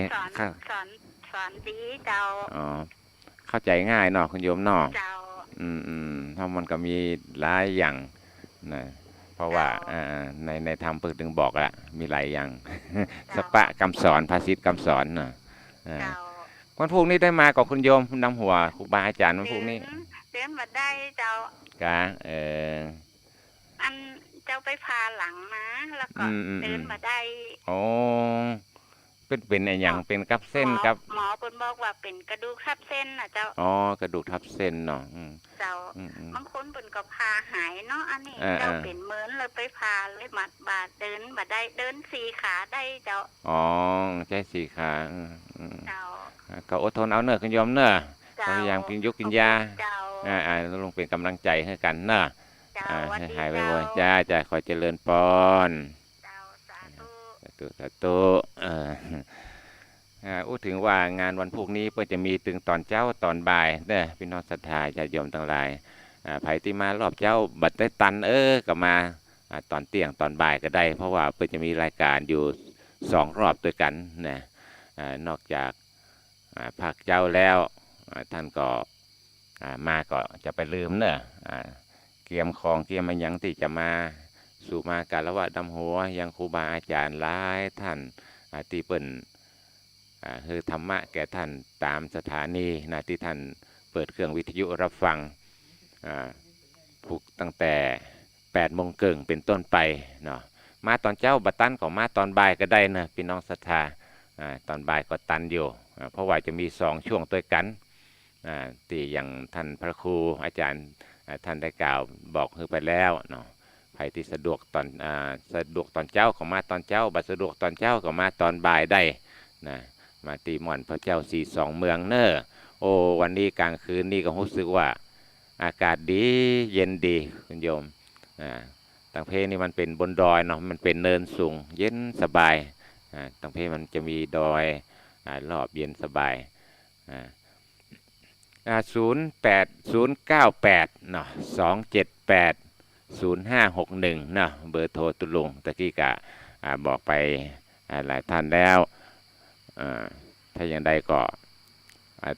สอนดีเจ้าเข้าใจง่ายเนาะคุณโยมเนาะถ้ามันก็มีหลายอย่างนะเพราะว่าในธรรมเพิ่งถึงบอกละมีหลายอย่างสปะคำสอนภาษิตคำสอนนะวันพวกนี้ได้มากับคุณโยมนำหัวครูบาอาจารย์วันพวกนี้เดินมาได้เจ้ากะอันเจ้าไปพาหลังนะแล้วก็เดินมาได้โอ้เป็นอะไรอย่างเป็นกับเส้นครับหมอคนบอกว่าเป็นกระดูกทับเส้นนะเจ้ากระดูกทับเส้นเนาะเจ้าบางคนเป็นก็พาหายเนาะอันนี้เจ้าเป็นเหมือนเลยไปพาเลยมัดบาดเดินมาได้เดิน4 ขาได้เจ้าใช่4 ขาเจ้าก็อดทนเอาเนอะคุณโยมเนอะพยายามกินกินยาลงเป็นกำลังใจให้กันเนอะหายไปไวจ้าขอเจริญปอนสาธุถึงว่างานวันพวกนี้เพื่อจะมีตึงตอนเจ้าตอนบ่ายเด้อพี่น้องศรัทธาญาติโยมทั้งหลายไผที่มารอบเจ้าบัดได้ตันก็มาตอนเที่ยงตอนบ่ายก็ได้เพราะว่าเพื่อจะมีรายการอยู่2 รอบด้วยกันนะนอกจากภาคเจ้าแล้วท่านก็ มาก็จะไปลืมเนอะเกียมของเกียมมันยังที่จะมาสู่มาการละวะดำหัวยังครูบาอาจารย์หลายท่านที่เปิ่นคือธรรมะแก่ท่านตามสถานีนะที่ท่านเปิดเครื่องวิทยุรับฟังผูกตั้งแต่8 โมงครึ่งเป็นต้นไปเนาะมาตอนเจ้าบัตันก็มาตอนบ่ายก็ได้นะพี่น้องศรัทธาตอนบ่ายก็ตันอยู่เพราะว่าจะมี2 ช่วงด้วยกันที่อย่างท่านพระครูอาจารย์ท่านได้กล่าวบอกคือไปแล้วเนาะใครที่สะดวกตอนเจ้าก็มาตอนเจ้าบัดสะดวกตอนเจ้าก็มาตอนบ่ายได้นะมาตีม่อนพระเจ้า42 เมืองเนอโอ้วันนี้กลางคืนนี่ก็รู้สึกว่าอากาศดีเย็นดีคุณโยมต่างเพนี่มันเป็นบนดอยเนาะมันเป็นเนินสูงเย็นสบายต่างเพมันจะมีดอยรอบเย็นสบาย08098เนาะ2780561เนาะเบอร์โทรตุลุงตะกี้กะบอกไปหลายท่านแล้วถ้าอย่างใดก็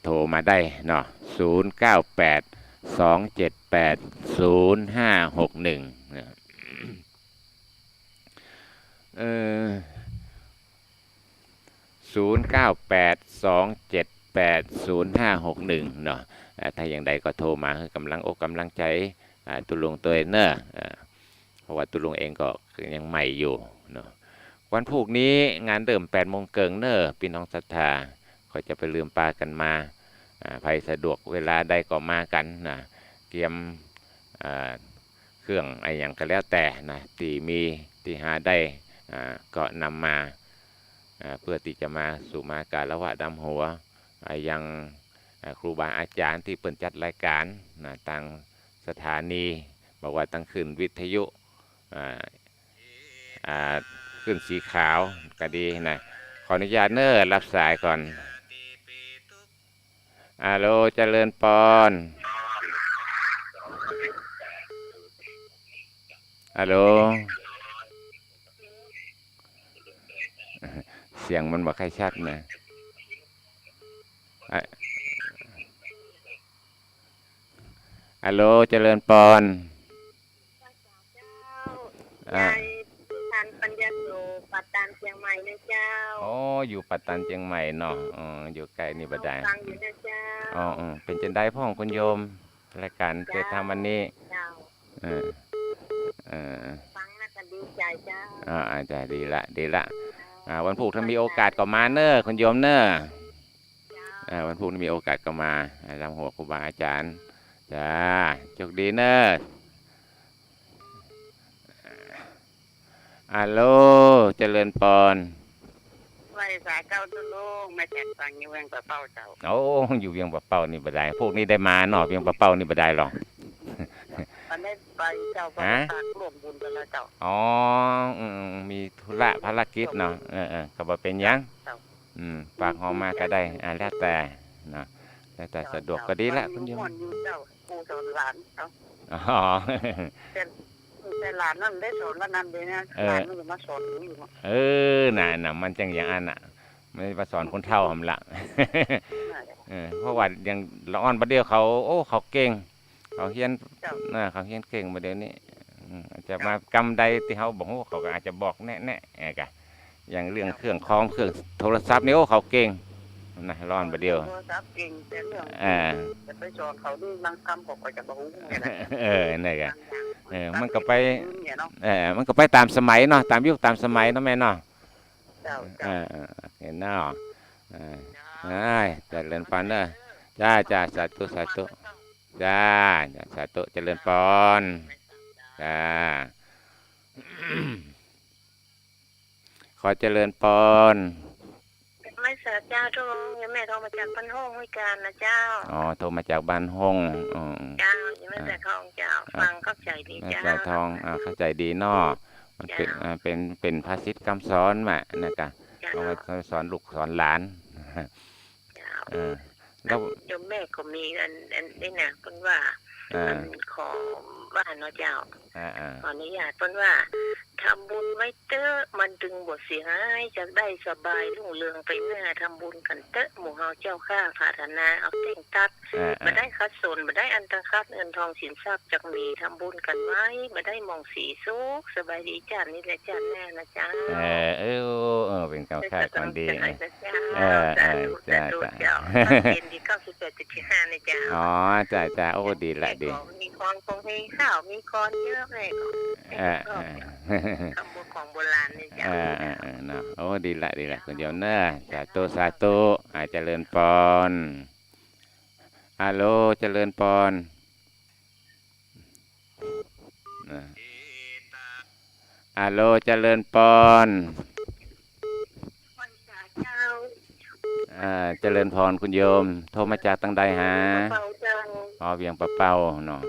โทรมาได้เนาะ0982780056109827800561เนาะถ้าอย่างใดก็โทรมาให้กำลังอกกำลังใจตุลุงตัวเนอะเพราะว่าตุลุงเองก็ยังใหม่อยู่เนาะวันพุธนี้งานเริ่ม8 โมงครึ่งเนอะพี่น้องศรัทธาก็จะไปลืมปลากันมาใครสะดวกเวลาใดก็มากันนะเตรียมเครื่องอะไรอย่างก็แล้วแต่นะที่หาได้ก็นำมาเพื่อที่จะมาสู่มาการละวะดำหัวยังครูบาอาจารย์ที่เปิดจัดรายการนะทางสถานีบอกว่าตั้งขึ้นวิทยุขึ้นสีขาวก็ดีนะขออนุญาตเนอร์รับสายก่อนฮัลโหลเจริญปอนฮัลโหลเสียงมันบอกใครชัดนะฮัลโหลเจริญปอนยายทานปัญญาโลปัตตานเชียงใหม่นะเจ้าอ๋ออยู่ปัตตานเชียงใหม่เนาะอยู่ใกล้นี่บ่ได้ฟังอยู่นะเจ้าเป็นจังได๋พ่อของคุณโยมรายการเกิดทำวันนี้ฟังแล้วก็ดีใจเจ้าใจดีละวันพุธถ้ามีโอกาสก็มาเนอะคุณโยมเนอะวันพุธมีโอกาสก็มาลำหัวครูบาอาจารย์จ้าโชคดีเนอะฮัลโหลเจริญปอนไว้สายเก้าตุลุงมาแจกฟังอยู่เวียงปะเป้าเจ้าโอ้อยู่เวียงปะเป้านี่บ่ได้พวกนี้ได้มาเนาะเวียงปะเป้านี่บ่ได้หรอกมันได้ไปเจ้าก็ร่วมบุญกันแล้วเจ้าอ๋อมีธุระภารกิจเนาะก็บ่เป็นหยังฝากหอมมาก็ได้แล้วแต่นะแล้วแต่สะดวกก็ดีละคุณโยมเจ้าปู่สอนหลานเจ้าแต่หลานนั่นได้สอนแล้วนั่นเลยนะหลานมันมาสอนอยู่น่ะมันจังอย่างอันน่ะไม่มาสอนคนเฒ่าหำละเพราะว่าอย่างละอ่อนประเดี๋ยวเขาเขาเก่งเขาเฮียนเขาเฮียนเก่งประเดี๋ยวนี้อาจจะมากำใดที่เขาบอกเขาก็อาจจะบอกแน่กะอย่างเรื่องเครื่องคอมเครื่องโทรศัพท์นี่เขาเก่งนะร้อนประเดี๋ยวโทรศัพท์เก่งแต่เรื่องจะไปสอนเขาด้วยบางคำก็จะบ่ฮู้นี่กะมันก็ไปมันก็ไปตามสมัยเนาะตามยุคตามสมัยเนาะแม่เนาะเห็นเนาะเจริญปอนเด้อจ้าสาธุจ้าสาธุเจริญปอนจ้าขอเจริญปอนไม่เสียเจ้าทุกยังแม่โทรมาจากบ้านห้องห้วยการนะเจ้าโทรมาจากบ้านห้องเจ้ายังไม่แต่ทองเจ้าฟังเข้าใจดีเจ้าแต่ทองเข้าใจดีเนาะมันเป็นภาษิตคำสอนมานะจ๊ะเอาไว้สอนลูกสอนหลานแล้วโยมแม่ก็มีอันนี้นะเพิ่นว่าขอว่าเนาะเจ้าขออนุญาตเพิ่นว่า ทำบุญไว้เตอะมันจึงบ่เสียหายจากได้สบายรุ่งเรืองไปหน้าทำบุญกันเตอะหมู่เฮาเจ้าข้าพาธนาเอาเต่งตัดบ่ได้คัดสนบ่ได้อันตรคัดเงินทองสินทรัพย์จากมีทำบุญกันไว้บ่ได้มองสีสุขสบายดีจ้านี่แหละจ้าแน่นะจ้าเป็นคำคาดความดีจ้าเป็นดี98.5นะจ้าอ๋อจ้าโอ้ดีละดีมีคอนคงมีข้าวมีคอนเยอะเลยคำพูดของโบราณนี่จ้าเนาะโอ้ดีละคุณโยมเนอะสาธุอาจเจริญพรฮัลโหลเจริญพรฮัลโหลเจริญพรเจริญพรคุณโยมโทรมาจากตั้งใดฮะเวียงปะเป้าเนาะ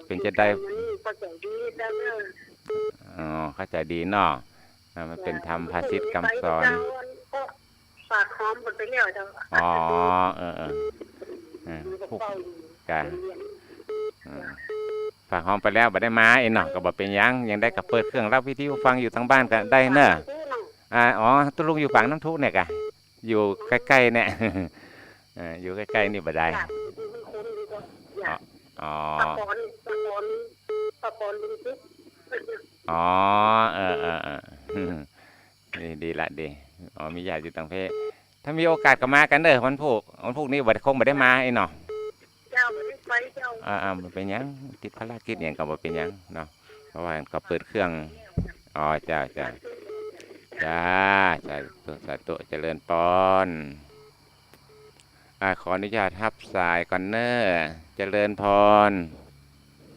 เป็นจะได้เข้าใจดีเนาะมันเป็นธรรมภาษิตคำสอนฝากหอมหมดไปแล้วจังพวกกันฝากหอมไปแล้วบ่ได้มาเนาะก็บ่เป็นยังได้กับเปิดเครื่องรับวิทยุฟังอยู่ทางบ้านกันได้เนอะตุลุงอยู่ฝั่งน้ำทุเนี่ยกะอยู่ใกล้ๆเนี่ยอยู่ใกล้ๆนี่บ่ได้ดีละดีมีญาติอยู่ต่างประเทศถ้ามีโอกาสก็มากันเด้อวันพุธนี้คงบ่ได้มาไอ้เนาะมันเป็นยังติดภารกิจอย่างก็บ่เป็นยังเนาะเพราะว่าก็เปิดเครื่องจ้าสาธุเจริญพรขออนุญาตทับสายก่อนเนอะเจริญพร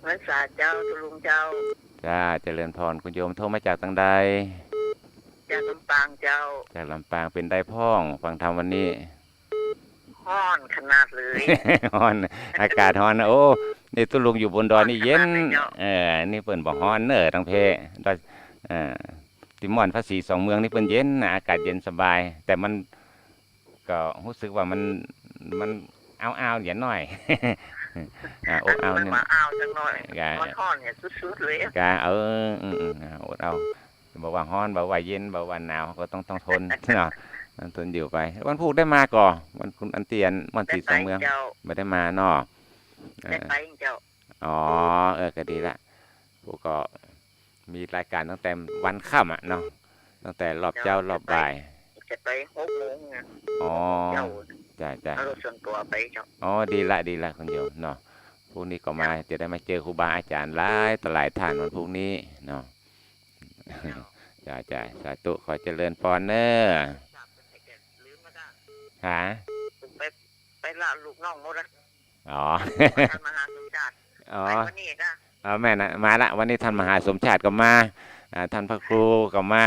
พระสาเจ้าตุลุงเจ้าจ้าเจริญพรคุณโยมโทรมาจากทางใดจากลำปางเจ้าจากลำปางเป็นได้พ่องฟังธรรมวันนี้ฮ้อนขนาดเลยฮ้อนอากาศฮ้อนโอ้นี่ตุลุงอยู่บนดอยนี่เย็นนี่เปิ่นบ่ฮ้อนเนอะทางเพดอยติมอนภาษี2เมืองนี่เปิ่นเย็นอากาศเย็นสบายแต่มันก็รู้สึกว่ามันอ้าวๆอย่างน้อยอบอ้าวนี่มาอ้าวจังหน่อยมันฮ้อนเนี่ยสุดๆเลยกะอดเอาบ่ว่าฮ้อนบ่ว่าเย็นบ่ว่าหนาวก็ต้องทนเนาะทนอยู่ไปวันพุธได้มาก่อวันคุณอันเตียนวันที่2เมืองบ่ได้มาเนาะได้ไปเจ้าก็ดีละพวกก็มีรายการตั้งแต่วันค่ำเนาะตั้งแต่รอบเจ้ารอบบ่ายจะไป6 โมงนะจ้าเอารถส่วนตัวไปเจ้าดีละคุณโยมเนาะพรุ่งนี้ก็มาจะได้มาเจอครูบาอาจารย์หลายต่อหลายท่านวันพรุ่งนี้เนาะจ้าสาธุขอเจริญพรเนอะฮะไปละลูกน้องหมดละท่านมหาสมชาติวันนี้ก็แม่นะมาละวันนี้ท่านมหาสมชาติก็มาท่านพระครูก็มา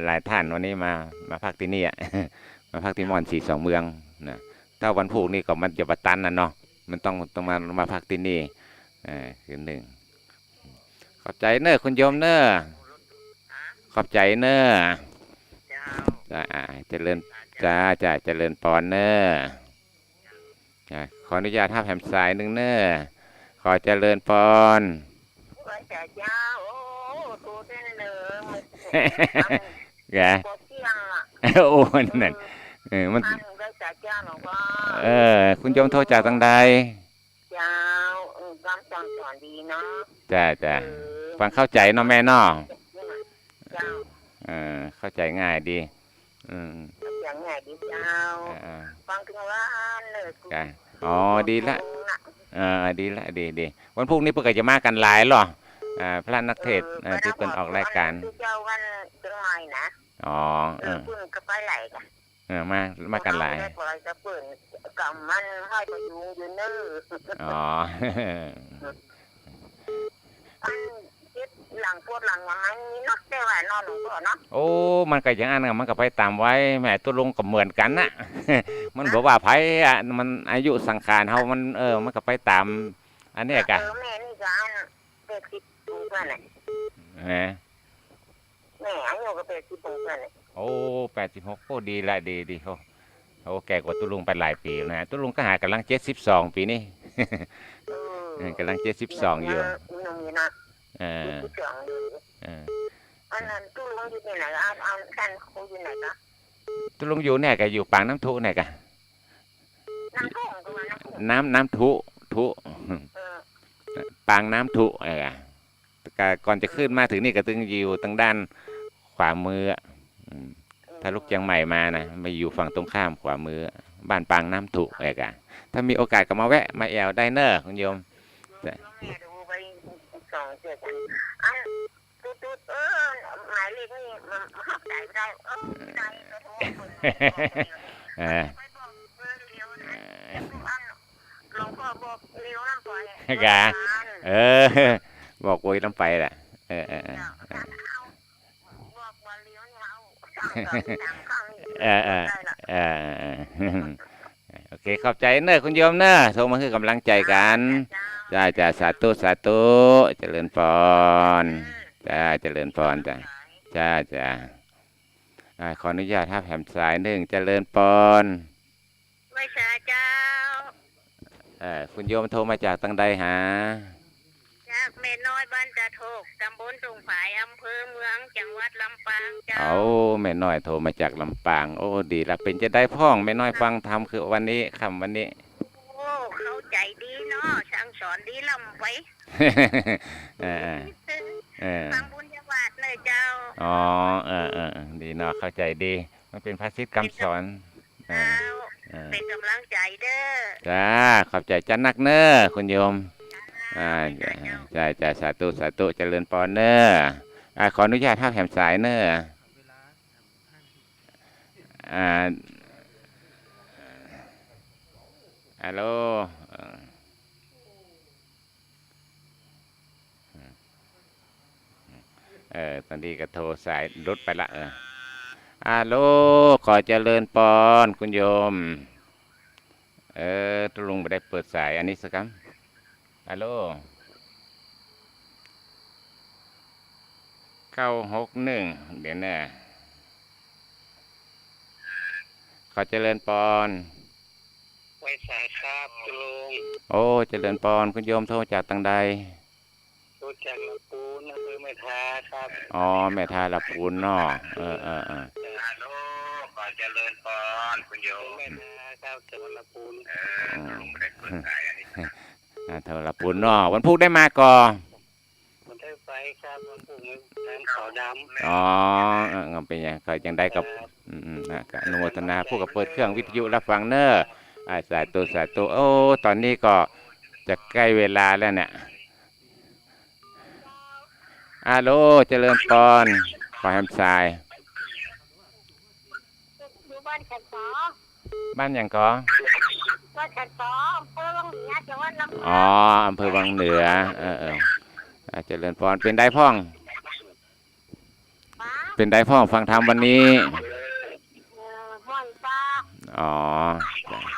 หลายท่านวันนี้มาพักที่นี่มาพักที่ม่อน42เมืองนะถ้าวันพุธนี่ก็มันจะบัตันเนาะมันต้องมาพักที่นี่คือหนึ่งขอบใจเนอะคุณโยมเนอะขอบใจเนอะเจริญจ้าเจริญพรเนอะขออนุญาตทับแหมสายนึงเนอะขอเจริญพรแกโอ้นั่นมันคุณโยมโทรจากทางใดจ้าฟังเข้าใจเนาะแม่เนาะเข้าใจง่ายดีฟังถึงว่าเลยดีละดีวันพรุ่งนี้เพิ่นก็จะมากันหลายหรอพระนักเทศที่เพิ่นออกรายการเจ้าวันจังหวัดนะเพิ่นก็ไปหลายกันมากันหลายจะเปิดกับมันให้ประยุงอยู่เน้หลังปวดหลังว่ามันนี่เนาะแต่ว่านอนหลวงพ่อเนาะโอ้มันก็อย่างนั้นมันก็ไปตามไว้แม่ตัวลงก็เหมือนกันน่ะมันบอกว่าไผมันอายุสังขารเฮามันมันก็ไปตามอันนี้กะแม่นี่ก็80ปีกว่าน่ะแม่อายุก็80ปีกว่าน่ะโอ้86โอ้ดีละดีโอ้แก่กว่าตุลุงไปหลายปีนะตุลุงก็หากำลัง72ปีนี่กำลัง72อยู่ อันนั้นตู้ลงอยู่ที่ไหนเอากันเขาอยู่ไหนคะ ตุลุงอยู่เนี่ยก็อยู่ปางน้ำทุเนี่ยก็ น้ำท่องก็มาน้ำท่อง น้ำทุปางน้ำทุก่อนจะขึ้นมาถึงนี่ก็ตึงอยู่ทางด้านขวามือถ้าลูกเชียงใหม่มานะมาอยู่ฝั่งตรงข้ามขวามือบ้านปางน้ำทุถ้ามีโอกาสก็มาแวะมาแอวได้เนอคุณโยมแม่ดูไปสองเจ็ดอันตุ๊ดหมายเลขนี่มันหักใจได้ใจไปโทรไปบอกเร็วนะหลวงพ่อบอกเร็วน้ำปล่อยกะบอกโวยน้ำไปแหละบอกว่าเลี้ยวเราโอเคขอบใจเนอะคุณโยมเนอะโทรมาคือกำลังใจกันจ้าสาธุเจริญพรเจริญพรจ้าขออนุญาตทับแหมสาย1เจริญพรไม่ใช่เจ้าคุณโยมโทรมาจากตั้งใดหาจากแม่น้อยบ้านตะโทกตำบลตรงฝายอำเภอเมืองจังหวัดลำปางเจ้าแม่น้อยโทรมาจากลำปางโอ้ดีละเป็นจะได้พ่องแม่น้อยฟังธรรมคือวันนี้วันนี้โอ้เข้าใจดีเนาะช่างสอนดีลำไว้ฟังบุญญาวัดเลยเจ้าดีเนาะเข้าใจดีมันเป็นภาษิตคำสอนเป็นกำลังใจเด้อจ้าขอบใจจันนักเนอคุณโยมจ้าสาธุเจริญพรเนอขออนุญาตทับแหมสายเนอฮัลโหลตอนนี้ก็โทรสายรถไปละฮัลโหลขอเจริญพรคุณโยมตุลุงไม่ได้เปิดสายอันนี้สักคำฮัลโหล961เดี๋ยวนะขอเจริญพรไว้สายครับตุลุงโอ้เจริญพรคุณโยมโทรจากทางใดโทรจากลำพูนอำเภอแม่ทาครับแม่ทาลำพูนเนาะฮัลโหลขอเจริญพรคุณโยมแม่ทาครับจังหวัดลำพูนลุงไม่ได้เปิดสายอันนี้เท่าลำพูนเนาะวันพุธได้มาก่อวันได้ไปครับวันพุธน้ำขาวดำงั้นเป็นยังเคยยังได้กับอนุโมทนาผู้กับเปิดเครื่องวิทยุรับฟังเนอสาธุโอ้ตอนนี้ก็จะใกล้เวลาแล้วเนี่ยฮัลโหลเจริญพรขอแฮมสายอยู่บ้านขันสอบ้านอย่างก็บ้านขันสออำเภอวังเหนือจังหวัดลำพูนอำเภอวังเหนือเจริญพรเป็นได้พ่องฟังธรรมวันนี้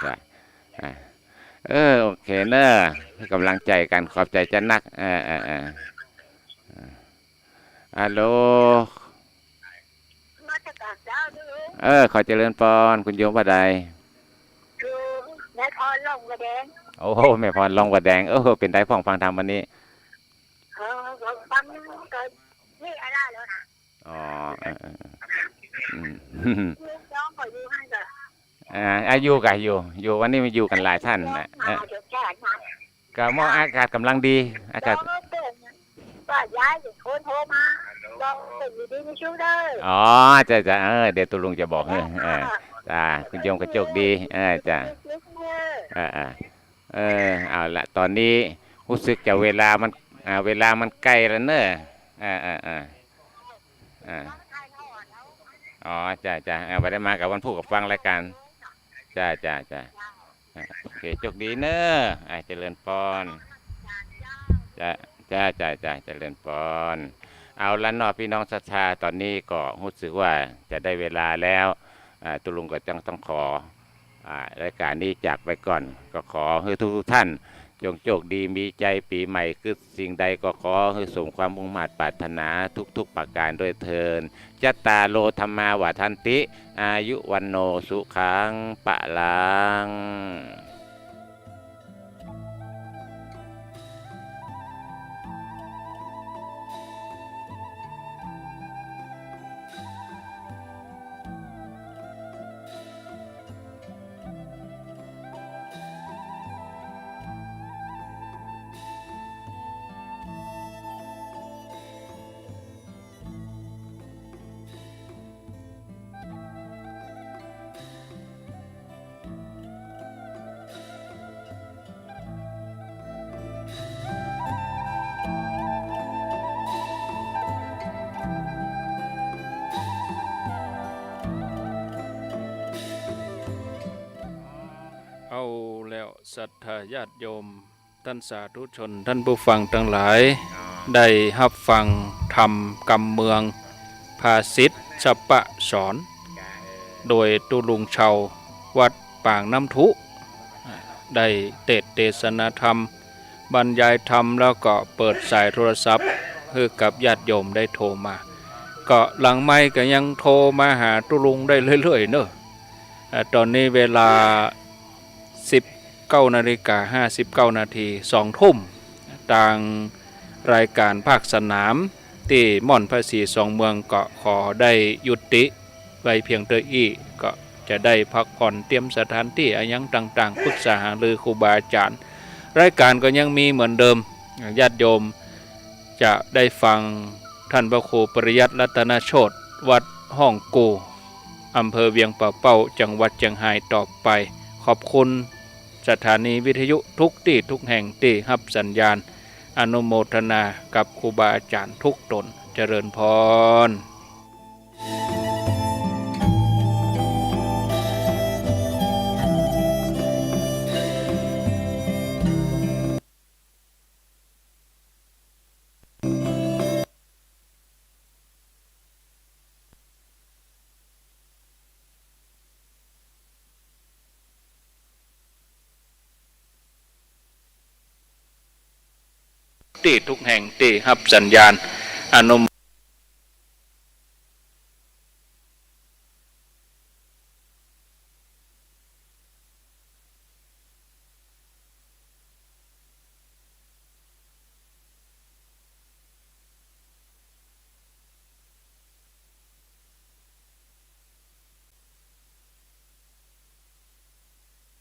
จ้าโอเคเนอะให้กำลังใจกันขอบใจจะนักฮัลโหลขอเจริญพรคุณโยมว่าใดแม่พรลงกระแดงโอ้แม่พรลงกระแดงเป็นได้พ่องฟังธรรมวันนี้ฟังก็นี่อะไรแล้วนะน้องก็อยู่ให้ก็อยู่วันนี้มาอยู่กันหลายท่านนะก็มองอากาศกำลังดีอากาศก็ย้ายจากคนโทรมาลองเป็นอยู่ดีไม่ชู้เด้อจะเดี๋ยวตุลุงจะบอกจ้าคุณโยมกระจกดีจ้าเอาละตอนนี้รู้สึกจะเวลามันใกล้แล้วเนอะจ้าไปได้มากับวันพูดกับฟังรายการจ้าโอเคโชคดีเนอะเจริญพรจ้าเจริญพรเอาละเนาะพี่น้องศรัทธาตอนนี้ก็รู้สึกว่าจะได้เวลาแล้วตุลุงก็ต้องขอรายการนี้จากไปก่อนก็ขอให้ทุกท่านจงโชคดีมีใจปีใหม่คือสิ่งใดก็ขอให้สมความมุ่งมั่นปรารถนาทุกประการด้วยเทินจัตตาโลธรรมาวาทันติอายุวันโนสุขังปะลัง ศรัทธาญาติโยมท่านสาธุชนท่านผู้ฟังทั้งหลายได้รับฟังธรรมกำเมืองภาษิตฉปะสอนโดยตุลุงเชาวัดปางน้ำทุได้เทศนาธรรมบรรยายธรรมแล้วก็เปิดสายโทรศัพท์เพื่อกับญาติโยมได้โทรมาก็หลังไม่ก็ยังโทรมาหาตุลุงได้เรื่อยๆเนอะตอนนี้เวลา19:59 นาที2 ทุ่มทางรายการภาคสนามที่ม่อนภาษี2 เมืองก็ขอได้ยุติไว้เพียงเท่านี้ก็จะได้พักผ่อนเตรียมสถานที่อะไรยังต่างๆปรึกษาหารือครูบาอาจารย์รายการก็ยังมีเหมือนเดิมญาติโยมจะได้ฟังท่านพระครูปริยัติรัตนโชติวัดห้องกูอำเภอเวียงป่าเป้าจังหวัดเชียงรายต่อไปขอบคุณสถานีวิทยุทุกที่ทุกแห่งที่รับสัญญาณอนุโมทนากับครูบาอาจารย์ทุกตนเจริญพรที่ทุกแห่งที่รับสัญญาณอนุ